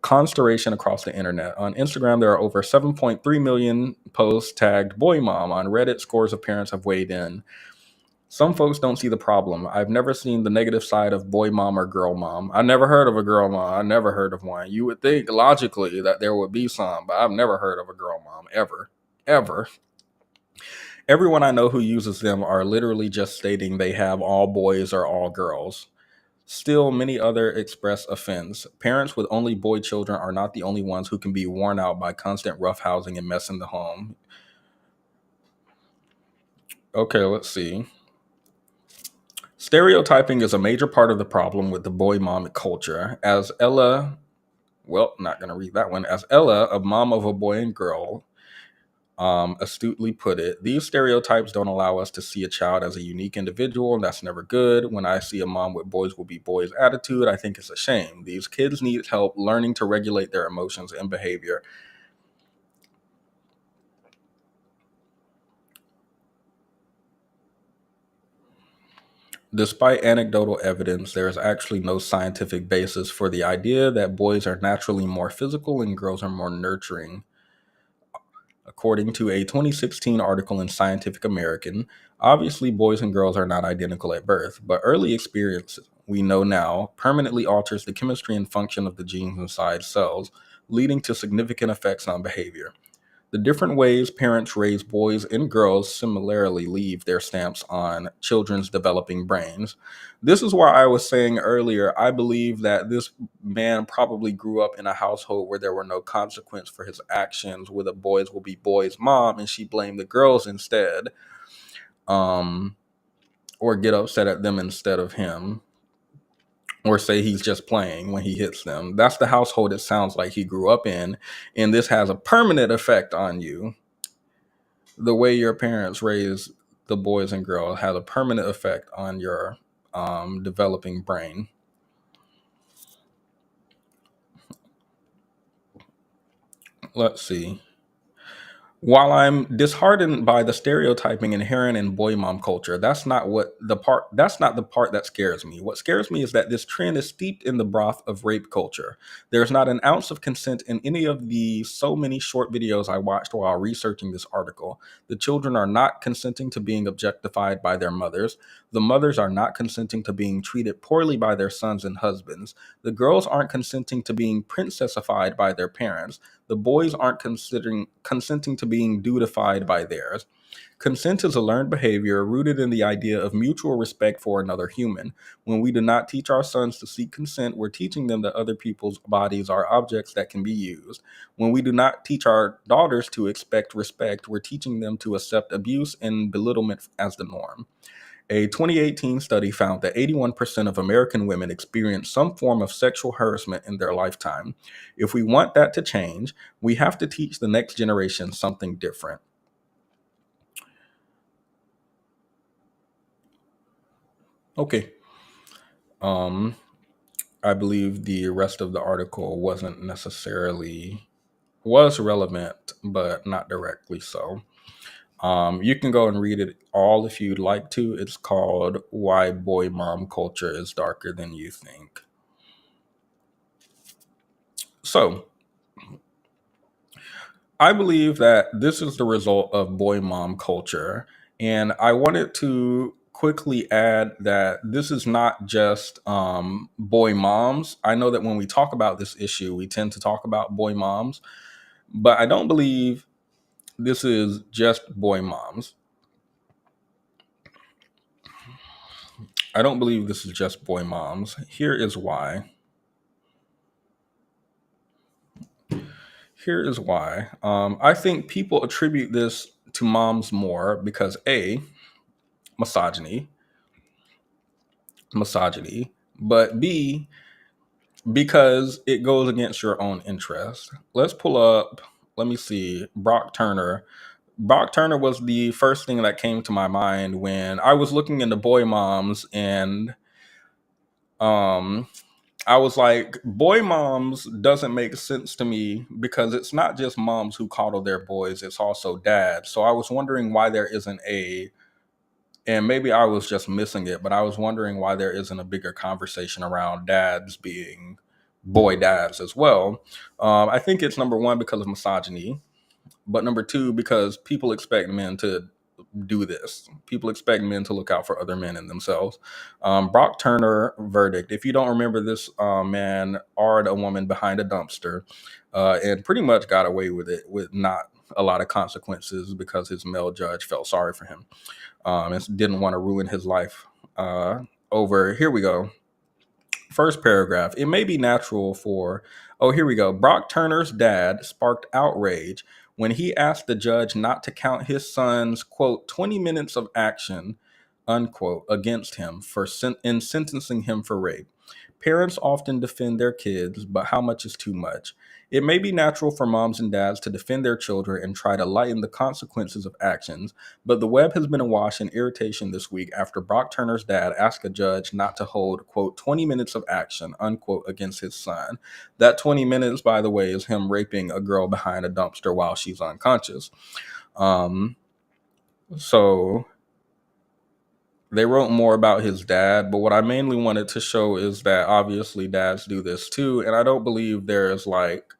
Speaker 1: consternation across the internet. On Instagram, there are over 7.3 million posts tagged boy mom. On Reddit, scores of parents have weighed in. Some folks don't see the problem. I've never seen the negative side of boy mom or girl mom. I never heard of a girl mom. I never heard of one. You would think logically that there would be some, but I've never heard of a girl mom ever. Ever. Everyone I know who uses them are literally just stating they have all boys or all girls. Still, many other express offense. Parents with only boy children are not the only ones who can be worn out by constant roughhousing and mess in the home. Okay, let's see. Stereotyping is a major part of the problem with the boy mom culture. As Ella, well, not going to read that one. As Ella, a mom of a boy and girl, astutely put it, these stereotypes don't allow us to see a child as a unique individual, and that's never good. When I see a mom with boys will be boys attitude, I think it's a shame. These kids need help learning to regulate their emotions and behavior. Despite anecdotal evidence, there is actually no scientific basis for the idea that boys are naturally more physical and girls are more nurturing. According to a 2016 article in Scientific American, obviously boys and girls are not identical at birth, but early experience, we know now, permanently alters the chemistry and function of the genes inside cells, leading to significant effects on behavior. The different ways parents raise boys and girls similarly leave their stamps on children's developing brains. This is why I was saying earlier, I believe that this man probably grew up in a household where there were no consequence for his actions, where the boys will be boys' mom, and she blamed the girls instead, or get upset at them instead of him. or say he's just playing when he hits them. That's the household it sounds like he grew up in, and this has a permanent effect on you. The way your parents raise the boys and girls has a permanent effect on your developing brain. Let's see. While I'm disheartened by the stereotyping inherent in boy mom culture, that's not the part that scares me. What scares me is that this trend is steeped in the broth of rape culture. There's not an ounce of consent in any of the so many short videos I watched while researching this article. The children are not consenting to being objectified by their mothers. The mothers are not consenting to being treated poorly by their sons and husbands. The girls aren't consenting to being princessified by their parents. The boys aren't consenting to being dudified by theirs. Consent is a learned behavior rooted in the idea of mutual respect for another human. When we do not teach our sons to seek consent, we're teaching them that other people's bodies are objects that can be used. When we do not teach our daughters to expect respect, we're teaching them to accept abuse and belittlement as the norm. A 2018 study found that 81% of American women experience some form of sexual harassment in their lifetime. If we want that to change, we have to teach the next generation something different. Okay. I believe the rest of the article was relevant, but not directly so. You can go and read it all if you'd like to. It's called Why Boy Mom Culture is Darker Than You Think. So, I believe that this is the result of boy mom culture. And I wanted to quickly add that this is not just boy moms. I know that when we talk about this issue, we tend to talk about boy moms, but I don't believe this is just boy moms. I don't believe this is just boy moms. Here is why. Here is why. I think people attribute this to moms more because A, misogyny, but B, because it goes against your own interest. Let's pull up, let me see, Brock Turner. Brock Turner was the first thing that came to my mind when I was looking into boy moms, and I was like, boy moms doesn't make sense to me because it's not just moms who coddle their boys, it's also dads. So I was wondering why there isn't and maybe I was just missing it, but I was wondering why there isn't a bigger conversation around dads being boy dads as well. I think it's number one because of misogyny, but number two because people expect men to do this. People expect men to look out for other men and themselves. Brock Turner verdict. If you don't remember, this man r'd a woman behind a dumpster and pretty much got away with it with not a lot of consequences because his male judge felt sorry for him and didn't want to ruin his life over. Here we go. First paragraph. It may be natural for, here we go. Brock Turner's dad sparked outrage when he asked the judge not to count his son's, quote, 20 minutes of action, unquote, against him in sentencing him for rape. Parents often defend their kids, but how much is too much? It may be natural for moms and dads to defend their children and try to lighten the consequences of actions, but the web has been awash in irritation this week after Brock Turner's dad asked a judge not to hold, quote, 20 minutes of action, unquote, against his son. That 20 minutes, by the way, is him raping a girl behind a dumpster while she's unconscious. So they wrote more about his dad, but what I mainly wanted to show is that obviously dads do this too, and I don't believe there's like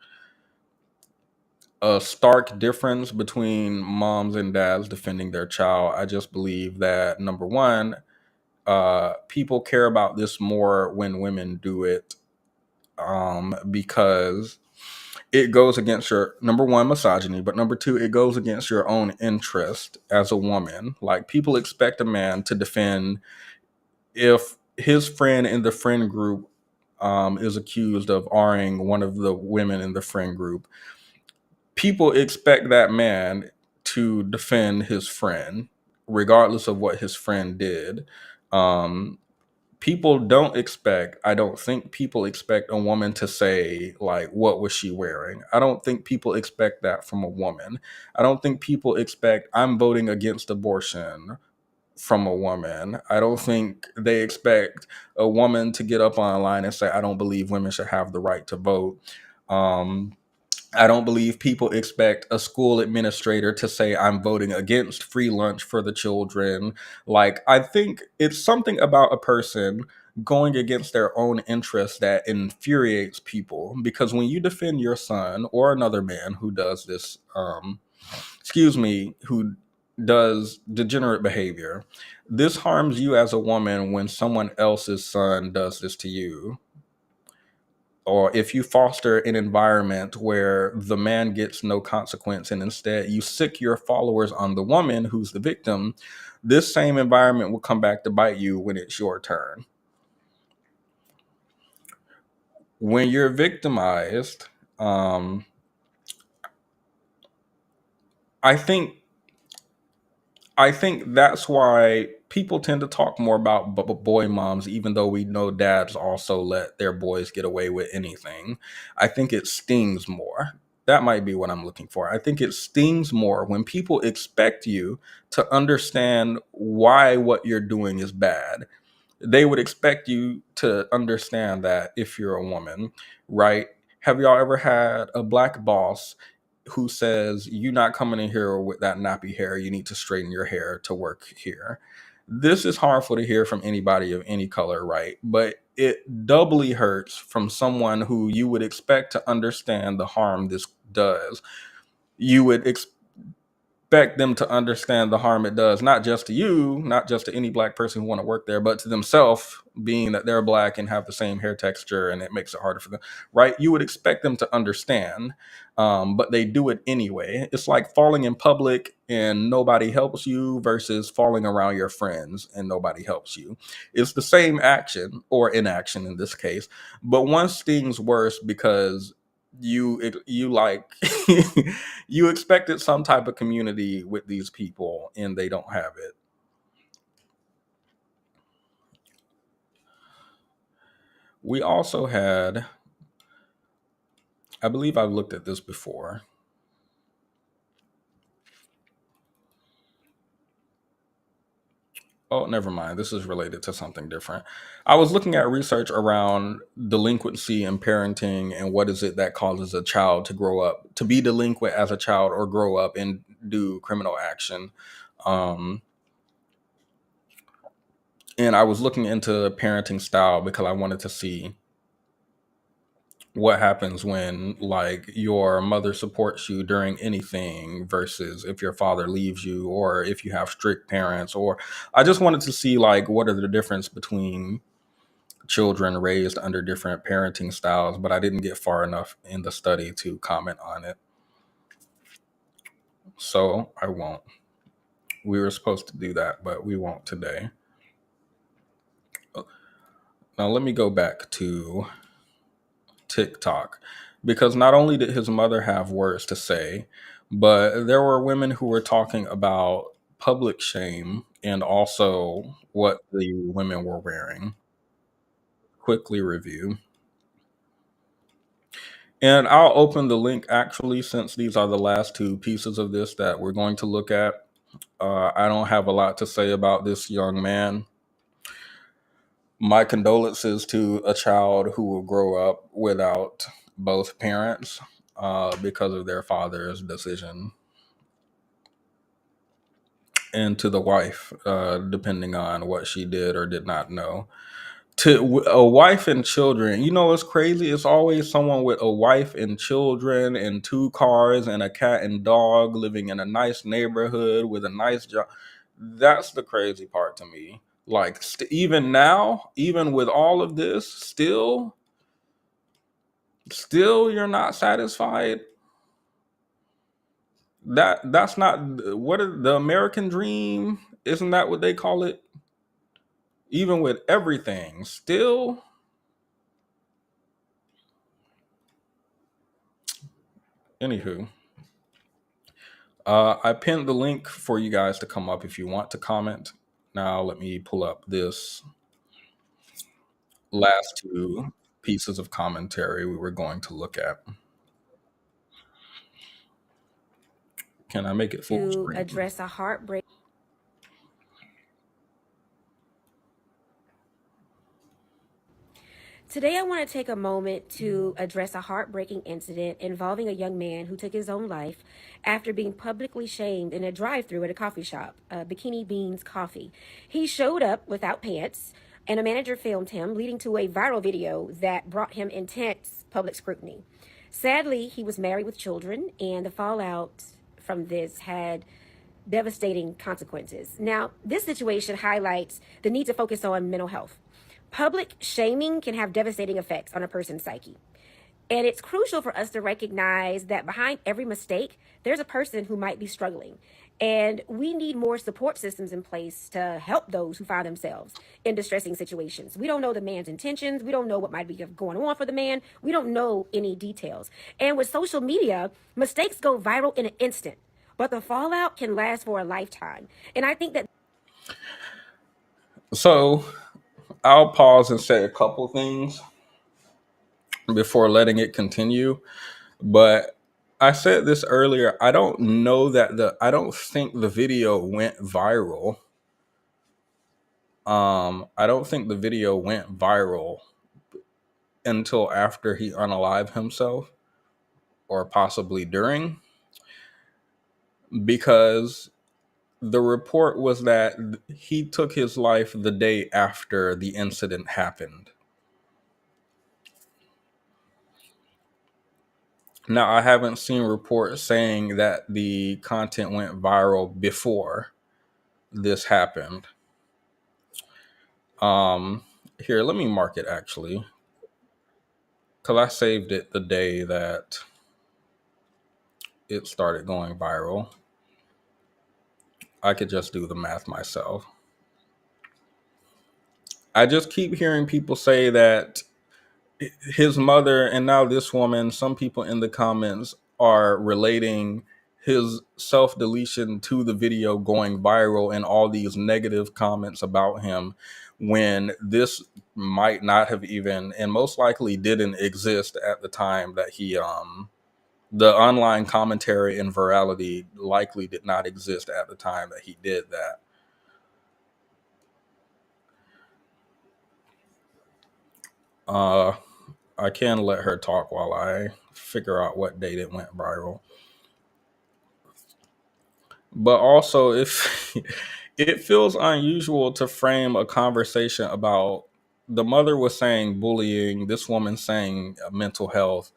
Speaker 1: a stark difference between moms and dads defending their child. I just believe that number one, people care about this more when women do it because it goes against your, number one, misogyny, but number two, it goes against your own interest as a woman. Like, people expect a man to defend if his friend in the friend group is accused of R-ing one of the women in the friend group. People expect that man to defend his friend, regardless of what his friend did. people don't expect, I don't think people expect a woman to say, like, what was she wearing? I don't think people expect that from a woman. I don't think people expect, I'm voting against abortion from a woman. I don't think they expect a woman to get up online and say, I don't believe women should have the right to vote. Um, I don't believe people expect a school administrator to say, I'm voting against free lunch for the children. Like, I think it's something about a person going against their own interests that infuriates people. Because when you defend your son or another man who does this, who does degenerate behavior, this harms you as a woman when someone else's son does this to you. Or if you foster an environment where the man gets no consequence and instead you sick your followers on the woman who's the victim, this same environment will come back to bite you when it's your turn. When you're victimized, I think I think that's why people tend to talk more about boy moms, even though we know dads also let their boys get away with anything. I think it stings more. That might be what I'm looking for. I think it stings more when people expect you to understand why what you're doing is bad. They would expect you to understand that if you're a woman, right? Have y'all ever had a black boss who says, you're not coming in here with that nappy hair, you need to straighten your hair to work here? This is harmful to hear from anybody of any color, right? But it doubly hurts from someone who you would expect to understand the harm this does. You would expect them to understand the harm it does, not just to you, not just to any black person who want to work there, but to themselves, being that they're black and have the same hair texture and it makes it harder for them, right? You would expect them to understand, but they do it anyway. It's like falling in public and nobody helps you versus falling around your friends and nobody helps you. It's the same action or inaction in this case, but one stings worse because you like you expected some type of community with these people and they don't have it. We also had, I believe I've looked at this before. Oh, never mind. This is related to something different. I was looking at research around delinquency and parenting and what is it that causes a child to grow up, to be delinquent as a child or grow up and do criminal action. Um, and I was looking into parenting style because I wanted to see what happens when, like, your mother supports you during anything versus if your father leaves you or if you have strict parents. Or I just wanted to see, like, what are the difference between children raised under different parenting styles, but I didn't get far enough in the study to comment on it, so I won't. We were supposed to do that, but we won't today. Now let me go back to TikTok, because not only did his mother have words to say, but there were women who were talking about public shame and also what the women were wearing. Quickly review. And I'll open the link actually, since these are the last two pieces of this that we're going to look at. I don't have a lot to say about this young man. My condolences to a child who will grow up without both parents because of their father's decision, and to the wife, depending on what she did or did not know. To a wife and children, you know, it's crazy. It's always someone with a wife and children and two cars and a cat and dog living in a nice neighborhood with a nice job. That's the crazy part to me. Like, even now, even with all of this, still you're not satisfied. That's not what is the American dream. Isn't that what they call it? Even with everything, still. Anywho, I pinned the link for you guys to come up if you want to comment. Now let me pull up this last two pieces of commentary we were going to look at. Can I make it full
Speaker 7: To
Speaker 1: screen?
Speaker 7: address a heartbreak. Today, I want to take a moment to address a heartbreaking incident involving a young man who took his own life after being publicly shamed in a drive-thru at a coffee shop, Bikini Beans Coffee. He showed up without pants, and a manager filmed him, leading to a viral video that brought him intense public scrutiny. Sadly, he was married with children, and the fallout from this had devastating consequences. Now, this situation highlights the need to focus on mental health. Public shaming can have devastating effects on a person's psyche. And it's crucial for us to recognize that behind every mistake, there's a person who might be struggling. And we need more support systems in place to help those who find themselves in distressing situations. We don't know the man's intentions. We don't know what might be going on for the man. We don't know any details. And with social media, mistakes go viral in an instant, but the fallout can last for a lifetime. And I think that.
Speaker 1: So I'll pause and say a couple things before letting it continue. But I said this earlier. I don't think the video went viral. I don't think the video went viral until after he unalived himself, or possibly during, because the report was that he took his life the day after the incident happened. Now, I haven't seen reports saying that the content went viral before this happened. Here, let me mark it actually, because I saved it the day that it started going viral. I could just do the math myself. I just keep hearing people say that his mother, and now this woman, some people in the comments are relating his self-deletion to the video going viral and all these negative comments about him, when this might not have even, and most likely didn't exist at the time that he the online commentary and virality likely did not exist at the time that he did that. I can let her talk while I figure out what date it went viral. But also, if it feels unusual to frame a conversation about, the mother was saying bullying, this woman saying mental health,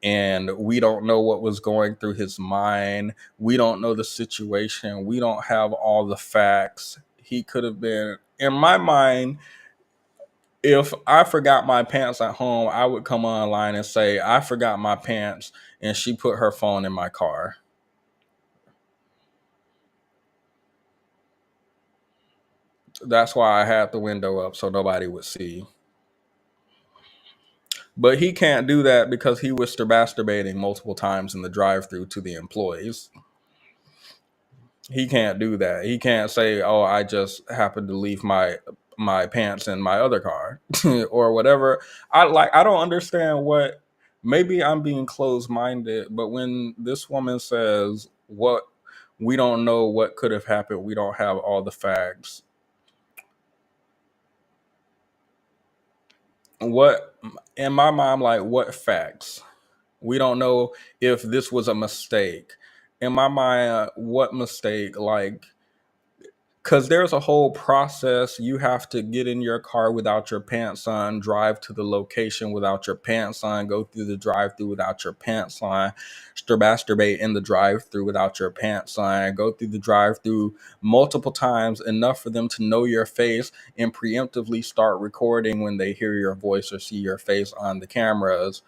Speaker 1: and we don't know what was going through his mind. We don't know the situation. We don't have all the facts. He could have been, in my mind, if I forgot my pants at home, I would come online and say, I forgot my pants, and she put her phone in my car. That's why I had the window up so nobody would see. But he can't do that because he was masturbating multiple times in the drive-thru to the employees. He can't do that. He can't say, "Oh, I just happened to leave my pants in my other car," or whatever. I don't understand what. Maybe I'm being closed-minded, but when this woman says, "What, we don't know what could have happened. We don't have all the facts." What, in my mind, like, what facts? We don't know if this was a mistake. In my mind, what mistake? Like, because there's a whole process. You have to get in your car without your pants on, drive to the location without your pants on, go through the drive-thru without your pants on, masturbate in the drive-thru without your pants on, go through the drive-thru multiple times, enough for them to know your face and preemptively start recording when they hear your voice or see your face on the cameras,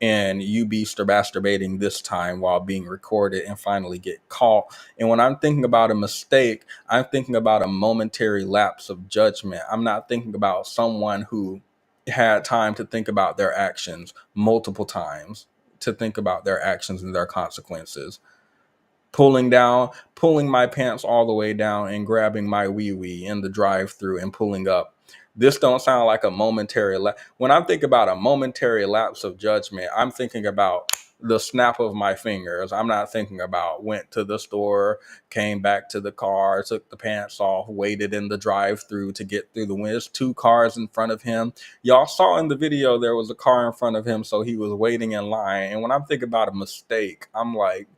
Speaker 1: and you be masturbating this time while being recorded and finally get caught. And when I'm thinking about a mistake, I'm thinking about a momentary lapse of judgment. I'm not thinking about someone who had time to think about their actions multiple times, to think about their actions and their consequences. Pulling my pants all the way down and grabbing my wee wee in the drive-thru and pulling up. This don't sound like a momentary when I'm thinking about a momentary lapse of judgment, I'm thinking about the snap of my fingers. I'm not thinking about went to the store, came back to the car, took the pants off, waited in the drive-through to get through the window. There's 2 cars in front of him. Y'all saw in the video there was a car in front of him, so he was waiting in line. And when I'm thinking about a mistake, I'm like,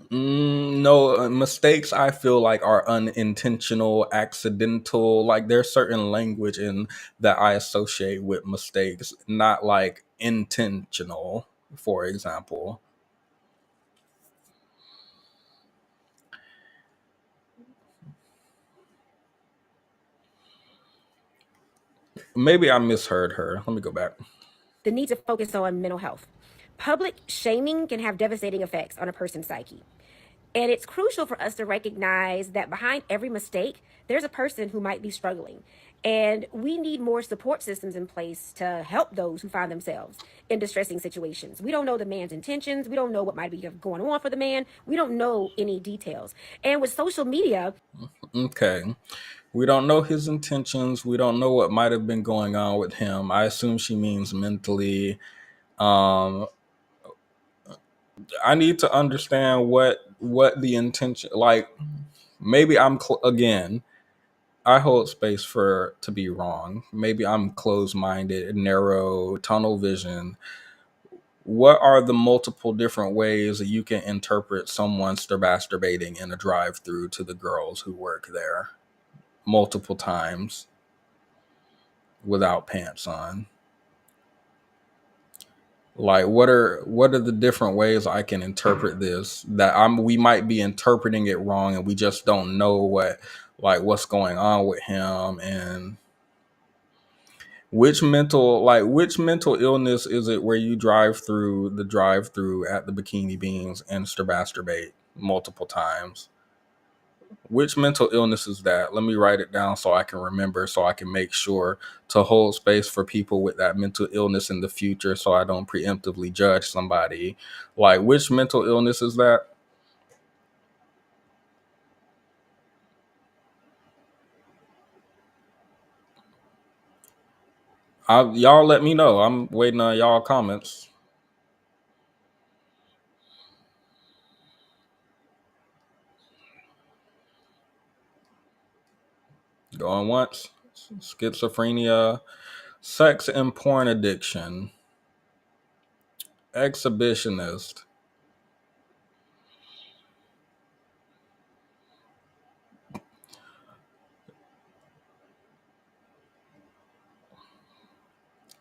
Speaker 1: no, mistakes I feel like are unintentional, accidental. Like there's certain language in that I associate with mistakes, not like intentional, for example. Maybe I misheard her. Let me go back.
Speaker 7: The need to focus on mental health. Public shaming can have devastating effects on a person's psyche. And it's crucial for us to recognize that behind every mistake, there's a person who might be struggling. And we need more support systems in place to help those who find themselves in distressing situations. We don't know the man's intentions. We don't know what might be going on for the man. We don't know any details. And with social media,
Speaker 1: Okay. We don't know his intentions. We don't know what might have been going on with him. I assume she means mentally. Um, I need to understand what the intention. Like maybe again. I hold space for to be wrong. Maybe I'm closed-minded, narrow, tunnel vision. What are the multiple different ways that you can interpret someone masturbating in a drive-through to the girls who work there multiple times without pants on? Like what are the different ways I can interpret this that we might be interpreting it wrong and we just don't know what's going on with him, and which mental illness is it where you drive through at the Bikini Beans and masturbate multiple times? Which mental illness is that? Let me write it down so I can remember, so I can make sure to hold space for people with that mental illness in the future so I don't preemptively judge somebody. Like, which mental illness is that? Y'all let me know. I'm waiting on y'all comments. Going once. Schizophrenia, sex and porn addiction, exhibitionist,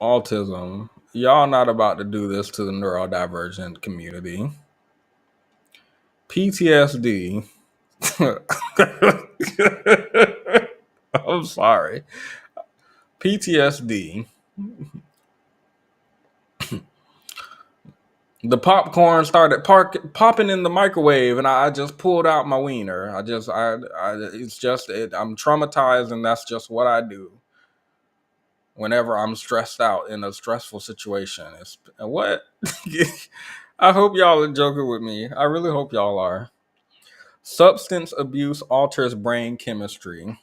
Speaker 1: autism. Y'all not about to do this to the neurodivergent community. PTSD. I'm sorry. PTSD. The popcorn started popping in the microwave, and I just pulled out my wiener. I'm traumatized, and that's just what I do whenever I'm stressed out in a stressful situation. What? I hope y'all are joking with me. I really hope y'all are. Substance abuse alters brain chemistry.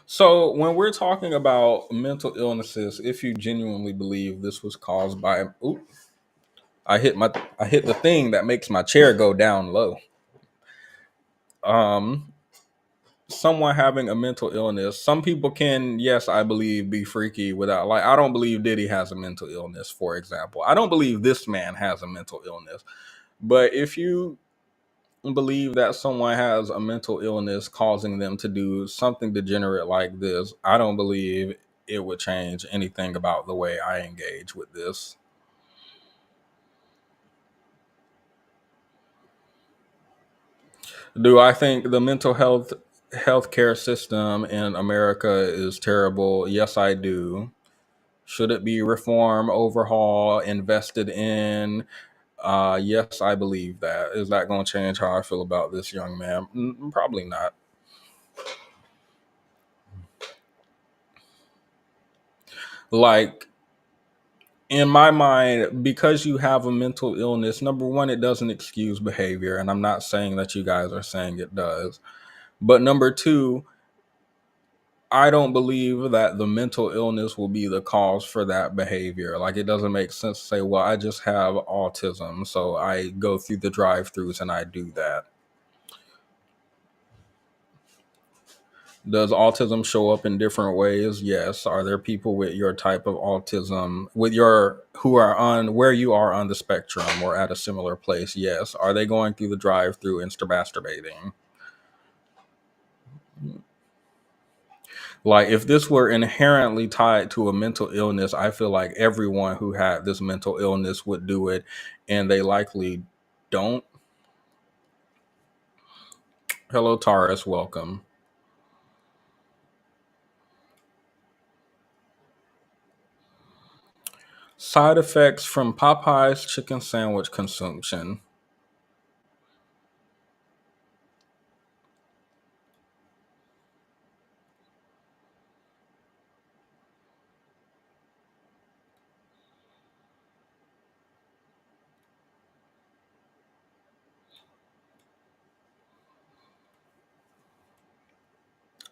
Speaker 1: So when we're talking about mental illnesses, if you genuinely believe this was caused by, I hit the thing that makes my chair go down low. Someone having a mental illness. Some people can, yes, I believe, be freaky without, like, I don't believe Diddy has a mental illness, for example. I don't believe this man has a mental illness. But if you believe that someone has a mental illness causing them to do something degenerate like this, I don't believe it would change anything about the way I engage with this. Do I think the mental healthcare system in America is terrible? Yes, I do. Should it be reformed, overhaul, invested in? Yes, I believe that. Is that going to change how I feel about this young man? Probably not. Like, In my mind, because you have a mental illness, number one, it doesn't excuse behavior, and I'm not saying that you guys are saying it does. But number two, I don't believe that the mental illness will be the cause for that behavior. Like, it doesn't make sense to say, well, I just have autism, so I go through the drive-throughs and I do that. Does autism show up in different ways? Yes. Are there people with your type of autism, with your who are on where you are on the spectrum or at a similar place? Yes. Are they going through the drive-through and masturbating? Like, if this were inherently tied to a mental illness, I feel like everyone who had this mental illness would do it, and they likely don't. Hello, Taurus. Welcome. Side effects from Popeye's chicken sandwich consumption.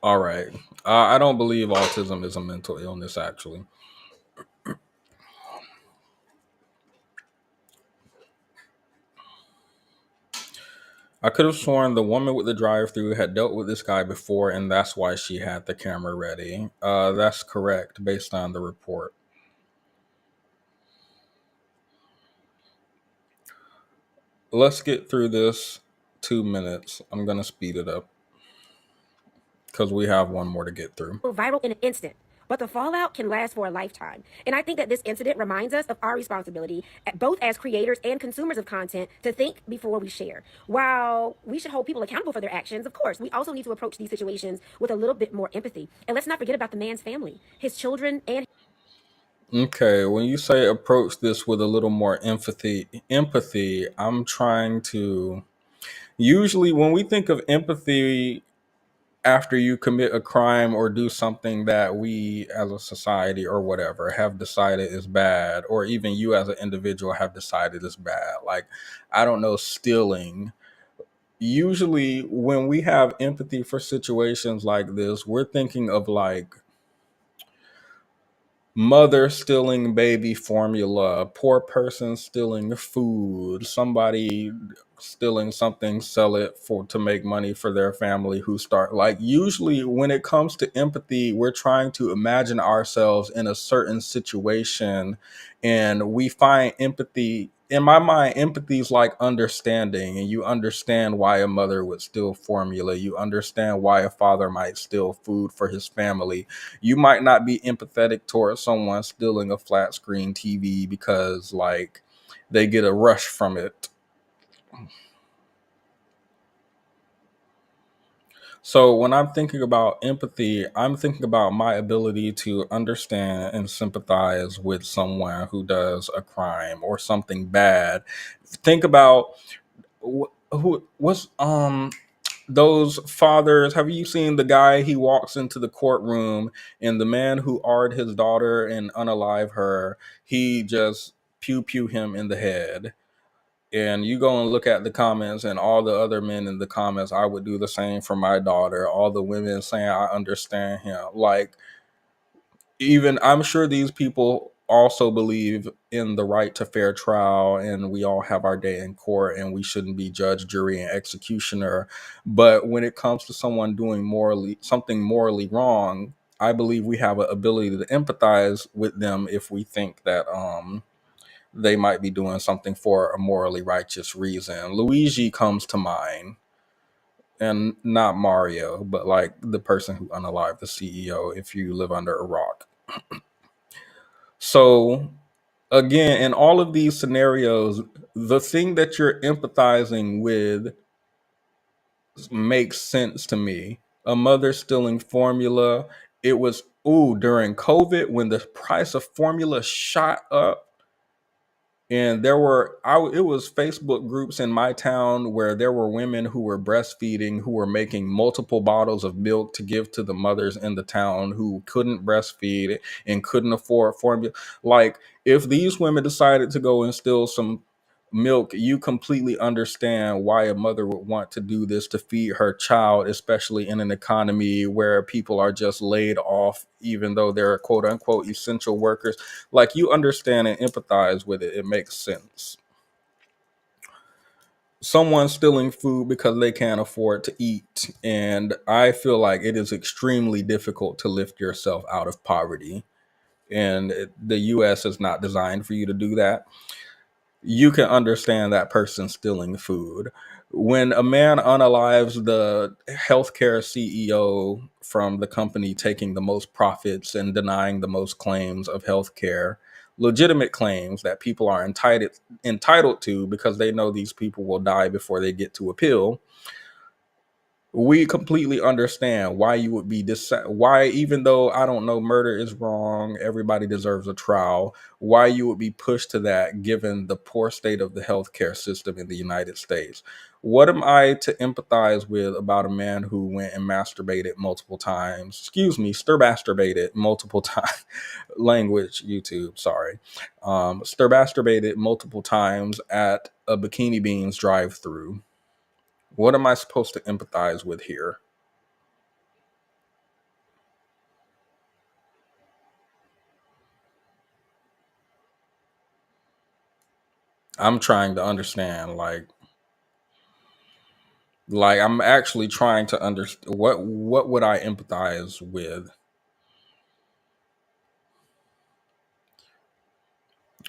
Speaker 1: All right. I don't believe autism is a mental illness, actually. I could have sworn the woman with the drive-through had dealt with this guy before, and that's why she had the camera ready. That's correct, based on the report. Let's get through this 2 minutes. I'm going to speed it up because we have one more to get through.
Speaker 15: Viral in an instant, but the fallout can last for a lifetime. And I think that this incident reminds us of our responsibility, both as creators and consumers of content, to think before we share. While we should hold people accountable for their actions, of course, we also need to approach these situations with a little bit more empathy. And let's not forget about the man's family, his children, and
Speaker 1: Okay, when you say approach this with a little more empathy, I'm trying to. Usually, when we think of empathy after you commit a crime or do something that we as a society or whatever have decided is bad, or even you as an individual have decided is bad, like, I don't know, stealing. Usually, when we have empathy for situations like this, we're thinking of like mother stealing baby formula, poor person stealing food, somebody stealing something, sell it for to make money for their family who start, like, usually when it comes to empathy, we're trying to imagine ourselves in a certain situation, and we find empathy. In my mind, empathy is like understanding, and you understand why a mother would steal formula. You understand why a father might steal food for his family. You might not be empathetic towards someone stealing a flat screen TV because, like, they get a rush from it. So when I'm thinking about empathy, I'm thinking about my ability to understand and sympathize with someone who does a crime or something bad. Think about what's those fathers. Have you seen the guy? He walks into the courtroom, and the man who r'd his daughter and unalive her, he just pew pew him in the head. And you go and look at the comments, and all the other men in the comments, I would do the same for my daughter. All the women saying, I understand him. Like, even I'm sure these people also believe in the right to fair trial, and we all have our day in court, and we shouldn't be judge, jury, and executioner. But when it comes to someone doing something morally wrong, I believe we have an ability to empathize with them if we think that they might be doing something for a morally righteous reason. Luigi comes to mind, and not Mario, but like the person who unalived the CEO if you live under a rock. So again, in all of these scenarios, the thing that you're empathizing with makes sense to me. A mother stealing formula. It was during COVID when the price of formula shot up, And it was Facebook groups in my town where there were women who were breastfeeding, who were making multiple bottles of milk to give to the mothers in the town who couldn't breastfeed and couldn't afford formula. Like, if these women decided to go and steal some milk, you completely understand why a mother would want to do this to feed her child, especially in an economy where people are just laid off, even though they're quote unquote essential workers. Like, you understand and empathize with it. It makes sense. Someone stealing food because they can't afford to eat. And I feel like it is extremely difficult to lift yourself out of poverty. And the US is not designed for you to do that. You can understand that person stealing food. When a man unalives the healthcare CEO from the company taking the most profits and denying the most claims of healthcare, legitimate claims that people are entitled to because they know these people will die before they get to appeal, we completely understand why you would be why, even though I don't know, murder is wrong, everybody deserves a trial, why you would be pushed to that given the poor state of the healthcare system in the United States. What am I to empathize with about a man who went and masturbated multiple times? Excuse me, masturbated multiple times. Language, YouTube, sorry. Masturbated multiple times at a Bikini Beans drive-through. What am I supposed to empathize with here? I'm trying to understand, like I'm actually trying to understand what would I empathize with?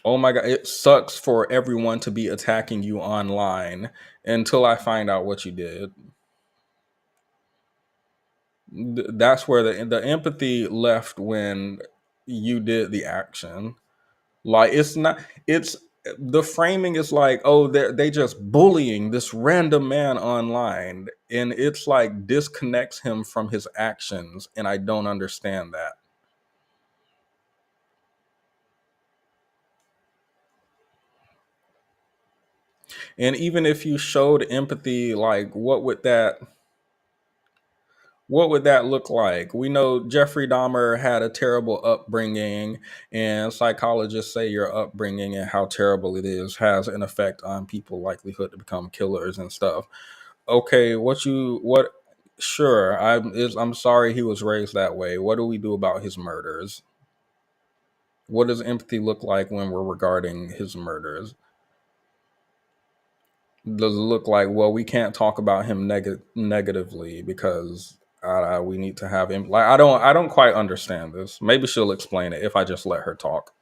Speaker 1: Oh my god, it sucks for everyone to be attacking you online until I find out what you did. That's where the empathy left when you did the action. Like, it's not, it's the framing is like, oh, they just bullying this random man online, and it's like disconnects him from his actions, and I don't understand that. And even if you showed empathy, like what would that look like? We know Jeffrey Dahmer had a terrible upbringing, and psychologists say your upbringing and how terrible it is has an effect on people's likelihood to become killers and stuff. Okay, what sure, I'm sorry he was raised that way. What do we do about his murders? What does empathy look like when we're regarding his murders? Does it look like, well, we can't talk about him negatively because we need to have him, like, I don't quite understand this. Maybe she'll explain it if I just let her talk.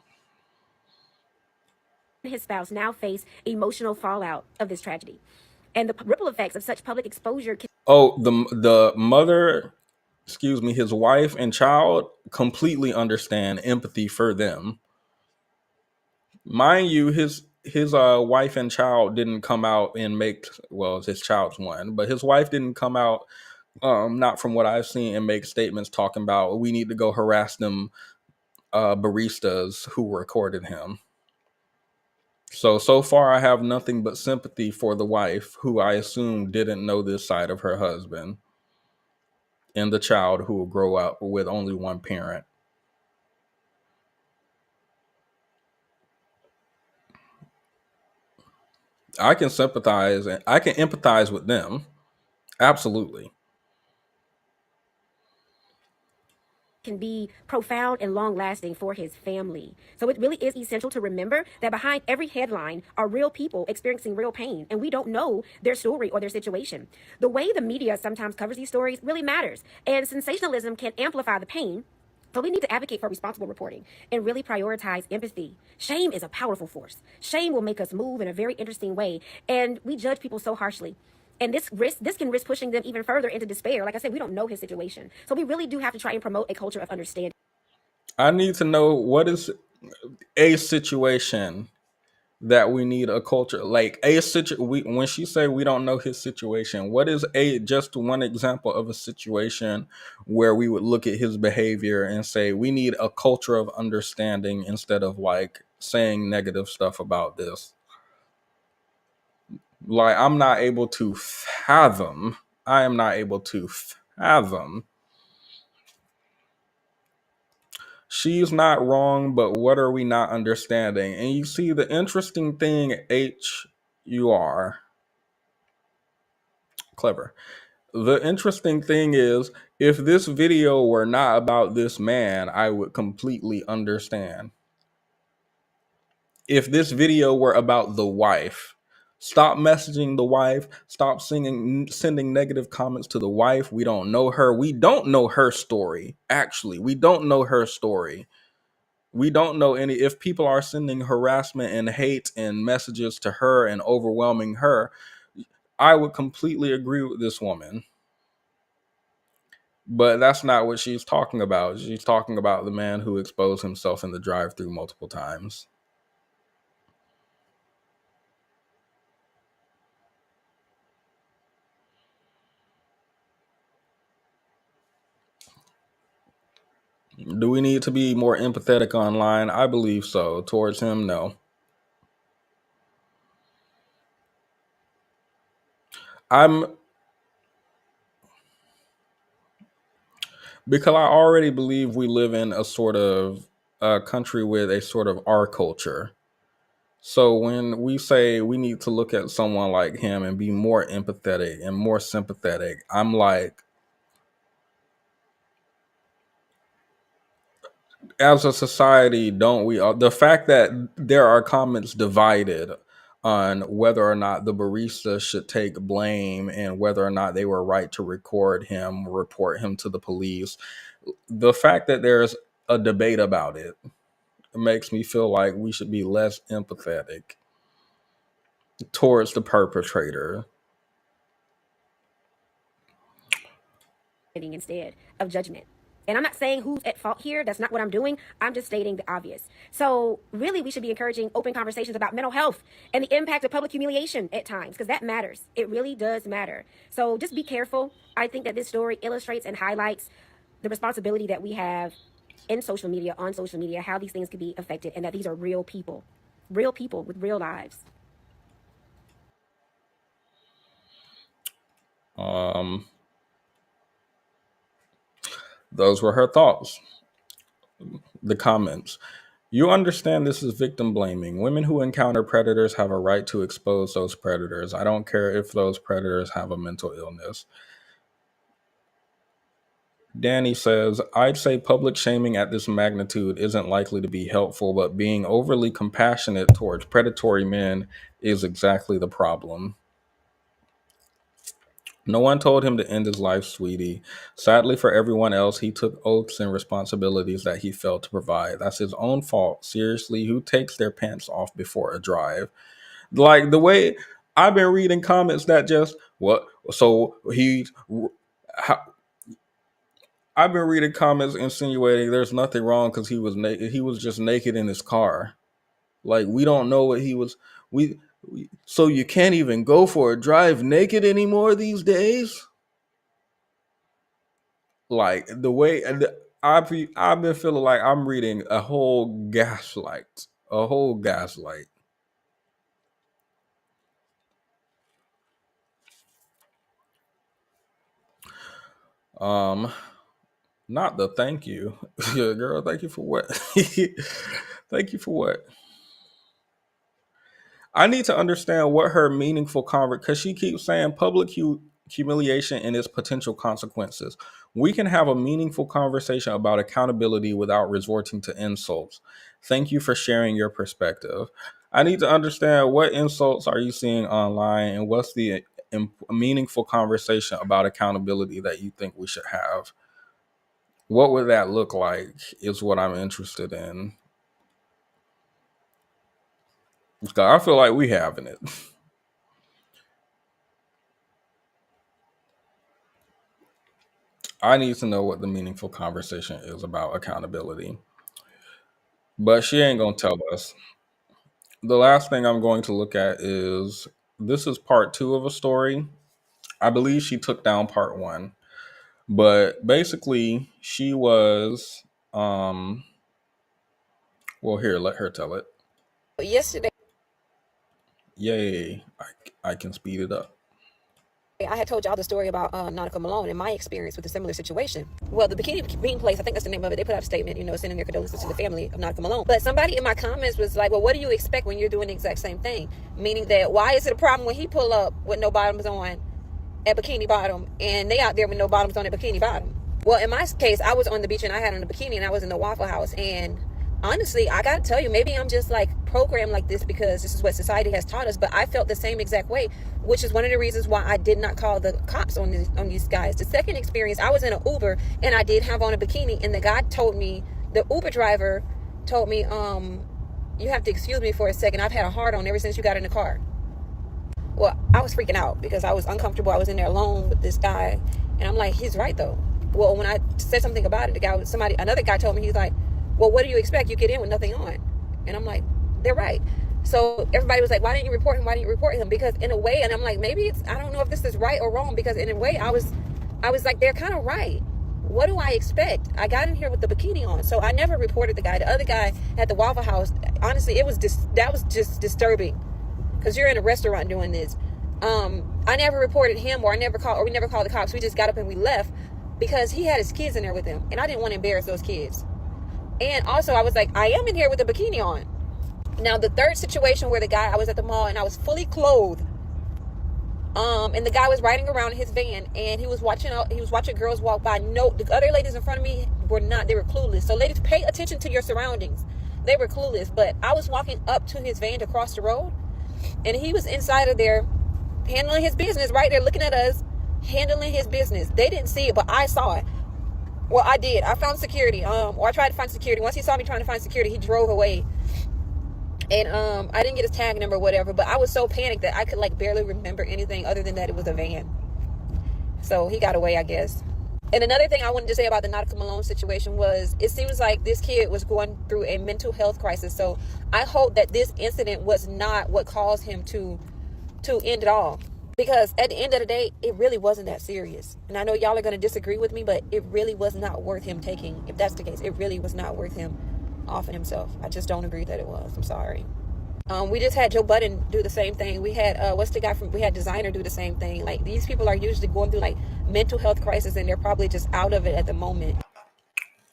Speaker 15: His spouse now face emotional fallout of this tragedy. And the ripple effects of such public exposure can
Speaker 1: Oh, the mother, excuse me, his wife and child completely understand empathy for them. Mind you, his wife and child didn't come out and make, well, it's his child's one, but his wife didn't come out, not from what I've seen, and make statements talking about we need to go harass them baristas who recorded him. So far I have nothing but sympathy for the wife, who I assume didn't know this side of her husband, and the child who will grow up with only one parent. I can sympathize and I can empathize with them. Absolutely.
Speaker 15: can be profound and long lasting for his family. So it really is essential to remember that behind every headline are real people experiencing real pain, and we don't know their story or their situation. The way the media sometimes covers these stories really matters, and sensationalism can amplify the pain. So we need to advocate for responsible reporting and really prioritize empathy. Shame is a powerful force. Shame will make us move in a very interesting way, and we judge people so harshly. And this can risk pushing them even further into despair. Like I said, we don't know his situation. So we really do have to try and promote a culture of understanding.
Speaker 1: I need to know what is a situation that we need a culture, like when she say we don't know his situation, what is just one example of a situation where we would look at his behavior and say we need a culture of understanding instead of like saying negative stuff about this. Like, I'm not able to fathom. I am not able to fathom. She's not wrong, but what are we not understanding? And you see, the interesting thing, H, you are clever. The interesting thing is, if this video were not about this man, I would completely understand. If this video were about the wife, stop messaging the wife, stop sending negative comments to the wife. We don't know her. We don't know her story. Actually, we don't know her story. We don't know any. If people are sending harassment and hate and messages to her and overwhelming her, I would completely agree with this woman. But that's not what she's talking about. She's talking about the man who exposed himself in the drive-thru multiple times. Do we need to be more empathetic online? I believe so. Towards him, no. I'm Because I already believe we live in a sort of country with a sort of our culture. So when we say we need to look at someone like him and be more empathetic and more sympathetic, I'm like, as a society, don't we? The fact that there are comments divided on whether or not the barista should take blame and whether or not they were right to record him, report him to the police. The fact that there's a debate about it makes me feel like we should be less empathetic towards the perpetrator.
Speaker 15: Instead of judgment. And I'm not saying who's at fault here. That's not what I'm doing. I'm just stating the obvious. So really, we should be encouraging open conversations about mental health and the impact of public humiliation at times, because that matters. It really does matter. So just be careful. I think that this story illustrates and highlights the responsibility that we have in social media, on social media, how these things could be affected, and that these are real people with real lives.
Speaker 1: Those were her thoughts. The comments. You understand this is victim blaming. Women who encounter predators have a right to expose those predators. I don't care if those predators have a mental illness. Danny says, I'd say public shaming at this magnitude isn't likely to be helpful, but being overly compassionate towards predatory men is exactly the problem. No one told him to end his life, sweetie. Sadly for everyone else, he took oaths and responsibilities that he failed to provide. That's his own fault. Seriously, who takes their pants off before a drive? Like, the way I've been reading comments that just, what? So how, I've been reading comments insinuating there's nothing wrong because he was naked. He was just naked in his car. Like, we don't know what he was. So you can't even go for a drive naked anymore these days. Like, the way I've been feeling like I'm reading a whole gaslight. A whole gaslight. Not the thank you. Yeah, girl, thank you for what? Thank you for what? I need to understand what her meaningful because she keeps saying public humiliation and its potential consequences. We can have a meaningful conversation about accountability without resorting to insults. Thank you for sharing your perspective. I need to understand what insults are you seeing online and what's the meaningful conversation about accountability that you think we should have. What would that look like is what I'm interested in. I feel like we having it. I need to know what the meaningful conversation is about accountability. But she ain't going to tell us. The last thing I'm going to look at is, this is part 2 of a story. I believe she took down part 1. But basically, she was, well, here, let her tell it.
Speaker 15: Yesterday,
Speaker 1: Yay. I can speed it up.
Speaker 15: I had told y'all the story about Nautica Malone and my experience with a similar situation. Well, the Bikini Bean place, I think that's the name of it, they put out a statement, sending their condolences to the family of Nautica Malone. But somebody in my comments was like, well, what do you expect when you're doing the exact same thing? Meaning that, why is it a problem when he pull up with no bottoms on at Bikini Bottom and they out there with no bottoms on at Bikini Bottom? Well, in my case, I was on the beach and I had on a bikini and I was in the Waffle House. And honestly, I gotta tell you, maybe I'm just like programmed like this because this is what society has taught us. But I felt the same exact way, which is one of the reasons why I did not call the cops on these guys. The second experience, I was in an Uber and I did have on a bikini, and the guy told me, the Uber driver told me, you have to excuse me for a second. I've had a hard on ever since you got in the car. Well, I was freaking out because I was uncomfortable. I was in there alone with this guy, and I'm like, he's right though. Well, when I said something about it, another guy told me, he's like, well, what do you expect? You get in with nothing on. And I'm like, they're right. So everybody was like, why didn't you report him? Why didn't you report him? Because in a way, and I'm like, maybe I don't know if this is right or wrong, because in a way I was like, they're kind of right. What do I expect? I got in here with the bikini on. So I never reported the guy. The other guy at the Waffle House, honestly, that was just disturbing, because you're in a restaurant doing this. I never reported him, or we never called the cops. We just got up and we left because he had his kids in there with him, and I didn't want to embarrass those kids. And also, I was like, I am in here with a bikini on. Now, the third situation where I was at the mall and I was fully clothed, and the guy was riding around in his van and he was watching girls walk by. No, the other ladies in front of me were not. They were clueless. So ladies, pay attention to your surroundings. They were clueless. But I was walking up to his van to cross the road, and he was inside of there handling his business, right there looking at us, handling his business. They didn't see it, but I saw it. Well, I did. I found security, or I tried to find security. Once he saw me trying to find security, he drove away. And I didn't get his tag number or whatever, but I was so panicked that I could like barely remember anything other than that it was a van. So he got away, I guess. And another thing I wanted to say about the Nautica Malone situation was, it seems like this kid was going through a mental health crisis. So I hope that this incident was not what caused him to end it all. Because at the end of the day, it really wasn't that serious. And I know y'all are going to disagree with me, but it really was not worth him taking. If that's the case, it really was not worth him offing himself. I just don't agree that it was. I'm sorry. We just had Joe Budden do the same thing. We had, we had Designer do the same thing. Like, these people are usually going through like mental health crisis, and they're probably just out of it at the moment.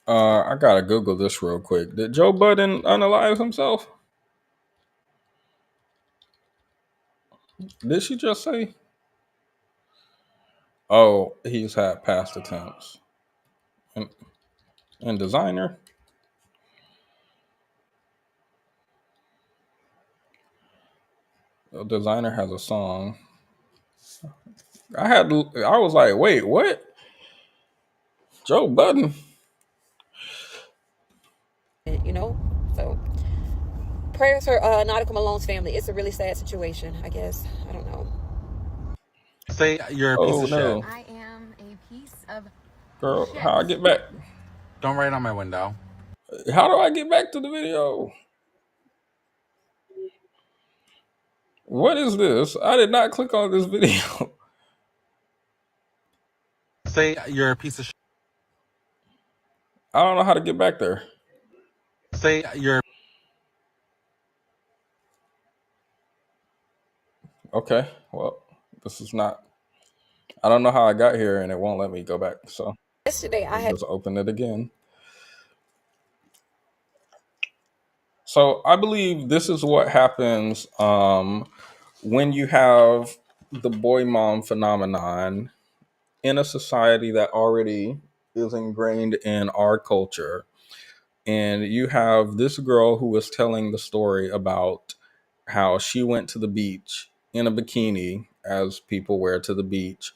Speaker 1: I gotta Google this real quick. Did Joe Budden unalive himself? Did she just say? Oh, he's had past attempts. And Designer? Designer has a song. I was like, wait, what? Joe Budden?
Speaker 15: So prayers for Nautica Malone's family. It's a really sad situation, I guess. I don't know.
Speaker 16: Say you're a piece of
Speaker 1: no.
Speaker 16: shit.
Speaker 17: I am a piece of
Speaker 1: Girl,
Speaker 17: shit.
Speaker 1: how I get back?
Speaker 16: Don't write on my window.
Speaker 1: How do I get back to the video? What is this? I did not click on this video.
Speaker 16: Say you're a piece of shit.
Speaker 1: I don't know how to get back there.
Speaker 16: Say you're...
Speaker 1: Okay, well, this is not... I don't know how I got here, and it won't let me go back, so...
Speaker 15: Yesterday, I had...
Speaker 1: Just open it again. So, I believe this is what happens when you have the boy mom phenomenon in a society that already is ingrained in our culture. And you have this girl who was telling the story about how she went to the beach in a bikini, as people wear to the beach.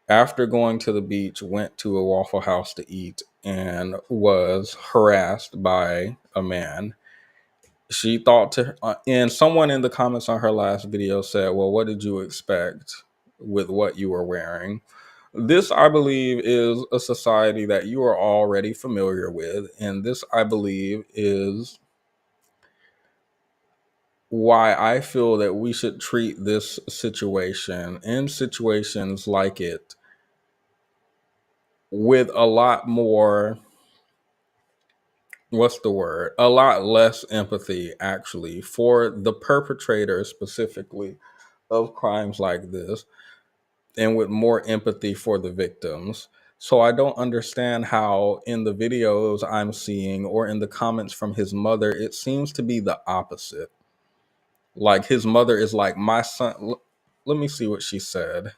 Speaker 1: After going to the beach, went to a Waffle House to eat and was harassed by a man. She thought and someone in the comments on her last video said, well, what did you expect with what you were wearing? This, I believe, is a society that you are already familiar with. And this, I believe, is why I feel that we should treat this situation and situations like it with a lot more, what's the word? A lot less empathy actually for the perpetrators specifically of crimes like this, and with more empathy for the victims. So I don't understand how in the videos I'm seeing or in the comments from his mother, it seems to be the opposite. Like his mother is like, my son. Let me see what she said.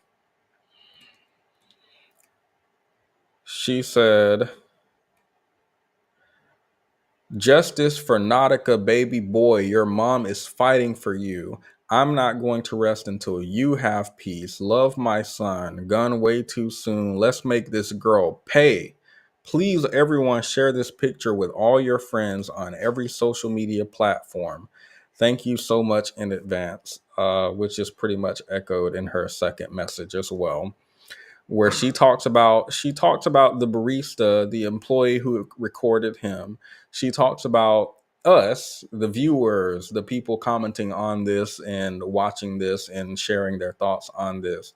Speaker 1: She said, "Justice for Nautica, baby boy. Your mom is fighting for you. I'm not going to rest until you have peace. Love my son. Gone way too soon. Let's make this girl pay. Please, everyone, share this picture with all your friends on every social media platform. Thank you so much in advance," which is pretty much echoed in her second message as well, where she talks about the barista, the employee who recorded him. She talks about us, the viewers, the people commenting on this and watching this and sharing their thoughts on this.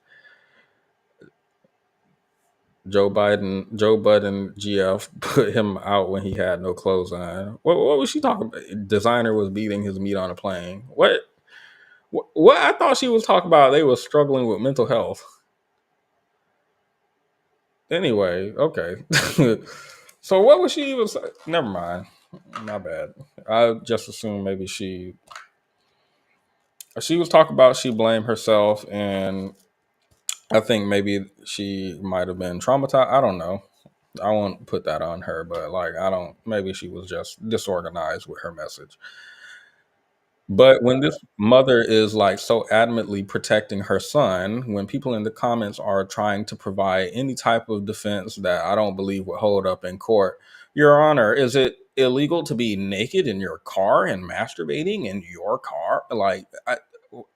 Speaker 1: Joe Budden GF put him out when he had no clothes on. What was she talking about? Designer was beating his meat on a plane. What I thought she was talking about, they were struggling with mental health. Anyway, okay. So what was she even say? Never mind. My bad. I just assumed maybe she was talking about she blamed herself, and I think maybe she might have been traumatized. I don't know. I won't put that on her, but like I don't, maybe she was just disorganized with her message. But when this mother is like so adamantly protecting her son, when people in the comments are trying to provide any type of defense that I don't believe would hold up in court, Your Honor, is it illegal to be naked in your car and masturbating in your car? Like,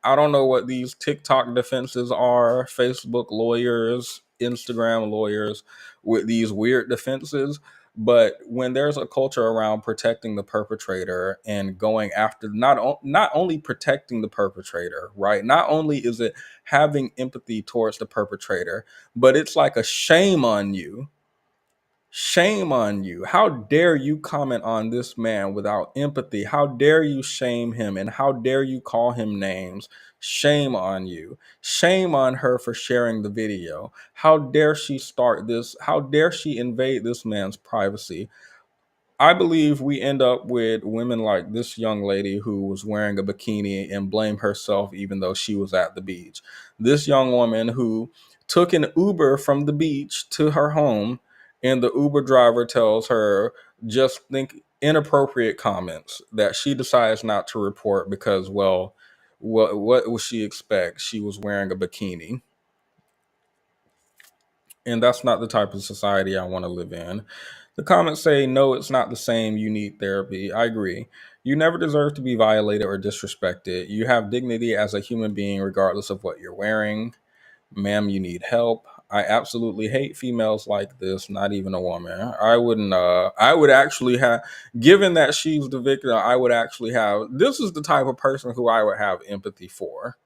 Speaker 1: I don't know what these TikTok defenses are, Facebook lawyers, Instagram lawyers with these weird defenses. But when there's a culture around protecting the perpetrator and going after not only protecting the perpetrator, right? Not only is it having empathy towards the perpetrator, but it's like a shame on you. Shame on you. How dare you comment on this man without empathy? How dare you shame him and how dare you call him names? Shame on you. Shame on her for sharing the video. How dare she start this? How dare she invade this man's privacy? I believe we end up with women like this young lady who was wearing a bikini and blame herself even though she was at the beach. This young woman who took an Uber from the beach to her home, and the Uber driver tells her just think inappropriate comments that she decides not to report because, well, what would she expect? She was wearing a bikini. And that's not the type of society I want to live in. The comments say, no, it's not the same. You need therapy. I agree. You never deserve to be violated or disrespected. You have dignity as a human being, regardless of what you're wearing. Ma'am, you need help. I absolutely hate females like this, not even a woman. I would actually have, given that she's the victim, I would actually have, this is the type of person who I would have empathy for.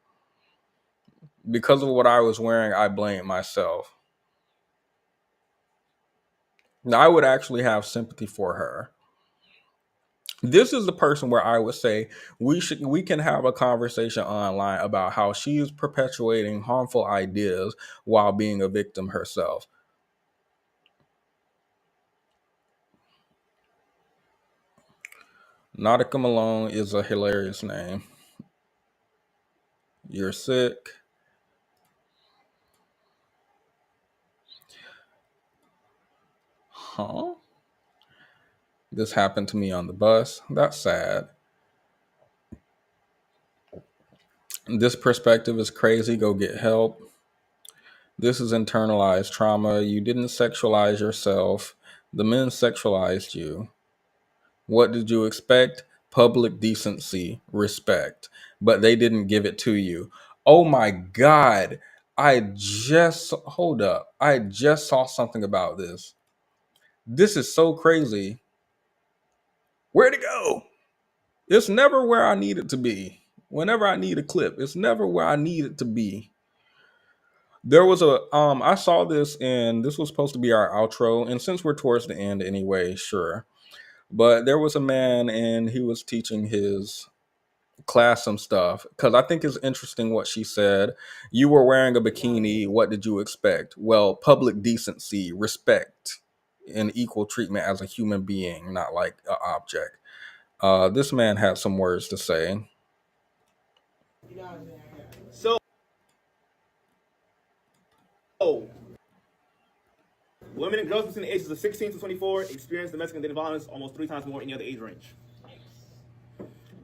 Speaker 1: Because of what I was wearing, I blame myself. Now, I would actually have sympathy for her. This is the person where I would say we can have a conversation online about how she is perpetuating harmful ideas while being a victim herself. Nautica Malone is a hilarious name. You're sick. Huh? This happened to me on the bus. That's sad. This perspective is crazy. Go get help. This is internalized trauma. You didn't sexualize yourself. The men sexualized you. What did you expect? Public decency, respect. But they didn't give it to you. Oh my God. Hold up. I just saw something about this. This is so crazy. Where'd it go? It's never where I need it to be. Whenever I need a clip, it's never where I need it to be. There was I saw this and this was supposed to be our outro. And since we're towards the end anyway, sure. But there was a man and he was teaching his class some stuff because I think it's interesting what she said. You were wearing a bikini. What did you expect? Well, public decency, respect, and equal treatment as a human being, not like an object. This man had some words to say.
Speaker 18: So, women and girls between the ages of 16 to 24 experience domestic and dating violence almost 3 times more in any other age range.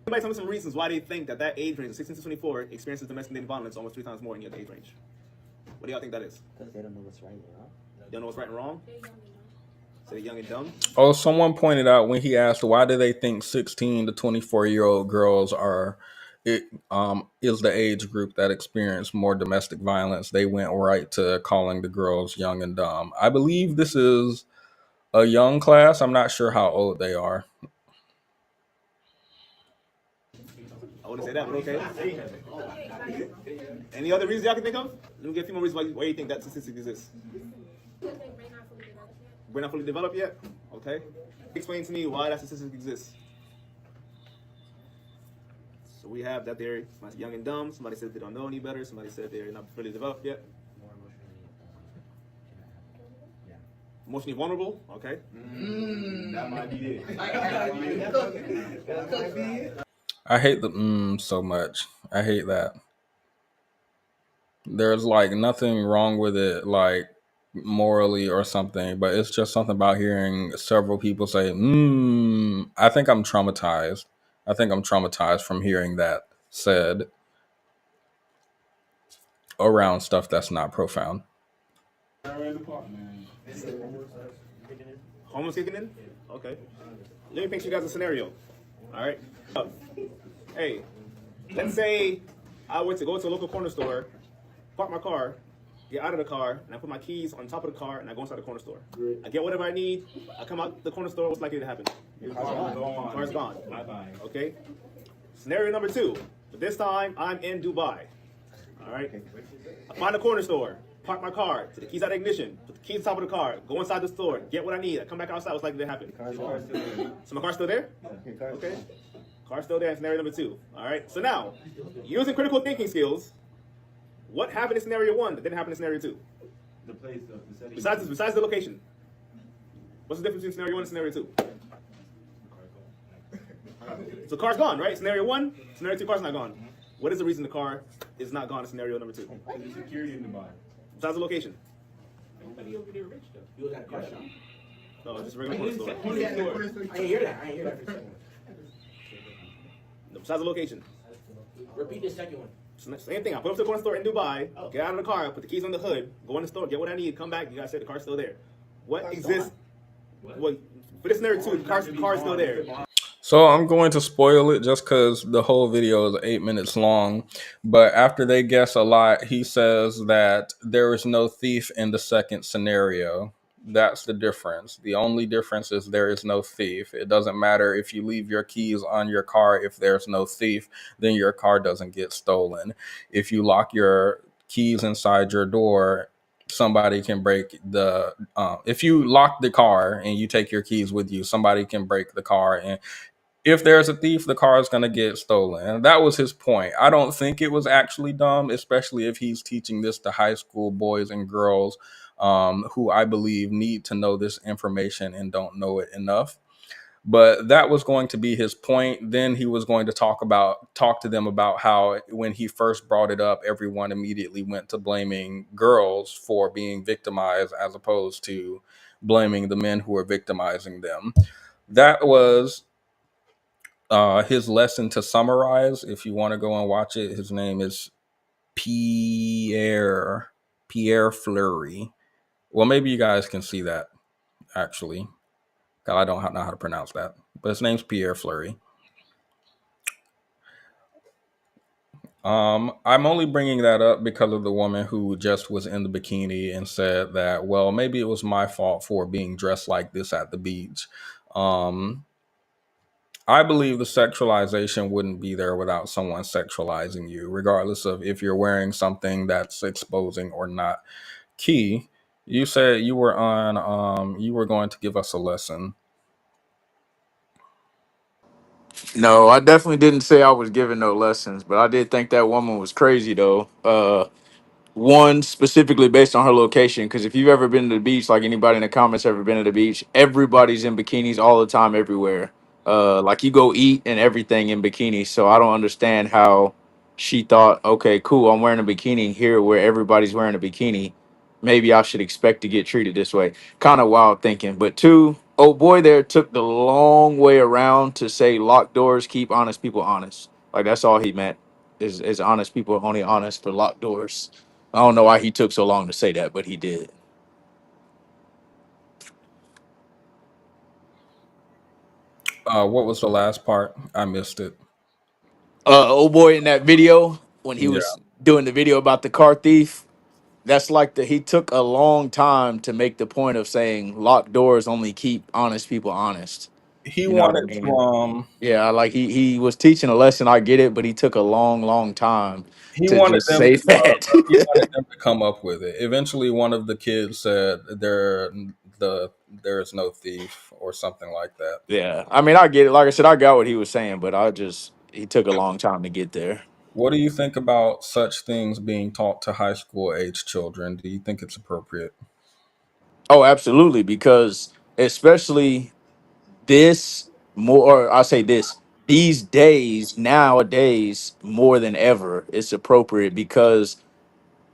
Speaker 18: Anybody tell me some reasons why they think that age range of 16 to 24 experiences domestic and dating violence almost 3 times more in any other age range? What do y'all think that is? Because they don't know what's right and wrong. They don't know what's right and wrong? So they're young and dumb?
Speaker 1: Oh, someone pointed out when he asked why do they think 16 to 24-year-old girls is the age group that experience more domestic violence, they went right to calling the girls young and dumb. I believe this is a young class. I'm not sure how old they are.
Speaker 18: I wouldn't say that, but okay. Any other reasons y'all can think of? Let me get a few more reasons why you think that statistic exists. We're not fully developed yet? Okay. Explain to me why that statistic exists. So we have that they're young and dumb. Somebody said they don't know any better. Somebody said they're not fully developed yet. Emotionally vulnerable. Okay. That might be it.
Speaker 1: I hate the so much. I hate that. There's like nothing wrong with it, like morally or something, but it's just something about hearing several people say, I think I'm traumatized. I think I'm traumatized from hearing that said around stuff that's not profound.
Speaker 18: Homeless kicking in? Okay. Let me paint you guys a scenario. All right. Hey, let's say I were to go to a local corner store, park my car, get out of the car, and I put my keys on top of the car, and I go inside the corner store. I get whatever I need. I come out the corner store. What's likely to happen? Car's gone. Bye-bye. Okay. Scenario number 2. But this time, I'm in Dubai. All right. I find a corner store, park my car, take the keys out of the ignition, put the keys on top of the car, go inside the store, get what I need. I come back outside. What's likely to happen? So my car's still there? Okay. Car's still there in scenario number 2. All right. So now, using critical thinking skills, what happened in scenario 1 that didn't happen in scenario 2? The place, the setting. Besides the location. What's the difference between scenario 1 and scenario 2? So car's gone, right? Scenario 1, scenario 2, car's not gone. What is the reason the car is not gone in scenario number 2? There's security in Dubai. Besides the location. Everybody over there rich though. You got a car shop. No, just a regular corner store. I ain't hear that. I ain't hear that for a second. No, besides the location. Repeat the second one. Same thing. I put up to the corner store in Dubai, get out of the car, put the keys on the hood, go in the store, get what I need, come back. You guys said the car's still there. What exists? What? For this scenario 2, the car's still there.
Speaker 1: So I'm going to spoil it just because the whole video is 8 minutes long. But after they guess a lot, he says that there is no thief in the second scenario. That's the difference. The only difference is there is no thief. It doesn't matter if you leave your keys on your car. If there's no thief, then your car doesn't get stolen. If you lock your keys inside your door, somebody can break the if you lock the car and you take your keys with you, somebody can break the car, and if there's a thief, the car is going to get stolen. And that was his point. I don't think it was actually dumb, especially if he's teaching this to high school boys and girls who I believe need to know this information and don't know it enough. But that was going to be his point. Then he was going to talk to them about how when he first brought it up, everyone immediately went to blaming girls for being victimized as opposed to blaming the men who were victimizing them. That was his lesson to summarize. If you want to go and watch it, his name is Pierre Fleury. Well, maybe you guys can see that actually. I don't know how to pronounce that, but his name's Pierre Fleury. I'm only bringing that up because of the woman who just was in the bikini and said that, well, maybe it was my fault for being dressed like this at the beach. I believe the sexualization wouldn't be there without someone sexualizing you, regardless of if you're wearing something that's exposing or not. Key, you said you were on, you were going to give us a lesson.
Speaker 19: No, I definitely didn't say I was giving no lessons, but I did think that woman was crazy though. One specifically based on her location, because if you've ever been to the beach, like anybody in the comments ever been to the beach, everybody's in bikinis all the time, everywhere. Like you go eat and everything in bikinis. So I don't understand how she thought, okay, cool, I'm wearing a bikini here where everybody's wearing a bikini. Maybe I should expect to get treated this way. Kind of wild thinking. But two, oh boy, there took the long way around to say locked doors, keep honest people honest. Like that's all he meant is honest people only honest for locked doors. I don't know why he took so long to say that, but he did.
Speaker 1: What was the last part? I missed it.
Speaker 19: Oh boy, in that video when he
Speaker 1: Yeah.
Speaker 19: was doing the video about the car thief, that's like the he took a long time to make the point of saying locked doors only keep honest people honest.
Speaker 1: He
Speaker 19: You know what I
Speaker 1: wanted to
Speaker 19: mean?
Speaker 1: um
Speaker 19: Yeah, like he was teaching a lesson. I get it, but he took a long time
Speaker 1: he
Speaker 19: to
Speaker 1: wanted
Speaker 19: just
Speaker 1: them
Speaker 19: say that.
Speaker 1: he wanted them to come up with it. Eventually one of the kids said there's no thief or something like that.
Speaker 19: Yeah, I mean, I get it. Like I said, I got what he was saying, but he took a long time to get there.
Speaker 1: What do you think about such things being taught to high school age children? Do you think it's appropriate?
Speaker 19: Oh, absolutely, because especially this more, or I'll say this, these days, nowadays, more than ever, it's appropriate because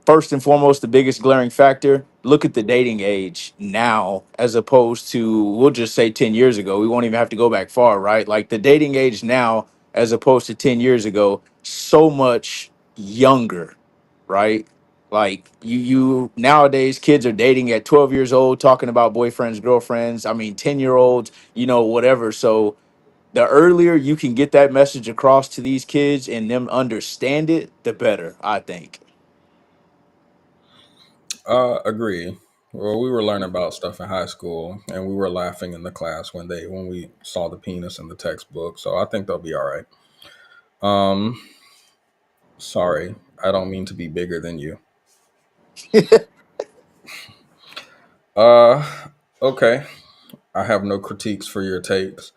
Speaker 19: first and foremost, the biggest glaring factor, look at the dating age now as opposed to, we'll just say 10 years ago. We won't even have to go back far, right? Like the dating age now as opposed to 10 years ago, so much younger, right? Like you nowadays kids are dating at 12 years old, talking about boyfriends, girlfriends. I mean, 10-year olds, whatever. So the earlier you can get that message across to these kids and them understand it, the better, I think.
Speaker 1: Agree. Well, we were learning about stuff in high school, and we were laughing in the class when we saw the penis in the textbook. So I think they'll be all right. Um, Sorry, I don't mean to be bigger than you. Okay. I have no critiques for your takes.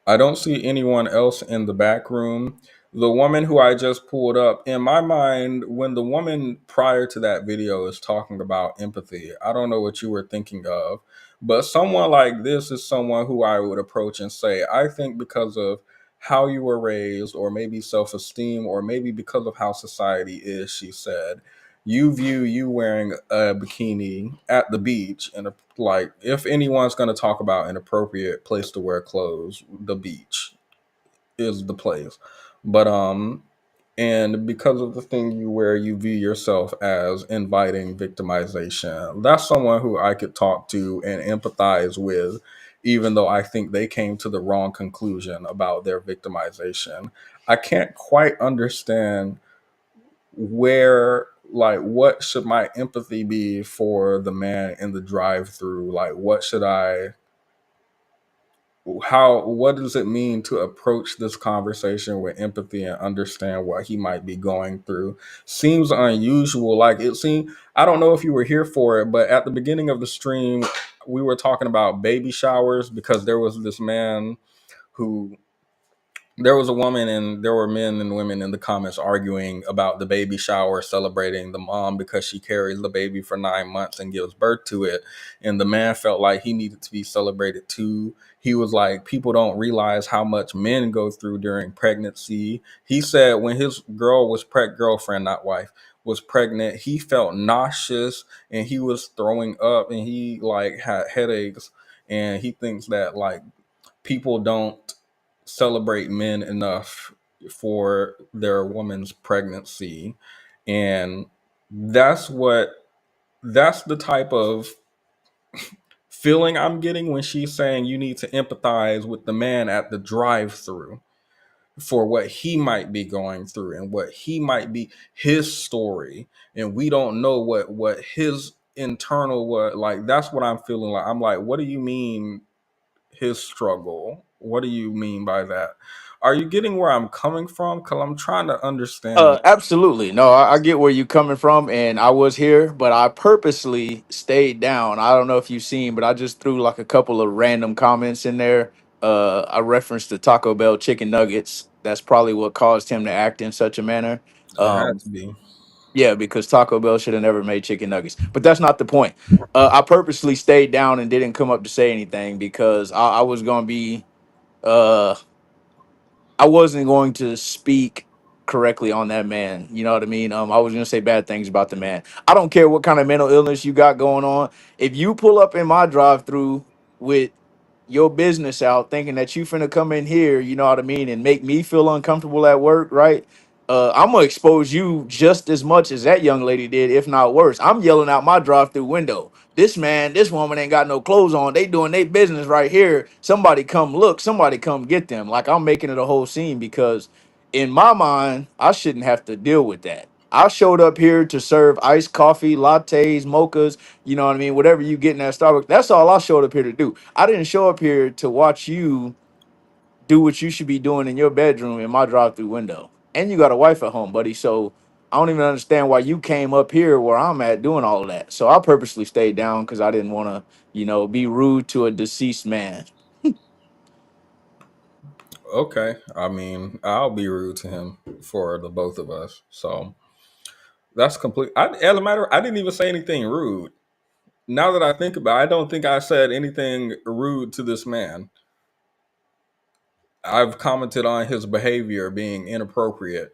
Speaker 1: I don't see anyone else in the back room. The woman who I just pulled up, in my mind, when the woman prior to that video is talking about empathy, I don't know what you were thinking of, but someone like this is someone who I would approach and say, I think because of how you were raised, or maybe self esteem, or maybe because of how society is, she said, you view you wearing a bikini at the beach and like if anyone's going to talk about an appropriate place to wear clothes, the beach is the place. But and because of the thing you wear, you view yourself as inviting victimization. That's someone who I could talk to and empathize with, even though I think they came to the wrong conclusion about their victimization. I can't quite understand where, like, what should my empathy be for the man in the drive through? Like, what should I how what does it mean to approach this conversation with empathy and understand what he might be going through? Seems unusual. Like, it seemed, I don't know if you were here for it, but at the beginning of the stream we were talking about baby showers because there was this man who, there was a woman and there were men and women in the comments arguing about the baby shower, celebrating the mom because she carries the baby for 9 months and gives birth to it. And the man felt like he needed to be celebrated too. He was like, people don't realize how much men go through during pregnancy. He said when his girl was girlfriend, not wife, was pregnant, he felt nauseous and he was throwing up and he like had headaches. And he thinks that like people don't celebrate men enough for their woman's pregnancy. And that's what that's the type of feeling I'm getting when she's saying you need to empathize with the man at the drive-through for what he might be going through and what he might be his story, and we don't know what his internal, what, like, that's what I'm feeling like. I'm like, what do you mean his struggle? What do you mean by that? Are you getting where I'm coming from? Because I'm trying to understand.
Speaker 19: Absolutely. No, I get where you're coming from, and I was here, but I purposely stayed down. I don't know if you've seen, but I just threw like a couple of random comments in there I referenced the Taco Bell chicken nuggets. That's probably what caused him to act in such a manner.
Speaker 1: It had
Speaker 19: Um,
Speaker 1: to be.
Speaker 19: yeah, because Taco Bell should have never made chicken nuggets. But that's not the point. I purposely stayed down and didn't come up to say anything because I was going to be. Uh, I wasn't going to speak correctly on that man. You know what I mean? I was going to say bad things about the man. I don't care what kind of mental illness you got going on. If you pull up in my drive-through with your business out thinking that you finna come in here, you know what I mean, and make me feel uncomfortable at work, right? I'm gonna expose you just as much as that young lady did, if not worse. I'm yelling out my drive-through window. This man, this woman ain't got no clothes on. They doing their business right here. Somebody come look. Somebody come get them. Like I'm making it a whole scene because, in my mind, I shouldn't have to deal with that. I showed up here to serve iced coffee, lattes, mochas, you know what I mean? Whatever you get in that Starbucks. That's all I showed up here to do. I didn't show up here to watch you do what you should be doing in your bedroom in my drive-through window. And you got a wife at home, buddy. So I don't even understand why you came up here where I'm at doing all of that. So I purposely stayed down because I didn't want to, be rude to a deceased man.
Speaker 1: Okay. I mean, I'll be rude to him for the both of us. So that's complete. As a matter, I didn't even say anything rude. Now that I think about it, I don't think I said anything rude to this man. I've commented on his behavior being inappropriate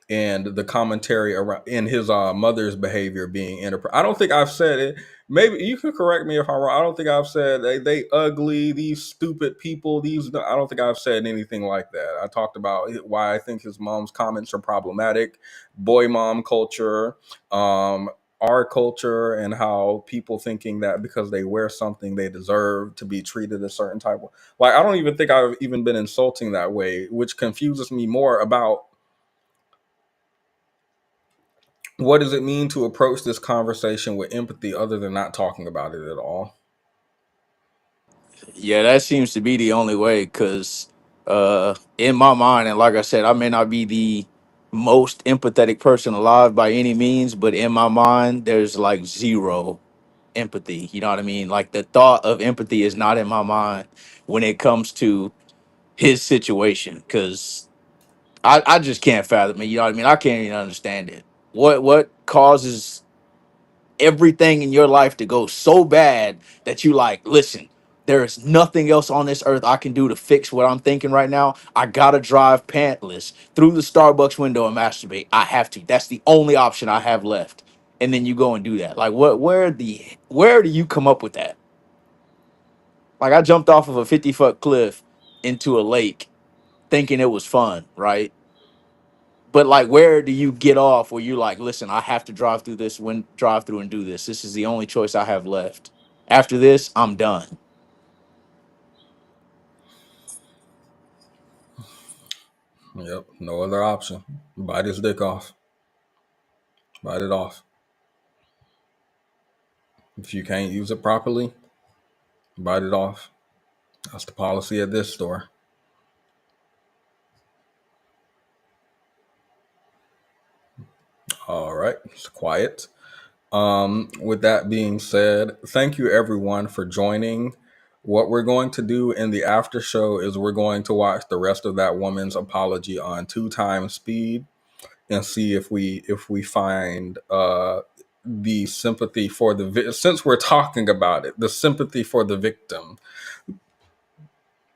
Speaker 1: and the commentary around in his mother's behavior being inappropriate. I don't think I've said it. Maybe you can correct me if I'm wrong. I don't think I've said they ugly, these stupid people. I don't think I've said anything like that. I talked about why I think his mom's comments are problematic, boy mom culture, um, our culture, and how people thinking that because they wear something they deserve to be treated a certain type of. Like I don't even think I've even been insulting that way, which confuses me more about what does it mean to approach this conversation with empathy other than not talking about it at all?
Speaker 19: Yeah, that seems to be the only way because in my mind, and like I said, I may not be the most empathetic person alive by any means, but in my mind, there's like zero empathy. You know what I mean? Like the thought of empathy is not in my mind when it comes to his situation because I just can't fathom it. You know what I mean? I can't even understand it. What causes everything in your life to go so bad that you like, listen, there is nothing else on this earth I can do to fix what I'm thinking right now. I gotta drive pantless through the Starbucks window and masturbate. I have to. That's the only option I have left. And then you go and do that. Like what where do you come up with that? Like I jumped off of a 50-foot cliff into a lake thinking it was fun, right? But like where do you get off where you're like, listen, I have to drive through and do this. This is the only choice I have left. After this, I'm done.
Speaker 1: Yep, no other option. Bite his dick off. Bite it off. If you can't use it properly, bite it off. That's the policy at this store. All right, it's quiet. With that being said, thank you everyone for joining. What we're going to do in the after show is we're going to watch the rest of that woman's apology on 2 times speed and see if we find the sympathy for since we're talking about it, the sympathy for the victim.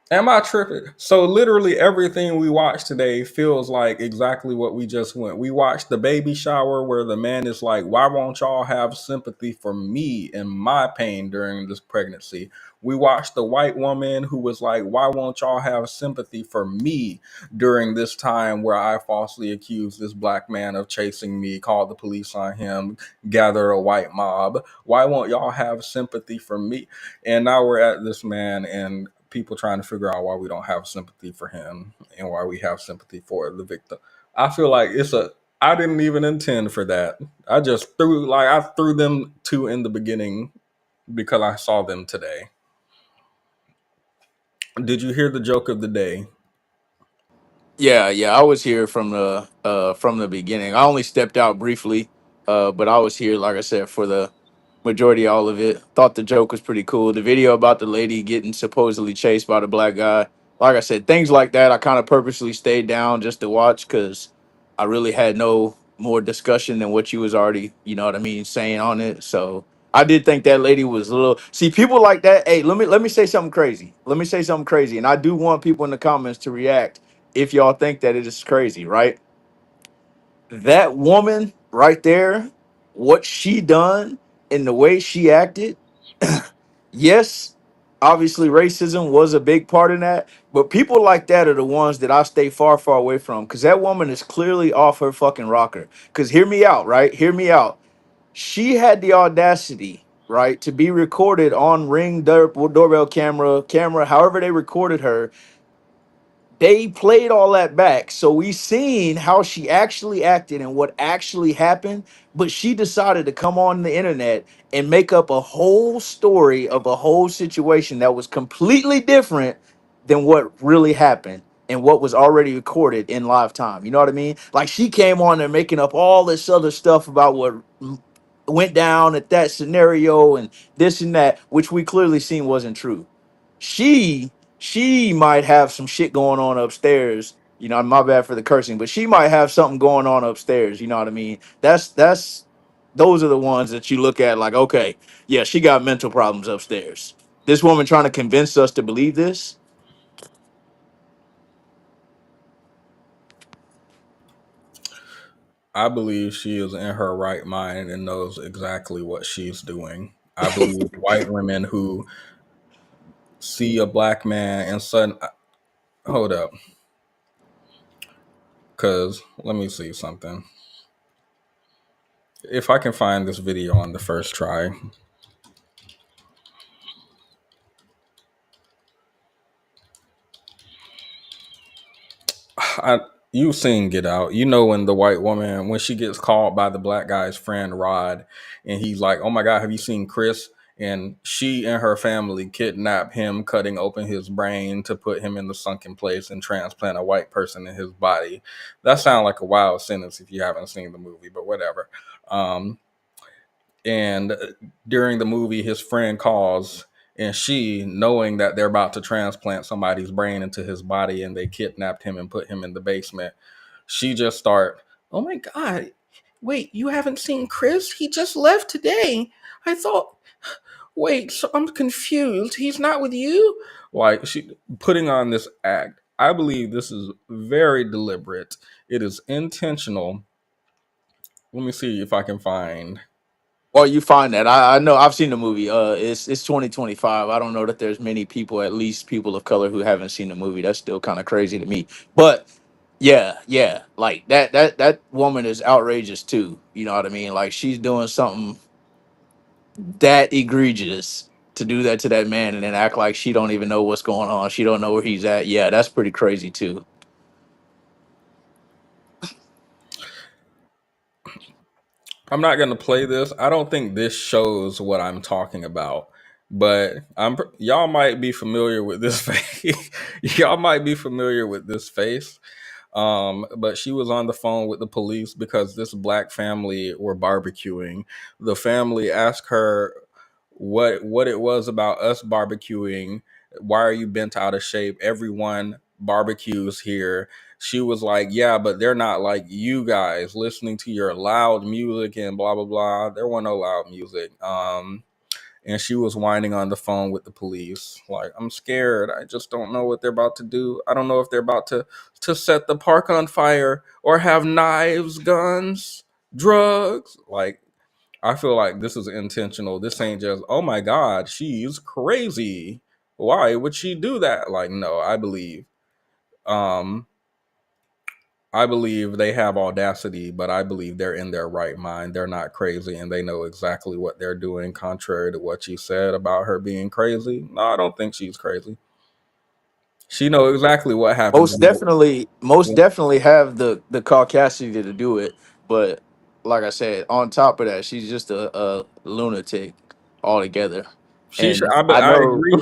Speaker 1: Am I tripping? So literally everything we watched today feels like exactly what we just went. We watched the baby shower where the man is like, "Why won't y'all have sympathy for me and my pain during this pregnancy?" We watched the white woman who was like, "Why won't y'all have sympathy for me during this time where I falsely accused this black man of chasing me, called the police on him, gathered a white mob? Why won't y'all have sympathy for me?" And now we're at this man and people trying to figure out why we don't have sympathy for him and why we have sympathy for the victim. I feel like I didn't even intend for that. I threw them two in the beginning because I saw them today. Did you hear the joke of the day?
Speaker 19: Yeah, yeah, I was here from the beginning. I only stepped out briefly, but I was here, like I said, for the Majority all of it. Thought the joke was pretty cool. The video about the lady getting supposedly chased by the black guy. Like I said, things like that I kind of purposely stayed down just to watch because I really had no more discussion than what you was already, you know what I mean, saying on it. So I did think that lady was a little see people like that. Hey, let me say something crazy. Let me say something crazy. And I do want people in the comments to react if y'all think that it is crazy, right? That woman right there, what she done and the way she acted, yes, obviously racism was a big part in that, but people like that are the ones that I stay far, far away from because that woman is clearly off her fucking rocker. Because hear me out, right? Hear me out. She had the audacity, right, to be recorded on doorbell camera, however they recorded her. They played all that back, so we seen how she actually acted and what actually happened, but she decided to come on the internet and make up a whole story of a whole situation that was completely different than what really happened and what was already recorded in live time. You know what I mean? Like she came on there making up all this other stuff about what went down at that scenario and this and that, which we clearly seen wasn't true. She might have some shit going on upstairs. You know, my bad for the cursing, but she might have something going on upstairs. You know what I mean? That's those are the ones that you look at like, okay, yeah, she got mental problems upstairs. This woman trying to convince us to believe this.
Speaker 1: I believe she is in her right mind and knows exactly what she's doing. I believe white women who see a black man and sudden hold up, because let me see something. If I can find this video on the first try, I, you've seen Get Out. You know when the white woman when she gets called by the black guy's friend Rod, and he's like, "Oh my God, have you seen Chris?" And she and her family kidnap him, cutting open his brain to put him in the sunken place and transplant a white person in his body. That sounds like a wild sentence if you haven't seen the movie, but whatever. Um, and during the movie, his friend calls, and she, knowing that they're about to transplant somebody's brain into his body, and they kidnapped him and put him in the basement, she just start, "Oh my God, wait, you haven't seen Chris? He just left today. I thought, wait, so I'm confused. He's not with you?" Like she putting on this act. I believe this is very deliberate. It is intentional. Let me see if I can find.
Speaker 19: Or you find that I know I've seen the movie. It's 2025. I don't know that there's many people, at least people of color, who haven't seen the movie. That's still kind of crazy to me. But yeah, like that woman is outrageous too. You know what I mean? Like she's doing something that egregious to do that to that man and then act like she don't even know what's going on. She don't know where he's at. Yeah, that's pretty crazy too.
Speaker 1: I'm not going to play this. I don't think this shows what I'm talking about, but y'all might be familiar with this face. Y'all might be familiar with this face. But she was on the phone with the police because this black family were barbecuing. The family asked her what it was about us barbecuing. Why are you bent out of shape? Everyone barbecues here. She was like, "Yeah, but they're not like you guys listening to your loud music and blah blah blah. There wasn't no loud music." And she was whining on the phone with the police like, "I'm scared. I just don't know what they're about to do. I don't know if they're about to set the park on fire or have knives, guns, drugs." Like, I feel like this is intentional. This ain't just, "Oh my God, she's crazy. Why would she do that?" Like, no, um I believe they have audacity, but I believe they're in their right mind. They're not crazy, and they know exactly what they're doing, contrary to what you said about her being crazy. No, I don't think she's crazy. She knows exactly what happens
Speaker 19: Most
Speaker 1: when
Speaker 19: definitely have the caucasity to do it. But like I said, on top of that, she's just a lunatic altogether.
Speaker 1: she should.
Speaker 19: And I
Speaker 1: I
Speaker 19: know
Speaker 1: agree.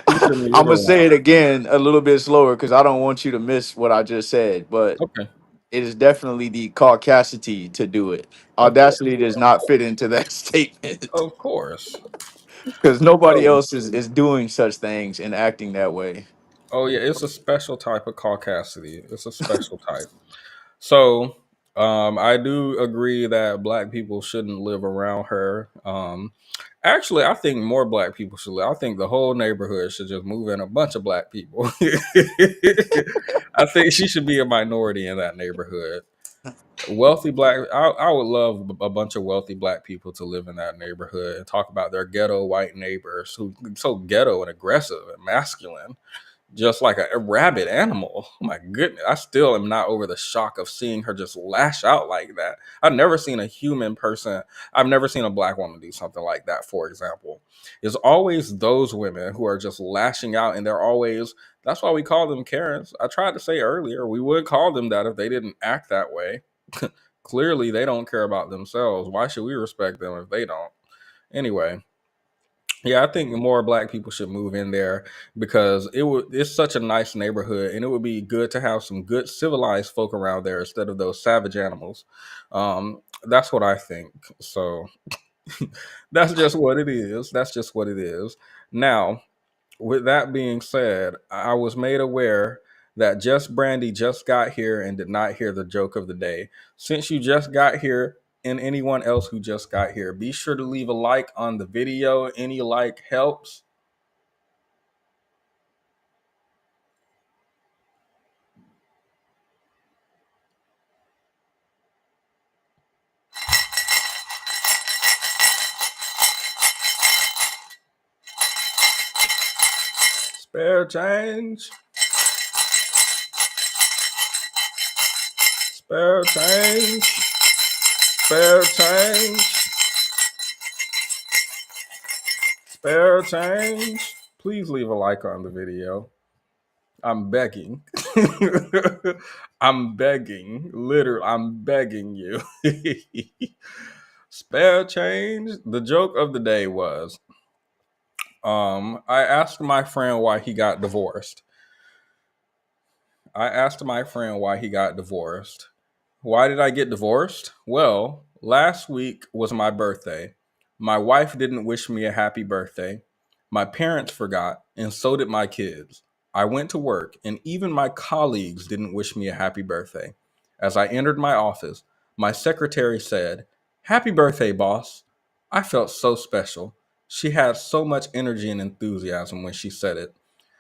Speaker 1: He should leave
Speaker 19: I'm
Speaker 1: her
Speaker 19: gonna say
Speaker 1: alone.
Speaker 19: it again a little bit slower because I don't want you to miss what I just said. But
Speaker 1: Okay.
Speaker 19: It is definitely the caucasity to do it.
Speaker 1: Of course.
Speaker 19: Audacity does not fit into that statement
Speaker 1: Of course.
Speaker 19: because nobody
Speaker 1: So,
Speaker 19: else is doing such things and acting that way.
Speaker 1: oh yeah, it's a special type of caucasity. It's a special type. So, I do agree that black people shouldn't live around her. Actually, I think more black people should live. I think the whole neighborhood should just move in a bunch of black people. I think she should be a minority in that neighborhood. Wealthy black, I would love a bunch of wealthy black people to live in that neighborhood and talk about their ghetto white neighbors who so ghetto and aggressive and masculine, just like a rabid animal. Oh my goodness. I still am not over the shock of seeing her just lash out like that. I've never seen a human person, I've never seen a black woman do something like that, for example. It's always those women who are just lashing out, and they're always, that's why we call them Karens. I tried to say earlier, we would call them that if they didn't act that way. Clearly, they don't care about themselves. Why should we respect them if they don't? Anyway, yeah, I think more black people should move in there because it's such a nice neighborhood, and it would be good to have some good civilized folk around there instead of those savage animals. That's what I think. So that's just what it is. That's just what it is. Now, with that being said, I was made aware that Just Brandy just got here and did not hear the joke of the day. Since you just got here, and anyone else who just got here, be sure to leave a like on the video. Any like helps. Spare change. Spare change. Spare change. Spare change. Please leave a like on the video. I'm begging. I'm begging. Literally, I'm begging you. Spare change. The joke of the day was I asked my friend why he got divorced. Why did I get divorced? Well, last week was my birthday. My wife didn't wish me a happy birthday. My parents forgot, and so did my kids. I went to work, and even my colleagues didn't wish me a happy birthday. As I entered my office, my secretary said, "Happy birthday, boss." I felt so special. She had so much energy and enthusiasm when she said it.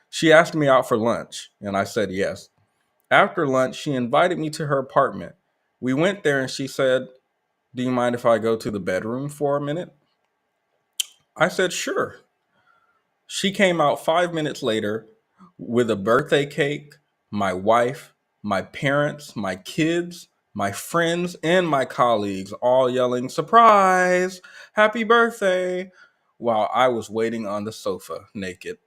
Speaker 1: She asked me out for lunch, and I said yes. After lunch, she invited me to her apartment. We went there and she said, "Do you mind if I go to the bedroom for a minute?" I said, "Sure." She came out 5 minutes later with a birthday cake, my wife, my parents, my kids, my friends, and my colleagues all yelling, "Surprise! Happy birthday!" while I was waiting on the sofa naked.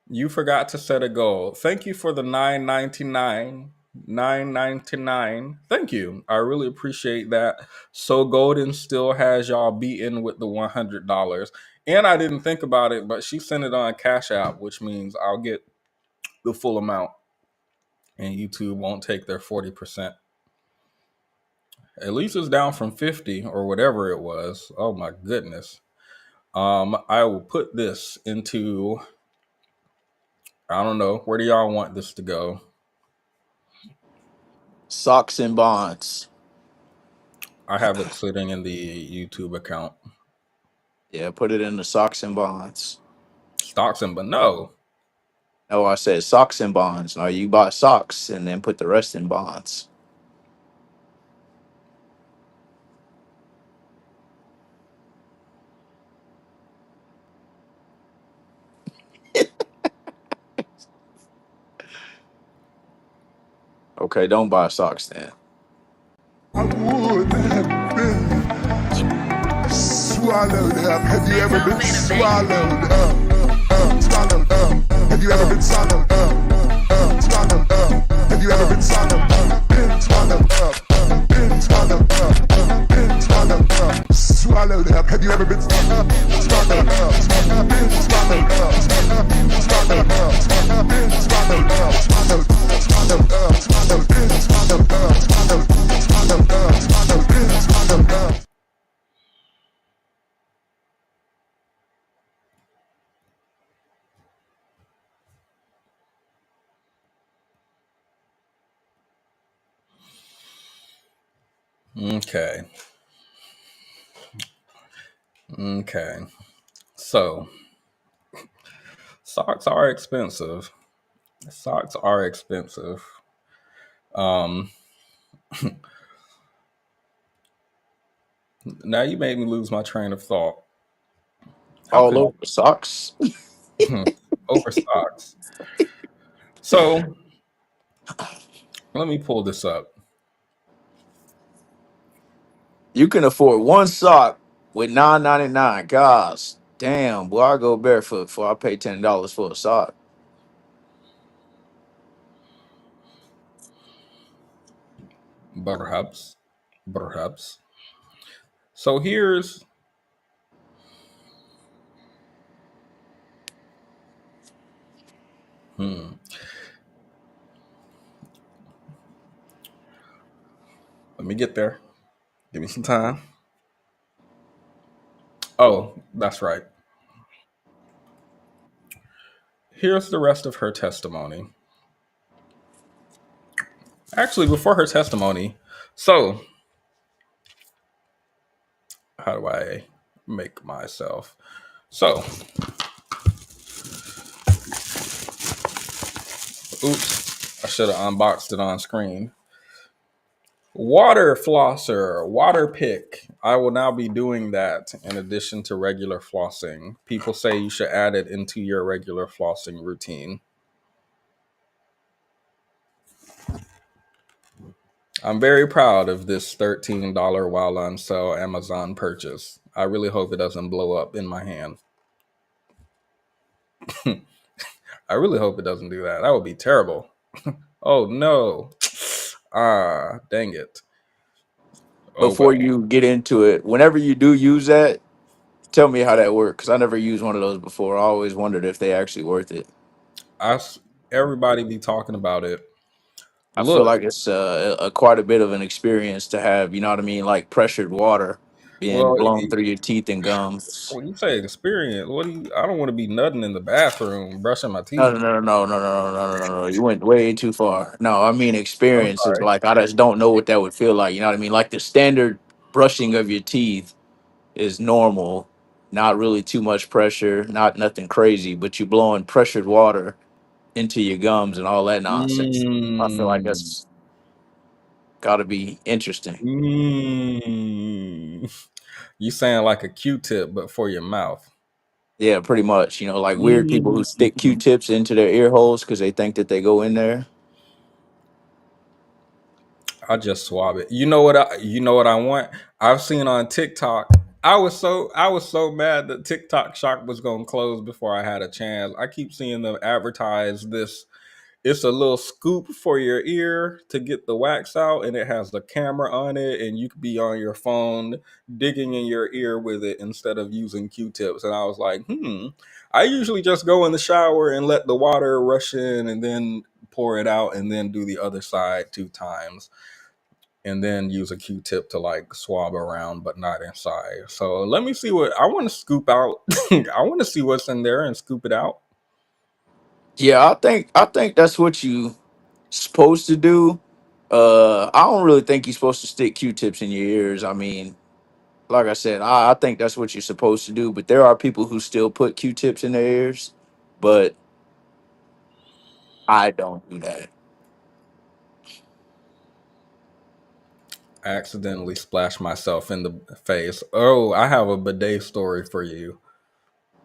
Speaker 1: You forgot to set a goal. Thank you for the $9.99. $9.99. Thank you. I really appreciate that. So Golden still has y'all beaten with the $100. And I didn't think about it, but she sent it on Cash App, which means I'll get the full amount. And YouTube won't take their 40%. At least it's down from 50 or whatever it was. Oh my goodness. I will put this into, I don't know, where do y'all want this to go?
Speaker 19: Socks and bonds.
Speaker 1: I have it sitting in the YouTube account.
Speaker 19: Yeah, put it in the socks and bonds.
Speaker 1: Stocks and, but no.
Speaker 19: No, I said socks and bonds. No, you buy socks and then put the rest in bonds. Okay, don't buy socks then.
Speaker 3: I would have been swallowed up. Have you ever been swallowed up? Swallowed up. Have you ever been swallowed up? Swallowed up. Have you ever been swallowed up? Been swallowed up. Been swallowed up. Been swallowed up. Swallowed up. Have you ever been swallowed up? Swallowed up. Been swallowed up. Swallowed up. Been
Speaker 1: Okay. Okay. So socks are expensive. Socks are expensive. Um, now you made me lose my train of thought. How
Speaker 19: All
Speaker 1: could
Speaker 19: over socks.
Speaker 1: over socks? So let me pull this up.
Speaker 19: You can afford one sock with $9.99. Gosh, damn, boy, I go barefoot before I pay $10 for a sock.
Speaker 1: Perhaps, perhaps. So here's hmm. Let me get there. Give me some time. Oh, that's right. Here's the rest of her testimony. Actually, before her testimony, so how do I make myself? So, oops, I should have unboxed it on screen. Water flosser, water pick. I will now be doing that in addition to regular flossing. People say you should add it into your regular flossing routine. I'm very proud of this $13 while on sale Amazon purchase. I really hope it doesn't blow up in my hand. I really hope it doesn't do that. That would be terrible. Oh no. Ah, dang it. Oh
Speaker 19: Before
Speaker 1: well.
Speaker 19: you get into it, whenever you do use that, tell me how that works because I never used one of those before. I always wondered if they actually worth it.
Speaker 1: Everybody be talking about it.
Speaker 19: I feel
Speaker 1: Look,
Speaker 19: like it's quite a bit of an experience to have. You know what I mean? Like pressured water being
Speaker 1: well,
Speaker 19: blown through your teeth and gums.
Speaker 1: when you say experience, what do you? I don't want to be nutting in the bathroom, brushing my
Speaker 19: No,
Speaker 1: teeth.
Speaker 19: no, no, no, no, no, no, no, no, no, no. You went way too far. No, I mean
Speaker 1: I'm
Speaker 19: experiences.
Speaker 1: sorry.
Speaker 19: Like I just don't know what that would feel like. You know what I mean? Like the standard brushing of your teeth is normal, not really too much pressure, not nothing crazy, but you blowing pressured water into your gums and all that nonsense. I feel like
Speaker 1: Mm,
Speaker 19: that's got to be interesting.
Speaker 1: mm. You saying like a Q-tip, but for your mouth.
Speaker 19: Yeah, pretty much. You know, like weird people who stick
Speaker 1: Mm.
Speaker 19: Q-tips into their ear holes because they think that they go in there.
Speaker 1: I just swab it. You know what I want? I've seen on TikTok. I was so mad that TikTok Shop was gonna close before I had a chance. I keep seeing them advertise this. It's a little scoop for your ear to get the wax out, and it has the camera on it, and you could be on your phone digging in your ear with it instead of using Q-tips. And I was like, I usually just go in the shower and let the water rush in and then pour it out and then do the other side 2 times and then use a Q-tip to like swab around, but not inside. So let me see what I want to scoop out. I want to see what's in there and scoop it out.
Speaker 19: Yeah, I think that's what you supposed to do. I don't really think you're supposed to stick Q-tips in your ears. I mean, like I said, I think that's what you're supposed to do. But there are people who still put Q-tips in their ears, but I don't do that.
Speaker 1: I accidentally splashed myself in the face. Oh, I have a bidet story for you.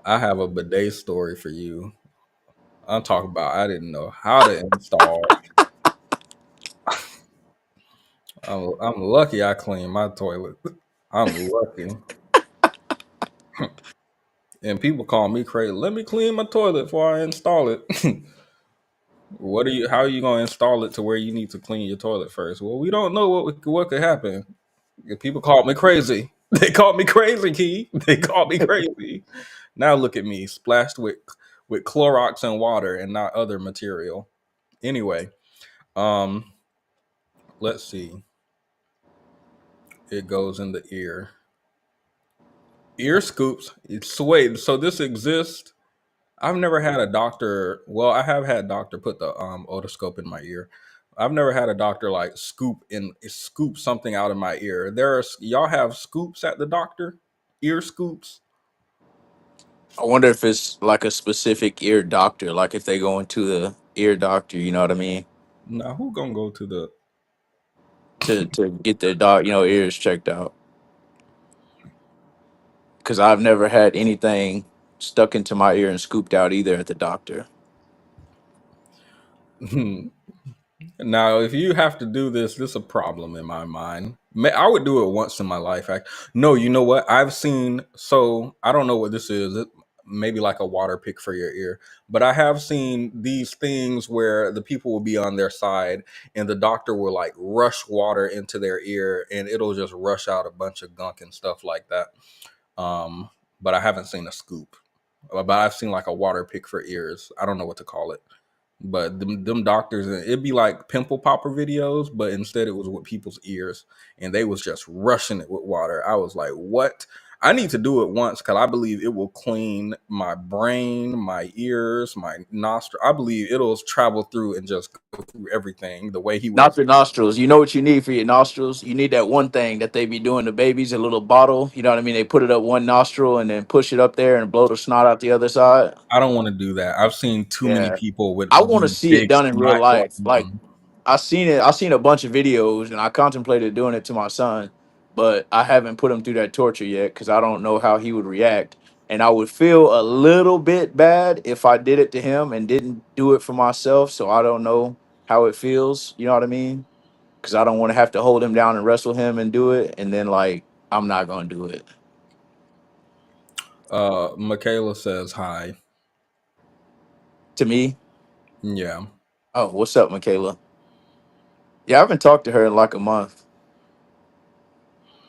Speaker 1: I have a bidet story for you. I'm talking about I didn't know how to install. I'm lucky I cleaned my toilet. I'm lucky. And people call me crazy. Let me clean my toilet before I install it. How are you going to install it to where you need to clean your toilet first? Well, we don't know what could happen. If people called me crazy. They called me crazy, Key. They called me crazy. Now look at me, splashed with Clorox and water and not other material. Anyway, um, let's see. It goes in the ear. Ear scoops. Wait, so this exists? I've never had a doctor. Well, I have had doctor put the otoscope in my ear. I've never had a doctor like scoop something out of my ear. Y'all have scoops at the doctor, ear scoops.
Speaker 19: I wonder if it's like a specific ear doctor, like if they go into the ear doctor, you know what I mean,
Speaker 1: Now who gonna go to the?
Speaker 19: to get their ears checked out. Because I've never had anything stuck into my ear and scooped out either at the doctor.
Speaker 1: Now, if you have to do this is a problem in my mind. I would do it once in my life. No, you know what? I've seen. So I don't know what this is. Maybe like a water pick for your ear, but I have seen these things where the people will be on their side, and the doctor will like rush water into their ear, and it'll just rush out a bunch of gunk and stuff like that. Um, but I haven't seen a scoop. But I've seen like a water pick for ears. I don't know what to call it. But them doctors, it'd be like pimple popper videos, but instead it was with people's ears, and they was just rushing it with water. I was like, "What? I need to do it once because I believe it will clean my brain, my ears, my nostril. I believe it'll travel through and just go through everything the way he
Speaker 19: Not
Speaker 1: was."
Speaker 19: your nostrils. You know what you need for your nostrils? You need that one thing that they be doing to babies, a little bottle. You know what I mean? They put it up one nostril and then push it up there and blow the snot out the other side.
Speaker 1: I don't want to do that. I've seen too many
Speaker 19: Yeah.
Speaker 1: people with
Speaker 19: I want to
Speaker 1: these
Speaker 19: see it
Speaker 1: big
Speaker 19: done in real
Speaker 1: snot.
Speaker 19: life. Like I seen it. I seen a bunch of videos, and I contemplated doing it to my son, but I haven't put him through that torture yet because I don't know how he would react. And I would feel a little bit bad if I did it to him and didn't do it for myself. So I don't know how it feels. You know what I mean? Because I don't want to have to hold him down and wrestle him and do it, and then like I'm not gonna do it.
Speaker 1: Michaela says hi.
Speaker 19: To me,
Speaker 1: Yeah,
Speaker 19: oh, what's up, Michaela? Yeah, I haven't talked to her in like a month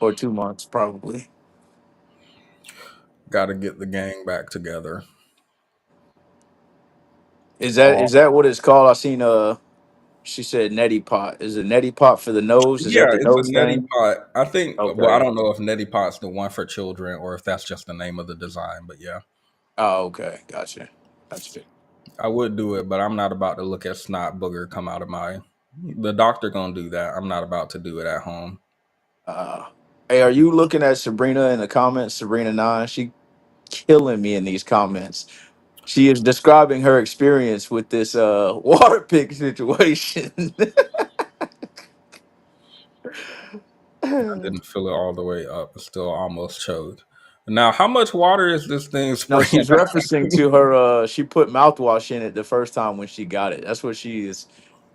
Speaker 19: or 2 months, probably.
Speaker 1: got to get the gang back together.
Speaker 19: Is that what it's called? I seen she said neti pot. Is it neti pot for the nose? Is that
Speaker 1: Yeah,
Speaker 19: the
Speaker 1: it's a
Speaker 19: nose
Speaker 1: neti
Speaker 19: thing?
Speaker 1: pot. I think. Well, I
Speaker 19: Okay.
Speaker 1: don't know if neti pot's the one for children or if that's just the name of the design. But yeah,
Speaker 19: Oh, okay. Gotcha. Gotcha.
Speaker 1: I would do it, but I'm not about to look at snot booger come out of my. The doctor gonna do that. I'm not about to do it at home.
Speaker 19: Uh hey, are you looking at Sabrina in the comments? Sabrina 9? She killing me in these comments. She is describing her experience with this water pick situation.
Speaker 1: I didn't fill it all the way up. It's still almost choked. Now, how much water is this thing
Speaker 19: No,
Speaker 1: spraying?
Speaker 19: she's referencing to her she put mouthwash in it the first time when she got it. That's what she is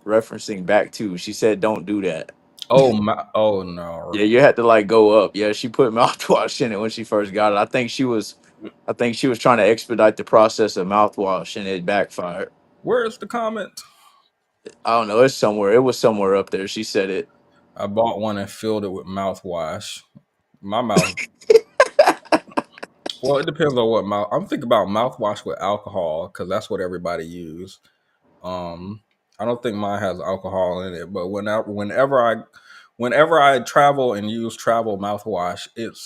Speaker 19: referencing back to. She said don't do that.
Speaker 1: Oh my! Oh no!
Speaker 19: Yeah, you had to like go up. Yeah, she put mouthwash in it when she first got it. I think she was trying to expedite the process of mouthwash and it backfired.
Speaker 1: Where's the comment?
Speaker 19: I don't know. It's somewhere. It was somewhere up there. She said it.
Speaker 1: I bought one and filled it with mouthwash. My mouth. Well, it depends on what mouth. I'm thinking about mouthwash with alcohol because that's what everybody use. Um, I don't think mine has alcohol in it, but whenever I travel and use travel mouthwash, it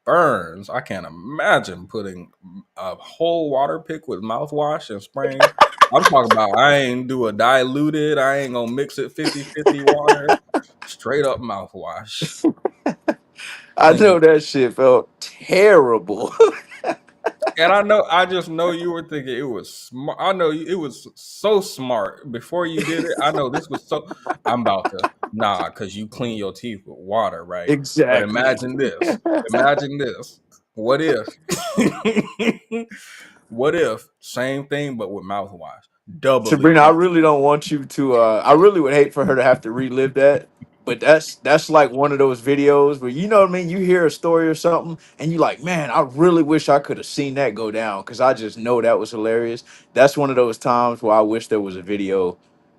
Speaker 1: burns. I can't imagine putting a whole water pick with mouthwash and spraying. I'm talking about I ain't do a diluted. I ain't gonna mix it 50-50 water. Straight up mouthwash.
Speaker 19: I
Speaker 1: And
Speaker 19: know that shit felt terrible.
Speaker 1: And I just know you were thinking it was smart. I know it was so smart before you did it. I know this was so. I'm about to because you clean your teeth with water, right? But
Speaker 19: Exactly.
Speaker 1: imagine this. Imagine this. What if? What if same thing but with mouthwash? Double it.
Speaker 19: Sabrina, I really don't want you to I really would hate for her to have to relive that. But that's like one of those videos where you know what I mean, you hear a story or something and you like, man, I really wish I could have seen that go down because I just know that was hilarious. That's one of those times where I wish there was a video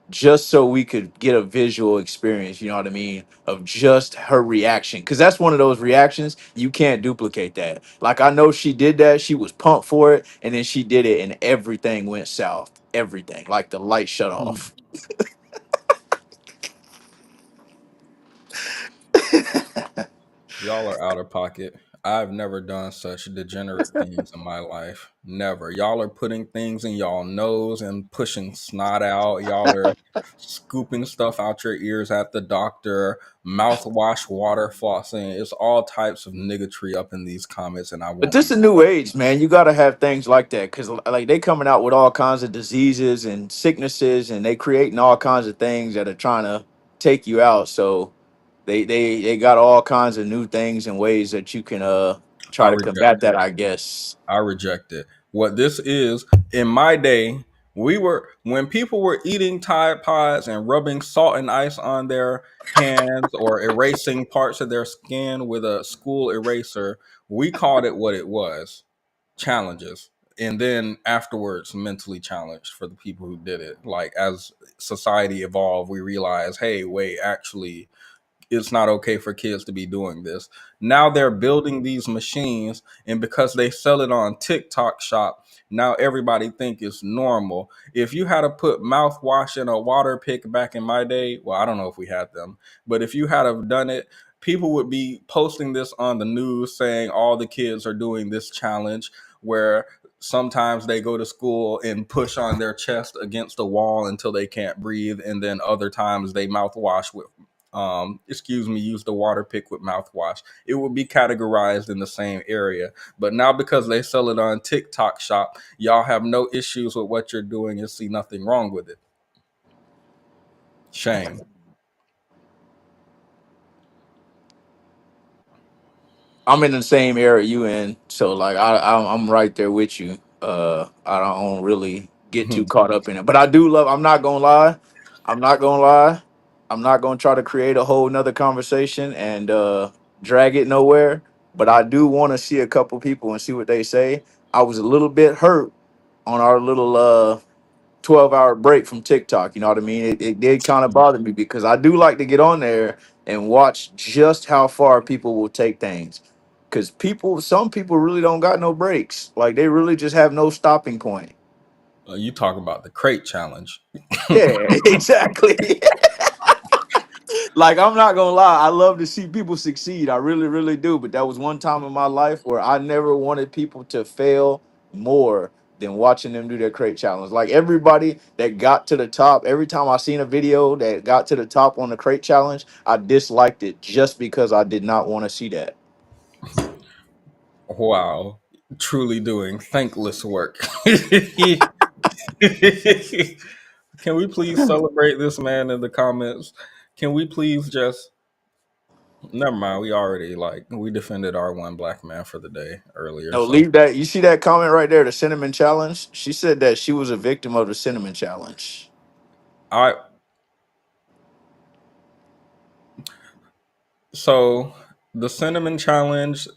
Speaker 19: just so we could get a visual experience, you know what I mean, of just her reaction. Because that's one of those reactions you can't duplicate that. Like I know she did that, she was pumped for it, and then she did it, and everything went south. Everything, like the light shut off.
Speaker 1: Y'all are out of pocket. I've never done such degenerate things in my life. Never. Y'all are putting things in y'all nose and pushing snot out. Y'all are scooping stuff out your ears at the doctor, mouthwash, water flossing. It's all types of niggatry up in these comments, and I
Speaker 19: But
Speaker 1: won't
Speaker 19: this
Speaker 1: be.
Speaker 19: is a new age, man. You got to have things like that because, like, they coming out with all kinds of diseases and sicknesses, and they creating all kinds of things that are trying to take you out. So they got all kinds of new things and ways that you can
Speaker 1: I
Speaker 19: try to
Speaker 1: reject
Speaker 19: combat that,
Speaker 1: it.
Speaker 19: I guess.
Speaker 1: I reject it. What this is, in my day, when people were eating Tide Pods and rubbing salt and ice on their hands or erasing parts of their skin with a school eraser, we called it what it was, challenges. And then afterwards, mentally challenged for the people who did it. Like as society evolved, we realized, hey, wait, actually, it's not okay for kids to be doing this. Now they're building these machines, and because they sell it on TikTok shop, now everybody think it's normal. If you had to put mouthwash in a water pick back in my day, well, I don't know if we had them, but if you had have done it, people would be posting this on the news saying all the kids are doing this challenge where sometimes they go to school and push on their chest against a wall until they can't breathe, and then other times they mouthwash with use the water pick with mouthwash. It would be categorized in the same area. But now because they sell it on TikTok shop, y'all have no issues with what you're doing and see nothing wrong with it. Shame.
Speaker 19: I'm in the same area you in, so like I'm right there with you. I don't really get too caught up in it, but I do love. I'm not gonna lie. I'm not gonna lie. I'm not gonna try to create a whole nother conversation and drag it nowhere. But I do want to see a couple people and see what they say. I was a little bit hurt on our little 12-hour break from TikTok. You know what I mean? It did kind of bother me because I do like to get on there and watch just how far people will take things. Because some people really don't got no breaks. Like they really just have no stopping point.
Speaker 1: You talk about the crate challenge.
Speaker 19: Yeah, exactly. Like I'm not gonna lie, I love to see people succeed. I really, really do. But that was one time in my life where I never wanted people to fail more than watching them do their crate challenge. Like everybody that got to the top, every time I seen a video that got to the top on the crate challenge, I disliked it just because I did not want to see that.
Speaker 1: Wow. Truly doing thankless work. Can we please celebrate this man in the comments? Can we please just never mind, we defended our one black man for the day earlier,
Speaker 19: No,
Speaker 1: so
Speaker 19: leave that. You see that comment right there, the cinnamon challenge? She said that she was a victim of the cinnamon challenge.
Speaker 1: I so the cinnamon challenge,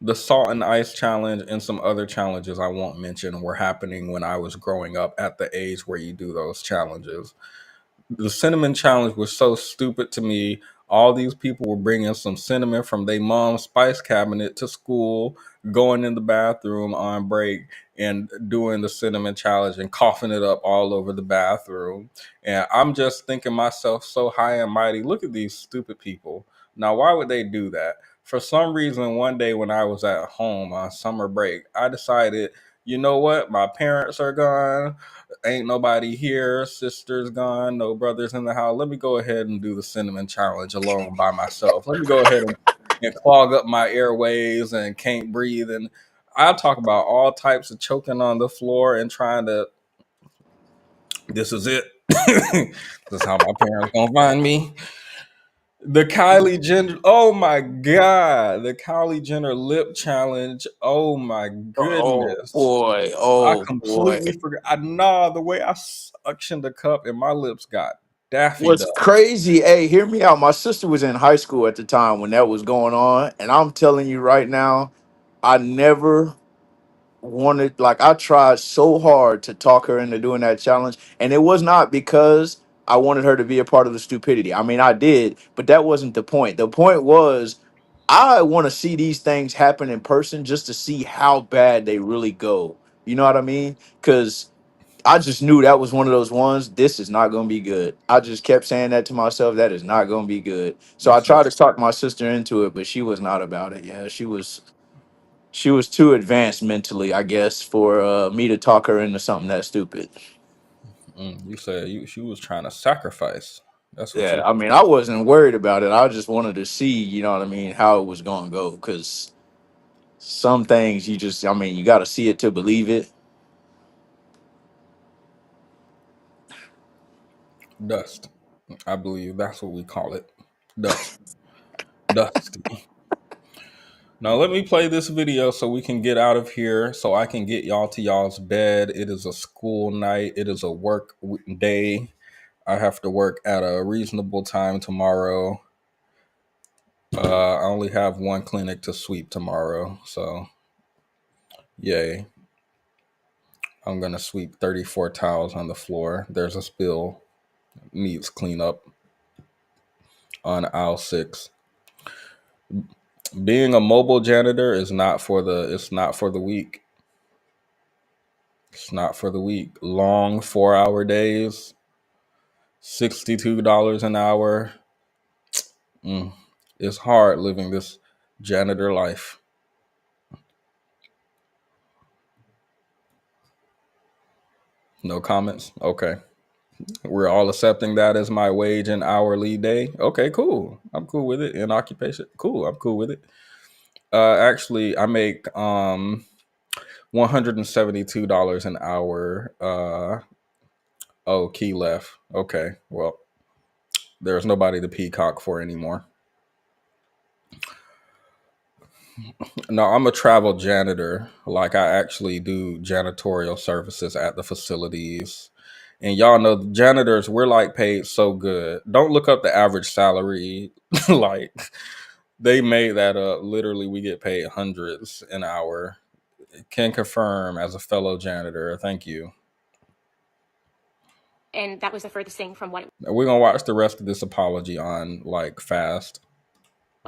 Speaker 1: the salt and ice challenge, and some other challenges I won't mention were happening when I was growing up at the age where you do those challenges. The cinnamon challenge was so stupid to me. All these people were bringing some cinnamon from their mom's spice cabinet to school, going in the bathroom on break and doing the cinnamon challenge and coughing it up all over the bathroom. And I'm just thinking myself so high and mighty, look at these stupid people. Now, why would they do that? For some reason, one day when I was at home on summer break, I decided, you know what? My parents are gone. Ain't nobody here. Sister's gone. No brothers in the house. Let me go ahead and do the cinnamon challenge alone by myself. Let me go ahead and clog up my airways and can't breathe. And I talk about all types of choking on the floor and trying to. This is it. This is how my parents gonna find me. The Kylie Jenner. Oh my god. The Kylie Jenner lip challenge. Oh my
Speaker 19: Oh
Speaker 1: goodness.
Speaker 19: boy.
Speaker 1: I
Speaker 19: Oh boy.
Speaker 1: completely forgot. The way I suctioned the cup and my lips got daffy
Speaker 19: What's
Speaker 1: duck.
Speaker 19: crazy, hey, hear me out. My sister was in high school at the time when that was going on. And I'm telling you right now, I never wanted, like, I tried so hard to talk her into doing that challenge. And it was not because I wanted her to be a part of the stupidity. I mean, I did, but that wasn't the point. The point was, I want to see these things happen in person just to see how bad they really go. You know what I mean? Because I just knew that was one of those ones. This is not going to be good. I just kept saying that to myself. That is not going to be good. So I
Speaker 1: So
Speaker 19: tried to talk my sister into it, but she was not about it. Yeah, she was. She was too advanced mentally, I guess, for me to talk her into something that stupid.
Speaker 1: You said she was trying to sacrifice. That's what
Speaker 19: Yeah,
Speaker 1: you.
Speaker 19: I mean, I wasn't worried about it. I just wanted to see, you know what I mean, how it was going to go. Because some things you just, I mean, you got to see it to believe it.
Speaker 1: Dust. I believe that's what we call it. Dust. Dusty. Now let me play this video so we can get out of here, so I can get y'all to y'all's bed. It is a school night. It is a work day. I have to work at a reasonable time tomorrow. I only have one clinic to sweep tomorrow, so yay. I'm gonna sweep 34 towels on the floor. There's a spill. Needs cleanup on aisle 6. Being a mobile janitor is not for the it's not for the weak. It's not for the weak. Long 4-hour days, $62 an hour. It's hard living this janitor life. No comments? Okay. We're all accepting that as my wage and hourly day. Okay, cool. I'm cool with it. In occupation. Cool. I'm cool with it. Actually, I make $172 an hour. Oh, key left. Okay. Well, there's nobody to peacock for anymore. No, I'm a travel janitor. Like, I actually do janitorial services at the facilities. And y'all know the janitors, we're like paid so good. Don't look up the average salary. Like, they made that up. Literally, we get paid hundreds an hour. Can confirm as a fellow janitor. Thank you.
Speaker 6: And that was the furthest thing from what it
Speaker 1: We're going to watch the rest of this apology on like fast.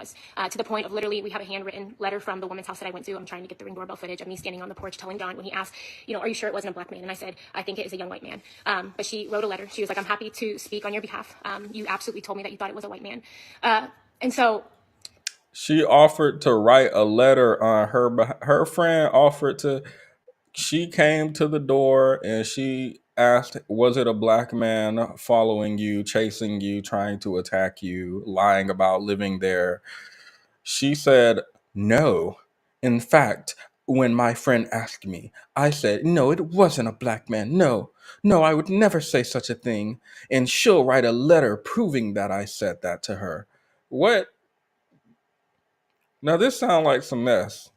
Speaker 6: was. To the point of literally, we have a handwritten letter from the woman's house that I went to. I'm trying to get the Ring doorbell footage of me standing on the porch telling John when he asked, are you sure it wasn't a black man? And I said, I think it is a young white man. But she wrote a letter. She was like, I'm happy to speak on your behalf. You absolutely told me that you thought it was a white man. And so
Speaker 1: she offered to write a letter on her friend offered to. She came to the door and she asked, was it a black man following you, chasing you, trying to attack you, lying about living there? She said, no. In fact, when my friend asked me, I said, no, it wasn't a black man. No, I would never say such a thing. And she'll write a letter proving that I said that to her. What? Now, this sounds like some mess.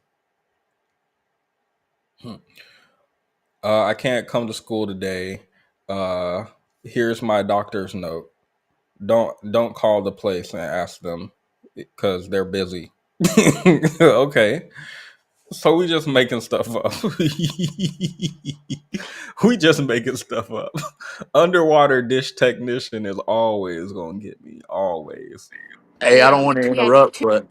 Speaker 1: I can't come to school today. Here's my doctor's note. Don't call the place and ask them because they're busy. Okay. So we just making stuff up. We just making stuff up. Underwater dish technician is always gonna get me. Always.
Speaker 19: Hey, I don't want to
Speaker 6: we had
Speaker 19: interrupt, but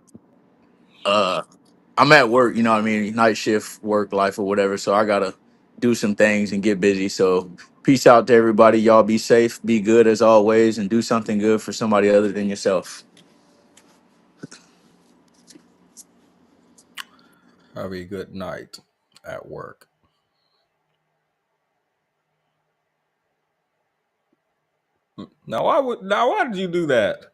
Speaker 19: I'm at work, you know what I mean? Night shift, work life, or whatever. So I got to do some things and get busy. So peace out to everybody. Y'all be safe, be good as always, and do something good for somebody other than yourself.
Speaker 1: Have a good night at work. Now why did you do that?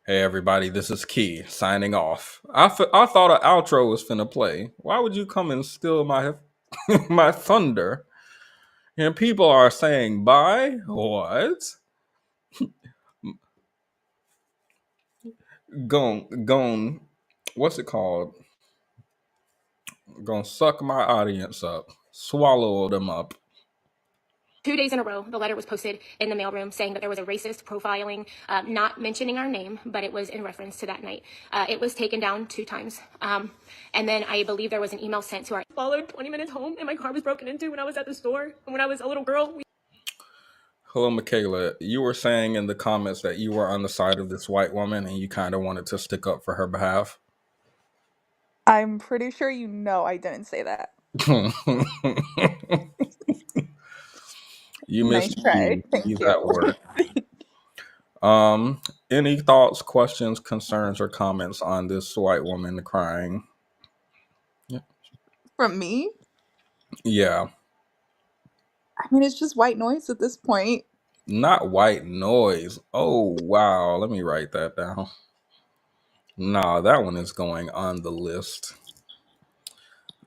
Speaker 1: Hey everybody, this is Key signing off. I thought an outro was finna play. Why would you come and steal my my thunder? And people are saying bye. What? Gon' what's it called? Gonna suck my audience up. Swallow them up.
Speaker 6: 2 days in a row, the letter was posted in the mailroom saying that there was a racist profiling, not mentioning our name, but it was in reference to that night. It was taken down 2 times. And then I believe there was an email sent to our followed 20 minutes home, and my car was broken into when I was at the store. And when I was a little girl,
Speaker 1: Hello, Michaela. You were saying in the comments that you were on the side of this white woman and you kind of wanted to stick up for her behalf.
Speaker 20: I'm pretty sure you know I didn't say that.
Speaker 1: You
Speaker 20: Nice
Speaker 1: missed
Speaker 20: try.
Speaker 1: he's
Speaker 20: Thank
Speaker 1: at
Speaker 20: you.
Speaker 1: work. Any thoughts, questions, concerns, or comments on this white woman crying? Yeah.
Speaker 20: From me?
Speaker 1: Yeah.
Speaker 20: I mean, it's just white noise at this point.
Speaker 1: Not white noise. Oh, wow. Let me write that down. Nah, that one is going on the list.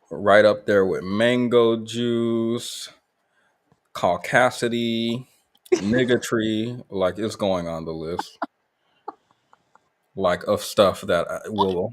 Speaker 1: Right up there with mango juice, caucasity, niggatry. Like, it's going on the list. Like, of stuff that will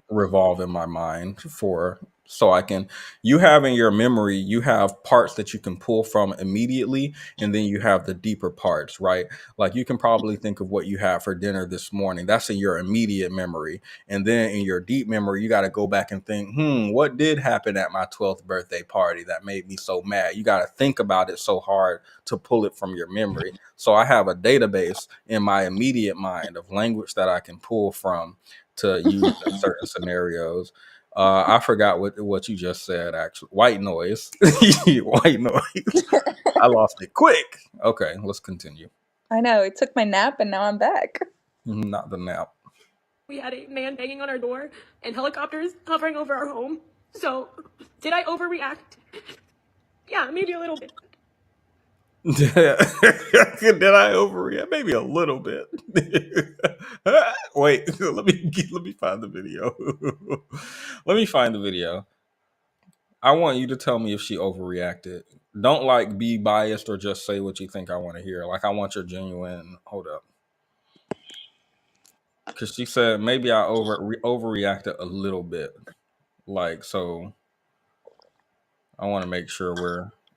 Speaker 1: revolve in my mind for so I can you have in your memory, you have parts that you can pull from immediately, and then you have the deeper parts, right? Like you can probably think of what you had for dinner this morning. That's in your immediate memory. And then in your deep memory, you got to go back and think, what did happen at my 12th birthday party that made me so mad? You got to think about it so hard to pull it from your memory. So I have a database in my immediate mind of language that I can pull from to use in certain scenarios. I forgot what you just said. Actually, white noise, white noise. I lost it quick. Okay, let's continue.
Speaker 20: I know. I took my nap and now I'm back.
Speaker 1: Not the nap.
Speaker 6: We had a man banging on our door and helicopters hovering over our home. So, did I overreact? Yeah, maybe a little bit.
Speaker 1: Did I overreact? Maybe a little bit. Wait, let me find the video. Let me find the video. I want you to tell me if she overreacted. Don't like be biased or just say what you think I want to hear. Like I want your genuine. Hold up, because she said maybe I overreacted a little bit. Like so, I want to make sure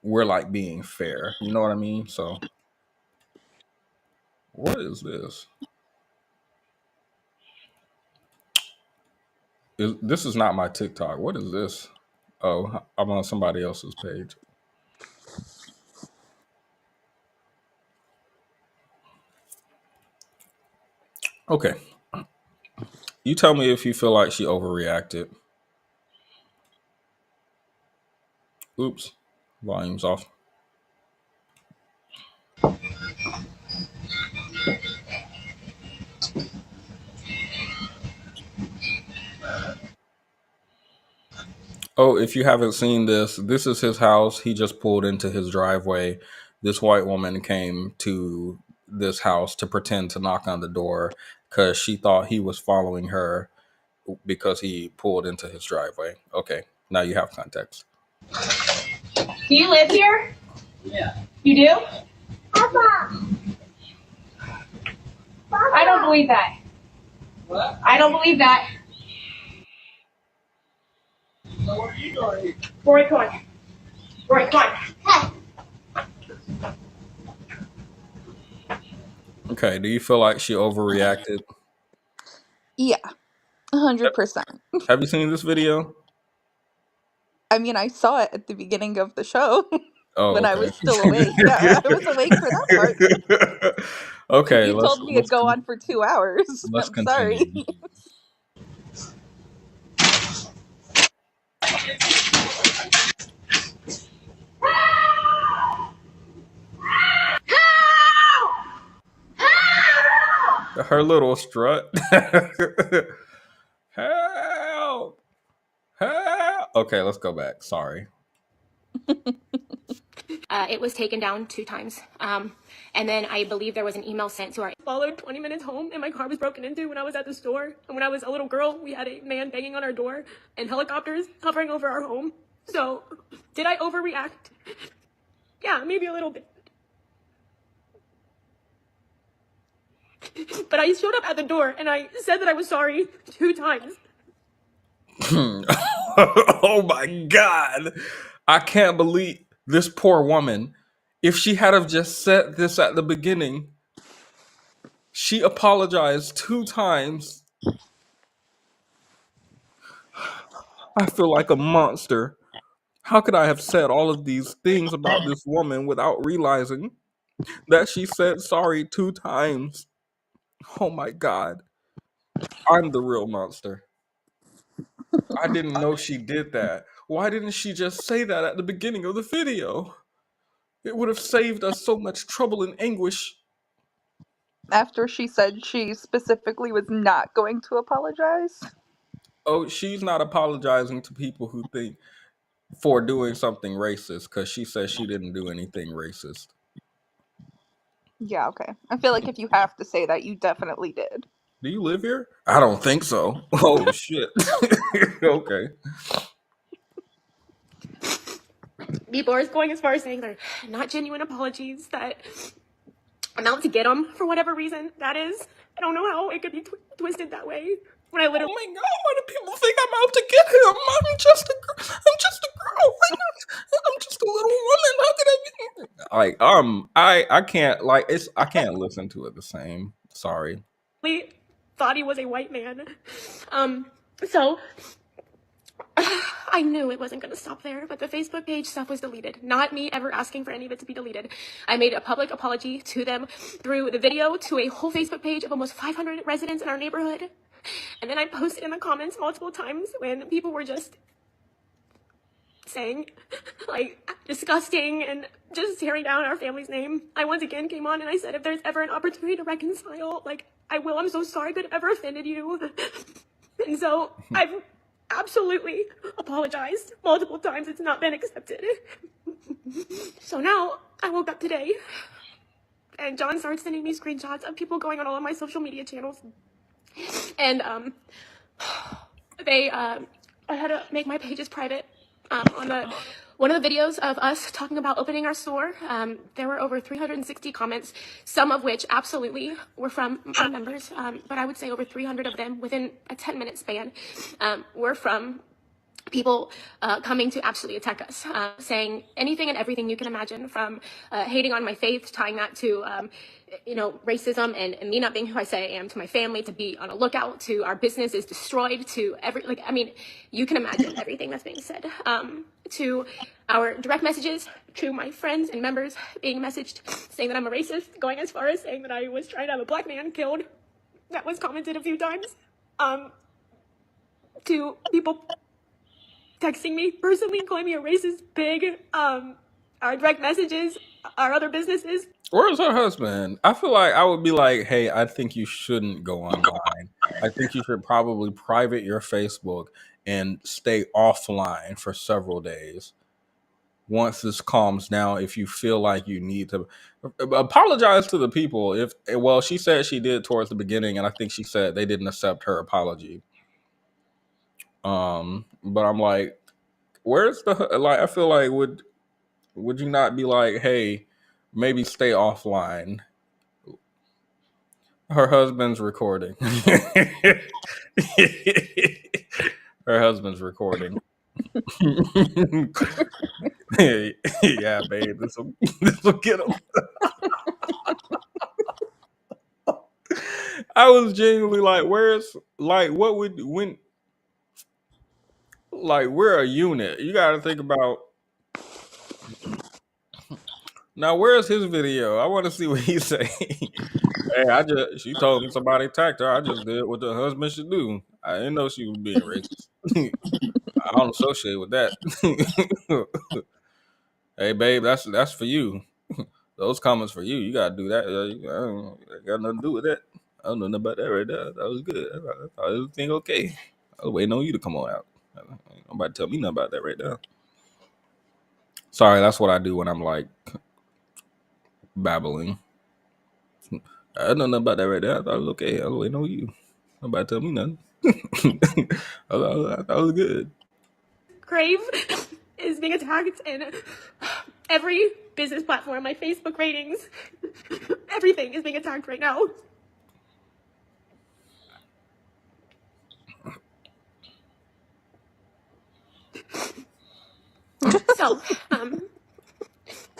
Speaker 1: we're like being fair. You know what I mean? So, what is this? This is not my TikTok. What is this? Oh, I'm on somebody else's page. Okay. You tell me if you feel like she overreacted. Oops. Volume's off. Oh, if you haven't seen this, this is his house. He just pulled into his driveway. This white woman came to this house to pretend to knock on the door because she thought he was following her because he pulled into his driveway. Okay, now you have context.
Speaker 7: Do you live here?
Speaker 5: Yeah.
Speaker 7: You do?
Speaker 4: Papa.
Speaker 7: I don't believe that.
Speaker 5: What?
Speaker 7: I don't believe that.
Speaker 5: So what are you doing?
Speaker 7: Rory, come on. Rory, come on.
Speaker 1: Okay, do you feel like she overreacted?
Speaker 20: Yeah, 100%.
Speaker 1: Have you seen this video?
Speaker 20: I mean, I saw it at the beginning of the show
Speaker 1: Oh,
Speaker 20: when I
Speaker 1: okay.
Speaker 20: was still awake. Yeah, I was awake for that part.
Speaker 1: Okay,
Speaker 20: You told me it'd go on for 2 hours.
Speaker 1: let's
Speaker 20: I'm sorry.
Speaker 1: continue. Her little strut. Help! Help! Okay, let's go back. Sorry.
Speaker 6: It was taken down 2 times. And then I believe there was an email sent to our followed 20 minutes home and my car was broken into when I was at the store. And when I was a little girl, we had a man banging on our door and helicopters hovering over our home. So, did I overreact? Yeah, maybe a little bit. But I showed up at the door and I said that I was sorry 2 times.
Speaker 1: Oh my God. I can't believe this poor woman. If she had have just said this at the beginning, she apologized 2 times. I feel like a monster. How could I have said all of these things about this woman without realizing that she said sorry 2 times? Oh my God. I'm the real monster. I didn't know she did that. Why didn't she just say that at the beginning of the video? It would have saved us so much trouble and anguish.
Speaker 20: After she said she specifically was not going to apologize.
Speaker 1: Oh, she's not apologizing to people who think for doing something racist because she says she didn't do anything racist.
Speaker 20: Yeah, okay. I feel like if you have to say that, you definitely did.
Speaker 1: Do you live here? I don't think so. Oh shit. Okay.
Speaker 6: People are going as far as saying they're not genuine apologies, that I'm out to get them for whatever reason that is. I don't know how it could be twisted that way. When I literally,
Speaker 1: oh my god, why do people think I'm out to get him? I'm just a girl. I'm just a girl. Why not? I'm just a little woman. How could I be? Like, I can't like it's. I can't listen to it the same. Sorry.
Speaker 6: thought he was a white man. So I knew it wasn't going to stop there, but the Facebook page stuff was deleted. Not me ever asking for any of it to be deleted. I made a public apology to them through the video to a whole Facebook page of almost 500 residents in our neighborhood. And then I posted in the comments multiple times when people were just saying, like, disgusting and just tearing down our family's name. I once again came on and I said, if there's ever an opportunity to reconcile, like, I will. I'm so sorry I could have ever offended you. And so I've absolutely apologized multiple times. It's not been accepted. So now I woke up today and John started sending me screenshots of people going on all of my social media channels. And I had to make my pages private. On one of the videos of us talking about opening our store, there were over 360 comments, some of which absolutely were from our members, but I would say over 300 of them within a 10-minute span were from people coming to absolutely attack us, saying anything and everything you can imagine, from hating on my faith, tying that to racism and me not being who I say I am, to my family, to be on a lookout, to our business is destroyed, to you can imagine everything that's being said, to our direct messages to my friends and members being messaged saying that I'm a racist, going as far as saying that I was trying to have a black man killed. That was commented a few times. To people texting me personally, calling me a racist pig, our direct messages, our other businesses.
Speaker 1: Where's her husband? I feel like I would be like, hey, I think you shouldn't go online. I think you should probably private your Facebook and stay offline for several days. Once this calms down, if you feel like you need to apologize to the people, she said she did towards the beginning, and I think she said they didn't accept her apology. But I'm like, where's the like? I feel like would you not be like, hey, maybe stay offline? Her husband's recording. Her husband's recording. Yeah, babe, this will get him. I was genuinely like, we're a unit. You got to think about. Now, where's his video? I want to see what he's saying. Hey, she told me somebody attacked her. I just did what the husband should do. I didn't know she was being racist. I don't associate with that. Hey, babe, that's for you. Those comments for you. You gotta do that. I got nothing to do with that. I don't know nothing about that right there. That was good. I thought everything okay. I was waiting on you to come on out. Nobody tell me nothing about that right there. Sorry, that's what I do when I'm like babbling. I don't know nothing about that right there. I thought it was okay. I was waiting on you. Nobody tell me nothing. I thought it was good.
Speaker 6: Crave is being attacked, and every business platform, my Facebook ratings, everything is being attacked right now. So,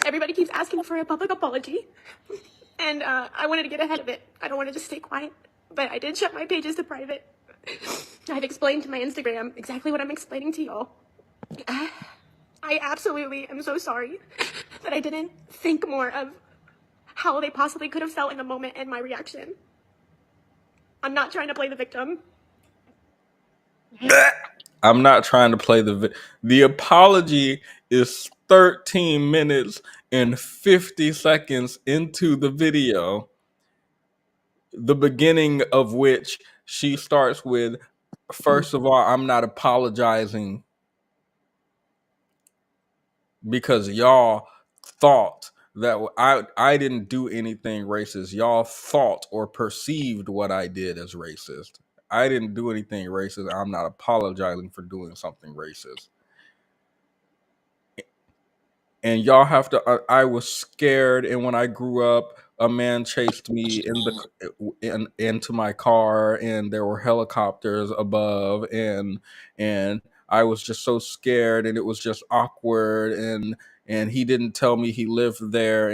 Speaker 6: everybody keeps asking for a public apology, and I wanted to get ahead of it. I don't want to just stay quiet, but I did shut my pages to private. I've explained to my Instagram exactly what I'm explaining to y'all. I absolutely am so sorry that I didn't think more of how they possibly could have felt in the moment and my reaction. I'm not trying to play the victim.
Speaker 1: I'm not trying to play the apology is 13 minutes and 50 seconds into the video, the beginning of which she starts with, first of all, I'm not apologizing because y'all thought that I didn't do anything racist. Y'all thought or perceived what I did as racist. I didn't do anything racist. I'm not apologizing for doing something racist. And y'all have to. I was scared, and when I grew up, a man chased me into my car, and there were helicopters above, and I was just so scared, and it was just awkward, and he didn't tell me he lived there,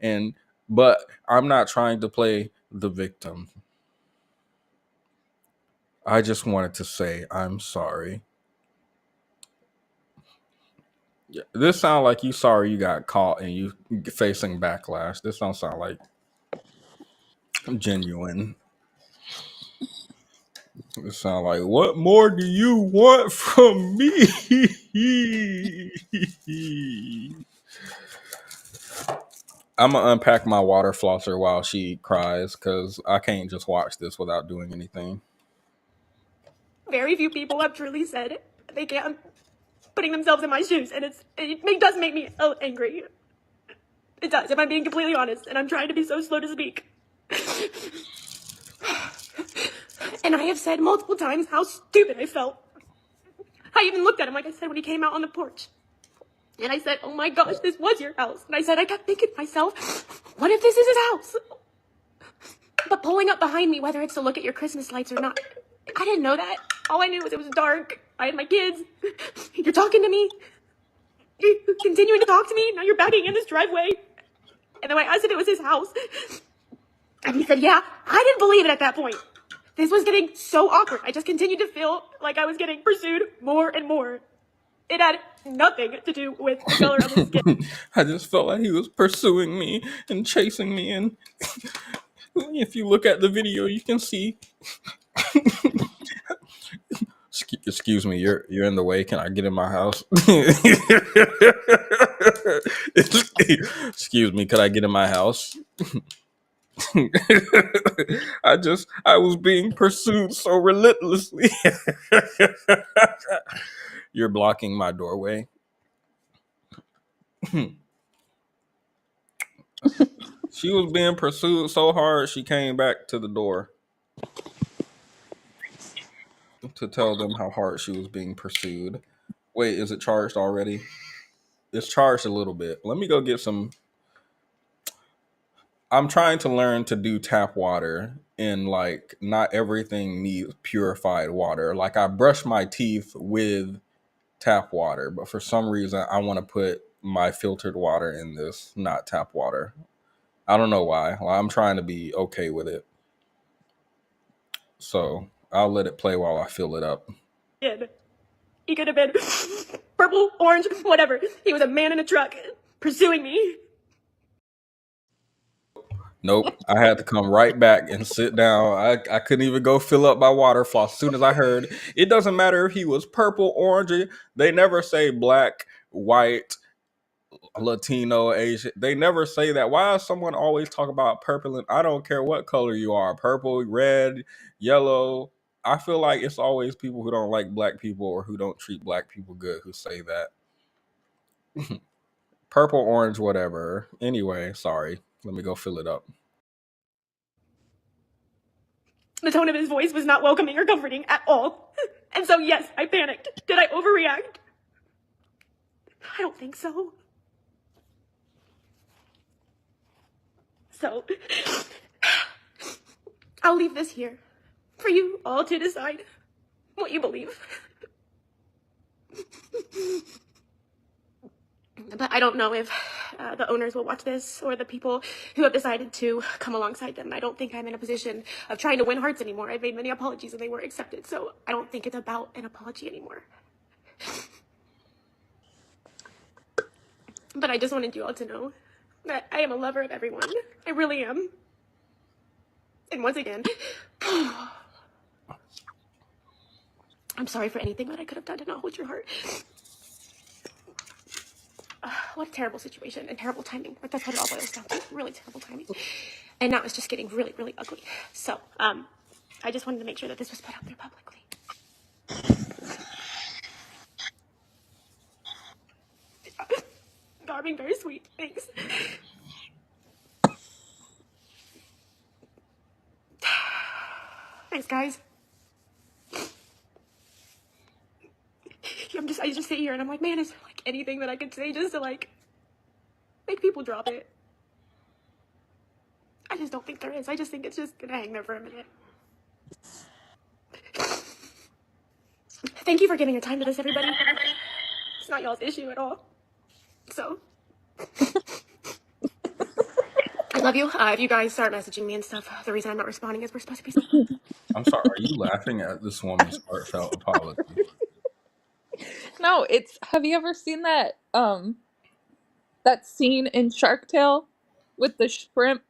Speaker 1: and but I'm not trying to play the victim. I just wanted to say I'm sorry. Yeah, this sound like you sorry you got caught and you facing backlash. This don't sound like genuine. It sound like, what more do you want from me? I'm gonna unpack my water flosser while she cries because I can't just watch this without doing anything.
Speaker 6: Very few people have truly said they can't putting themselves in my shoes, and it does make me so angry. It does, if I'm being completely honest, and I'm trying to be so slow to speak. And I have said multiple times how stupid I felt. I even looked at him, like I said, when he came out on the porch. And I said, oh my gosh, this was your house. And I said, I kept thinking to myself, what if this is his house? But pulling up behind me, whether it's to look at your Christmas lights or not, I didn't know that. All I knew was it was dark. I had my kids. You're talking to me. You're continuing to talk to me. Now you're backing in this driveway. And then I asked if it was his house. And he said, yeah. I didn't believe it at that point. This was getting so awkward. I just continued to feel like I was getting pursued more and more. It had nothing to do with the color of his skin.
Speaker 1: I just felt like he was pursuing me and chasing me. And if you look at the video, you can see. Excuse me, you're in the way. Can I get in my house? Excuse me, could I get in my house? I was being pursued so relentlessly. You're blocking my doorway. She was being pursued so hard she came back to the door to tell them how hard she was being pursued. Wait, is it charged already? It's charged a little bit. Let me go get some. I'm trying to learn to do tap water, and like not everything needs purified water. Like I brush my teeth with tap water, but for some reason I want to put my filtered water in this, not tap water. I don't know why. Well, I'm trying to be okay with it. So I'll let it play while I fill it up.
Speaker 6: He could have been purple, orange, whatever. He was a man in a truck pursuing me.
Speaker 1: Nope. I had to come right back and sit down. I couldn't even go fill up my water floss. As soon as I heard, it doesn't matter if he was purple, orange. They never say black, white, Latino, Asian. They never say that. Why does someone always talk about purple? And I don't care what color you are, purple, red, yellow. I feel like it's always people who don't like black people or who don't treat black people good who say that. Purple, orange, whatever. Anyway, sorry. Let me go fill it up.
Speaker 6: The tone of his voice was not welcoming or comforting at all. And so, yes, I panicked. Did I overreact? I don't think so. So, I'll leave this here for you all to decide what you believe. But I don't know if the owners will watch this or the people who have decided to come alongside them. I don't think I'm in a position of trying to win hearts anymore. I've made many apologies and they weren't accepted. So I don't think it's about an apology anymore. But I just wanted you all to know that I am a lover of everyone. I really am. And once again, I'm sorry for anything that I could have done to not hold your heart. What a terrible situation and terrible timing. Like, that's what it all boils down to. Really terrible timing. And now it's just getting really, really ugly. So, I just wanted to make sure that this was put out there publicly. are being very sweet. Thanks. Thanks, guys. I just sit here and I'm like, man, is there like anything that I could say just to like make people drop it? I just don't think there is. I just think it's just gonna hang there for a minute. Thank you for giving your time to this, everybody. It's not y'all's issue at all. So, I love you. If you guys start messaging me and stuff, the reason I'm not responding is we're supposed to be.
Speaker 1: I'm sorry. Are you laughing at this woman's heartfelt apology?
Speaker 20: No, it's have you ever seen that scene in Shark Tale with the shrimp?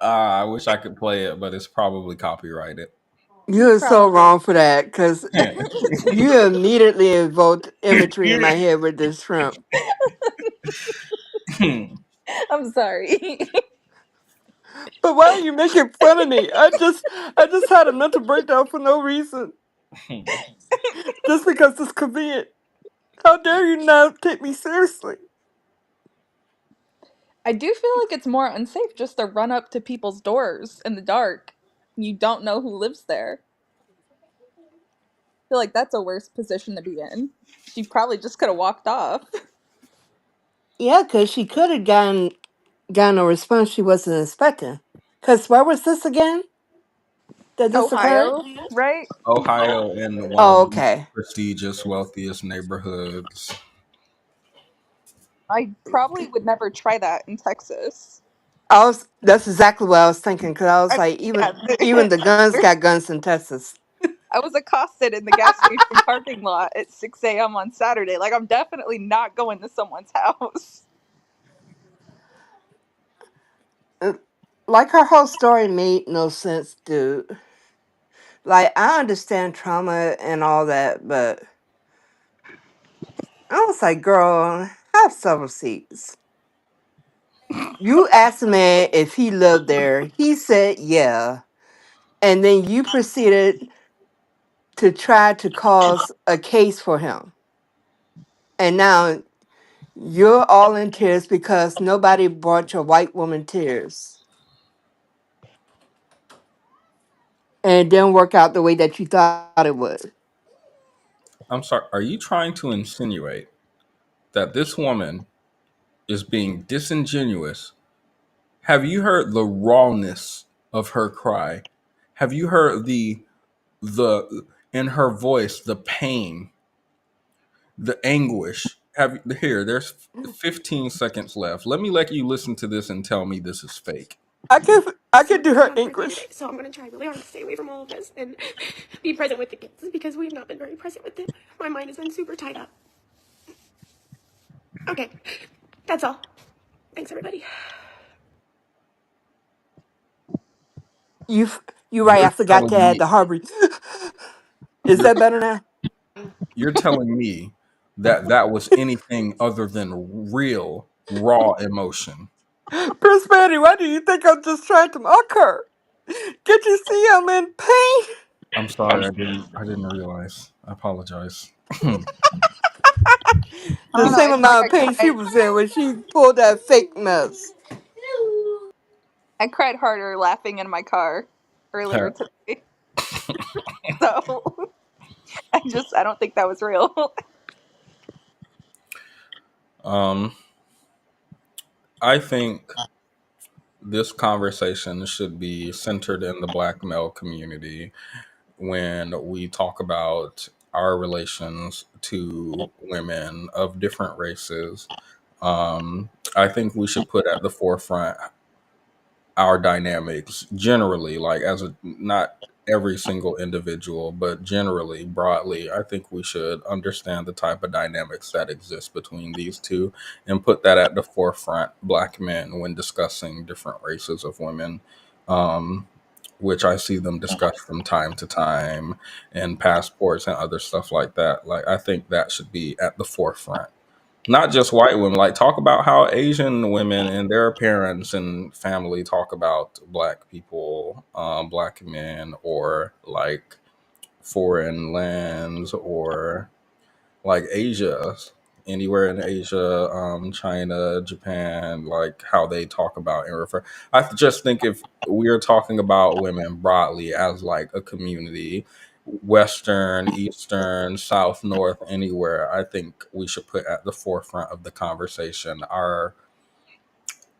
Speaker 1: I wish I could play it, but it's probably copyrighted.
Speaker 21: You're so
Speaker 20: Probably.
Speaker 21: wrong for that because you immediately invoked imagery in my head with this shrimp.
Speaker 20: I'm sorry.
Speaker 21: But why are you making fun of me? I just had a mental breakdown for no reason. Just because it's convenient. How dare you not take me seriously?
Speaker 20: I do feel like it's more unsafe just to run up to people's doors in the dark. You don't know who lives there. I feel like that's a worse position to be in. She probably just could have walked off.
Speaker 21: Yeah, because she could have gotten a response she wasn't expecting. Because where was this again? That this occurred?
Speaker 20: Ohio, right?
Speaker 1: Ohio in one of
Speaker 21: Oh,
Speaker 1: the
Speaker 21: okay.
Speaker 1: prestigious, wealthiest neighborhoods.
Speaker 20: I probably would never try that in Texas.
Speaker 21: That's exactly what I was thinking because I was
Speaker 20: I,
Speaker 21: like,
Speaker 20: yeah,
Speaker 21: even the guns got guns in Texas.
Speaker 20: I was accosted in the gas station parking lot at 6 a.m. on Saturday. Like, I'm definitely not going to someone's house.
Speaker 21: Like her whole story made no sense, dude. Like I understand trauma and all that, but I was like, girl, have several seats. You asked a man if he lived there. He said yeah. And then you proceeded to try to cause a case for him. And now you're all in tears because nobody brought your white woman tears. And it didn't work out the way that you thought it would.
Speaker 1: I'm sorry. Are you trying to insinuate that this woman is being disingenuous? Have you heard the rawness of her cry? Have you heard the in her voice the pain, the anguish? There's 15 seconds left. Let you listen to this and tell me this is fake.
Speaker 21: I could do her English.
Speaker 6: So I'm gonna try really hard to stay away from all of this and be present with the kids because we've not been very present with them. My mind has been super tied up. Okay, that's all. Thanks, everybody.
Speaker 21: You you right.
Speaker 1: You're
Speaker 21: I forgot to
Speaker 1: telling
Speaker 21: add
Speaker 1: me
Speaker 21: the Harvard. Is
Speaker 1: you're
Speaker 21: that better now?
Speaker 1: you're telling me that that was anything other than real raw emotion.
Speaker 21: Prosperity, why do you think I'm just trying to mock her? Can't you see I'm in pain?
Speaker 1: I'm sorry, I didn't realize. I apologize.
Speaker 20: I
Speaker 21: The
Speaker 20: don't know. I
Speaker 21: same
Speaker 20: feel like
Speaker 21: amount of pain she
Speaker 20: cried.
Speaker 21: was in when she pulled that fake mess.
Speaker 20: I cried harder laughing in my car earlier today. So I don't think that was real.
Speaker 1: um, I think this conversation should be centered in the black male community when we talk about our relations to women of different races. I think we should put at the forefront our dynamics generally, like as a not every single individual, but generally, broadly, I think we should understand the type of dynamics that exist between these two and put that at the forefront, black men, when discussing different races of women. Um, which I see them discuss from time to time in passports and other stuff like that. Like, I think that should be at the forefront. Not just white women, like talk about how Asian women and their parents and family talk about black people, black men, or like foreign lands or like Asia, anywhere in Asia, China, Japan, like how they talk about and refer. I just think if we are talking about women broadly as like a community, Western, Eastern, South, North, anywhere, I think we should put at the forefront of the conversation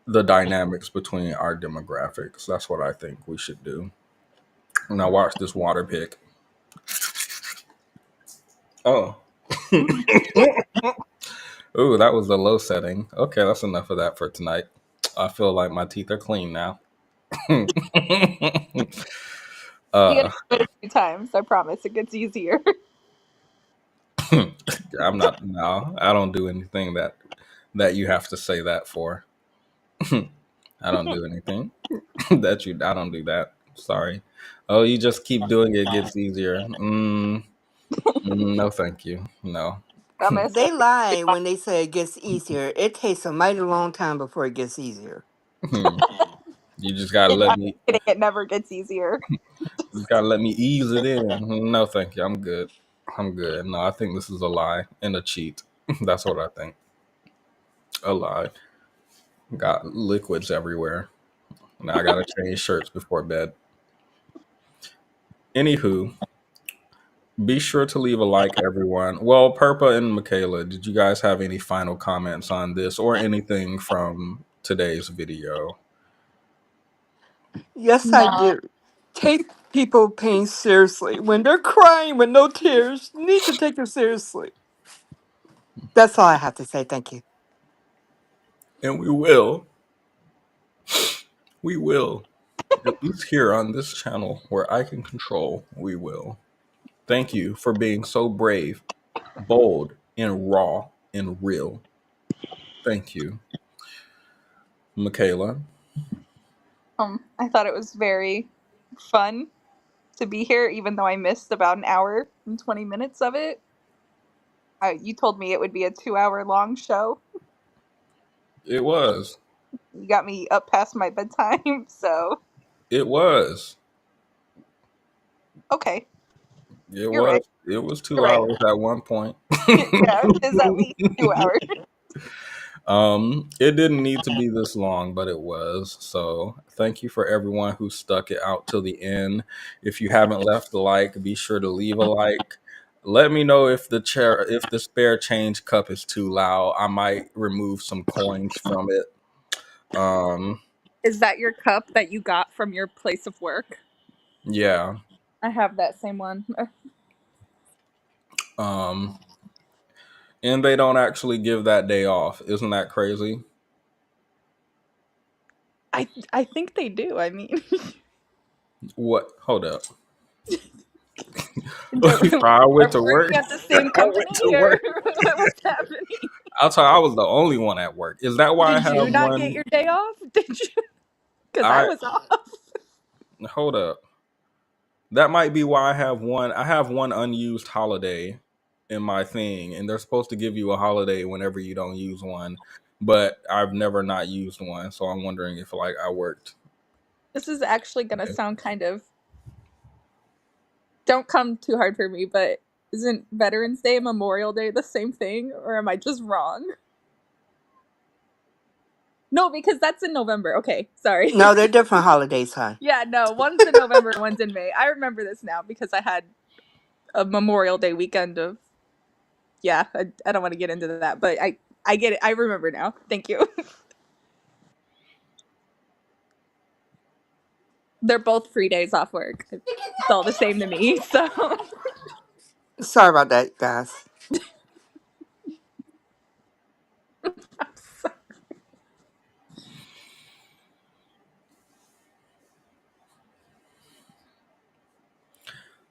Speaker 1: the dynamics between our demographics. That's what I think we should do. Now watch this water pick. Oh. Ooh, that was the low setting. Okay, that's enough of that for tonight. I feel like my teeth are clean now.
Speaker 20: You gotta
Speaker 1: uh,
Speaker 20: do it a few times. I promise it gets easier.
Speaker 1: I'm not. No, I don't do anything that you have to say that for. I don't do anything that you. I don't do that. Sorry. Oh, you just keep doing it. It gets easier. No, thank you. No.
Speaker 20: Promise.
Speaker 21: They lie when they say it gets easier. It takes a mighty long time before it gets easier.
Speaker 1: You just gotta
Speaker 20: Kidding,
Speaker 1: let
Speaker 20: I'm
Speaker 1: me.
Speaker 20: kidding. It never gets easier.
Speaker 1: You just gotta let me ease it in. No, thank you. I'm good. I'm good. No, I think this is a lie and a cheat. That's what I think. A lie. Got liquids everywhere. Now I gotta change shirts before bed. Anywho, be sure to leave a like, everyone. Well, Perpa and Michaela, did you guys have any final comments on this or anything from today's video?
Speaker 21: Yes, I
Speaker 20: No.
Speaker 21: do. Take people pain seriously. When they're crying with no tears, you need to take it seriously. That's all I have to say. Thank you.
Speaker 1: And we will. We will. At least here on this channel where I can control, we will. Thank you for being so brave, bold, and raw and real. Thank you, Michaela.
Speaker 20: I thought it was very fun to be here, even though I missed about an hour and 20 minutes of it. You told me it would be a 2-hour long show.
Speaker 1: It was.
Speaker 20: You got me up past my bedtime, so
Speaker 1: It was.
Speaker 20: okay.
Speaker 1: It
Speaker 20: You're
Speaker 1: was.
Speaker 20: right.
Speaker 1: It was
Speaker 20: You're
Speaker 1: two
Speaker 20: right.
Speaker 1: hours at one point.
Speaker 20: Yeah, it's at least 2 hours.
Speaker 1: It didn't need to be this long, but it was. So thank you for everyone who stuck it out till the end. If you haven't left a like, be sure to leave a like. Let me know if the spare change cup is too loud. I might remove some coins from it. Um,
Speaker 20: Is that your cup that you got from your place of work?
Speaker 1: yeah.
Speaker 20: I have that same one.
Speaker 1: Um, and they don't actually give that day off. Isn't that crazy?
Speaker 20: I think they do. I mean,
Speaker 1: What? Hold up.
Speaker 20: are
Speaker 1: I went
Speaker 20: we
Speaker 1: to work.
Speaker 20: working at the
Speaker 1: I
Speaker 20: same
Speaker 1: went to
Speaker 20: company or
Speaker 1: work.
Speaker 20: what's happening?
Speaker 1: I'll tell you, I was the only one at work. Is that why I
Speaker 20: Did you
Speaker 1: have
Speaker 20: not get
Speaker 1: one?
Speaker 20: your day off? Did you? Because I
Speaker 1: I
Speaker 20: was off.
Speaker 1: hold up. That might be why I have one. I have one unused holiday in my thing, and they're supposed to give you a holiday whenever you don't use one. But I've never not used one, so I'm wondering if like I worked.
Speaker 20: This is actually gonna sound kind of. Don't come too hard for me, but isn't Veterans Day and Memorial Day the same thing, or am I just wrong? No, because that's in November. Okay, sorry.
Speaker 21: No, they're different holidays, hon.
Speaker 20: Yeah, no, one's in November, one's in May. I remember this now because I had a Memorial Day weekend of. Yeah, I don't want to get into that, but I get it. I remember now. Thank you. They're both free days off work. It's all the same to me. So
Speaker 21: Sorry about that, guys.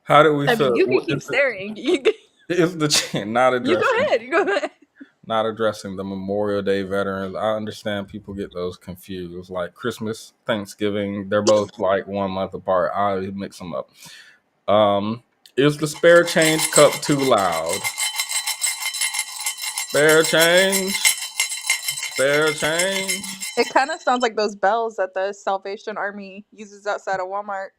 Speaker 1: How do we
Speaker 20: I mean,
Speaker 1: feel?
Speaker 20: you can keep staring.
Speaker 1: Is the not
Speaker 20: You go
Speaker 1: addressing?
Speaker 20: ahead. You go ahead.
Speaker 1: Not addressing the Memorial Day veterans. I understand people get those confused. Like Christmas, Thanksgiving, they're both like 1 month apart. I mix them up. Is the spare change cup too loud? Spare change? Spare change?
Speaker 20: It kind of sounds like those bells that the Salvation Army uses outside of Walmart.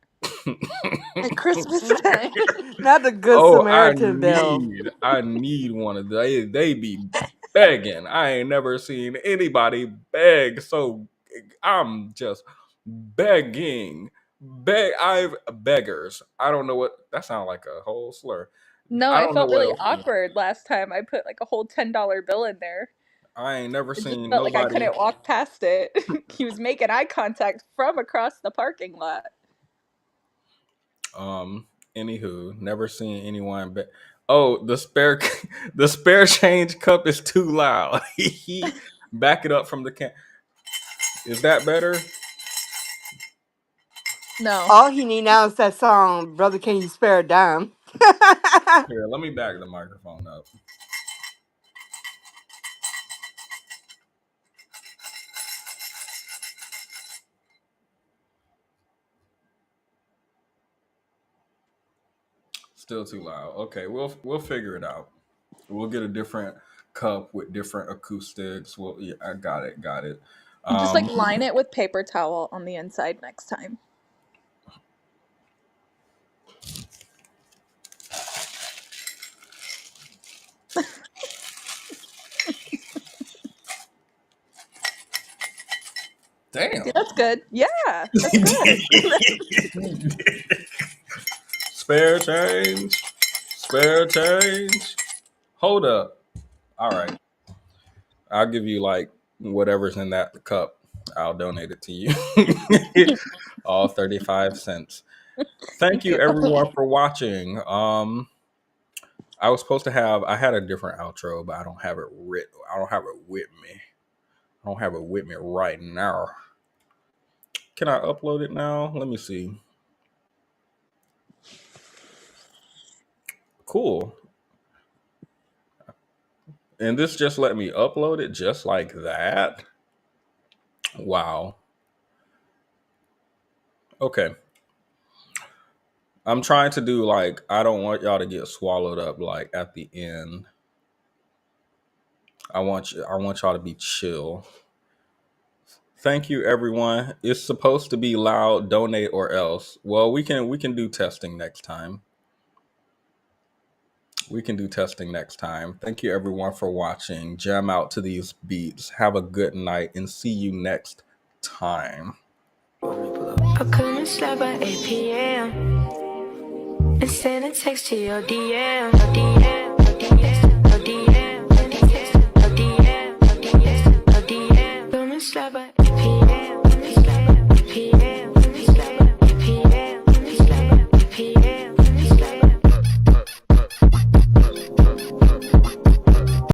Speaker 20: At Christmas time.
Speaker 21: Not the Good
Speaker 1: Oh,
Speaker 21: Samaritan Bell.
Speaker 1: I need one of they be begging. I ain't never seen anybody beg so I'm just begging. I've beggars. I don't know what that sounds like a whole slur.
Speaker 20: No,
Speaker 1: I
Speaker 20: I
Speaker 1: don't know
Speaker 20: felt
Speaker 1: what
Speaker 20: really
Speaker 1: else.
Speaker 20: awkward last time. I put like a whole $10 bill in there.
Speaker 1: I ain't never
Speaker 20: It just
Speaker 1: seen
Speaker 20: felt like I
Speaker 1: nobody.
Speaker 20: couldn't walk past it. He was making eye contact from across the parking lot.
Speaker 1: Anywho, never seen anyone. Oh, the spare the spare change cup is too loud. Back it up from the can. Is that better?
Speaker 20: No.
Speaker 21: All he need now is that song, Brother Can You Spare a Dime?
Speaker 1: Here, let me back the microphone up. Still too loud. Okay, we'll figure it out. We'll get a different cup with different acoustics. Well, yeah, I got it, got it.
Speaker 20: Just like line it with paper towel on the inside next time.
Speaker 1: Damn.
Speaker 20: See, that's good. Yeah, that's good.
Speaker 1: Spare change. Spare change. Hold up. All right. I'll give you like whatever's in that cup. I'll donate it to you. All 35 cents. Thank
Speaker 20: Thank
Speaker 1: you
Speaker 20: you.
Speaker 1: everyone for watching. I was supposed to have I had a different outro, but I don't have it written. I don't have it with me. I don't have it with me right now. Can I upload it now? Let me see. Cool. And this just let me upload it just like that. Wow. Okay. I'm trying to do like I don't want y'all to get swallowed up like at the end. I want y'all to be chill. Thank you everyone. It's supposed to be loud, donate or else. Well, we can do testing next time. We can do testing next time. Thank you everyone for watching. Jam out to these beats. Have a good night and see you next time.
Speaker 2: I couldn't sleep at 8 p.m. and send a text to your DM.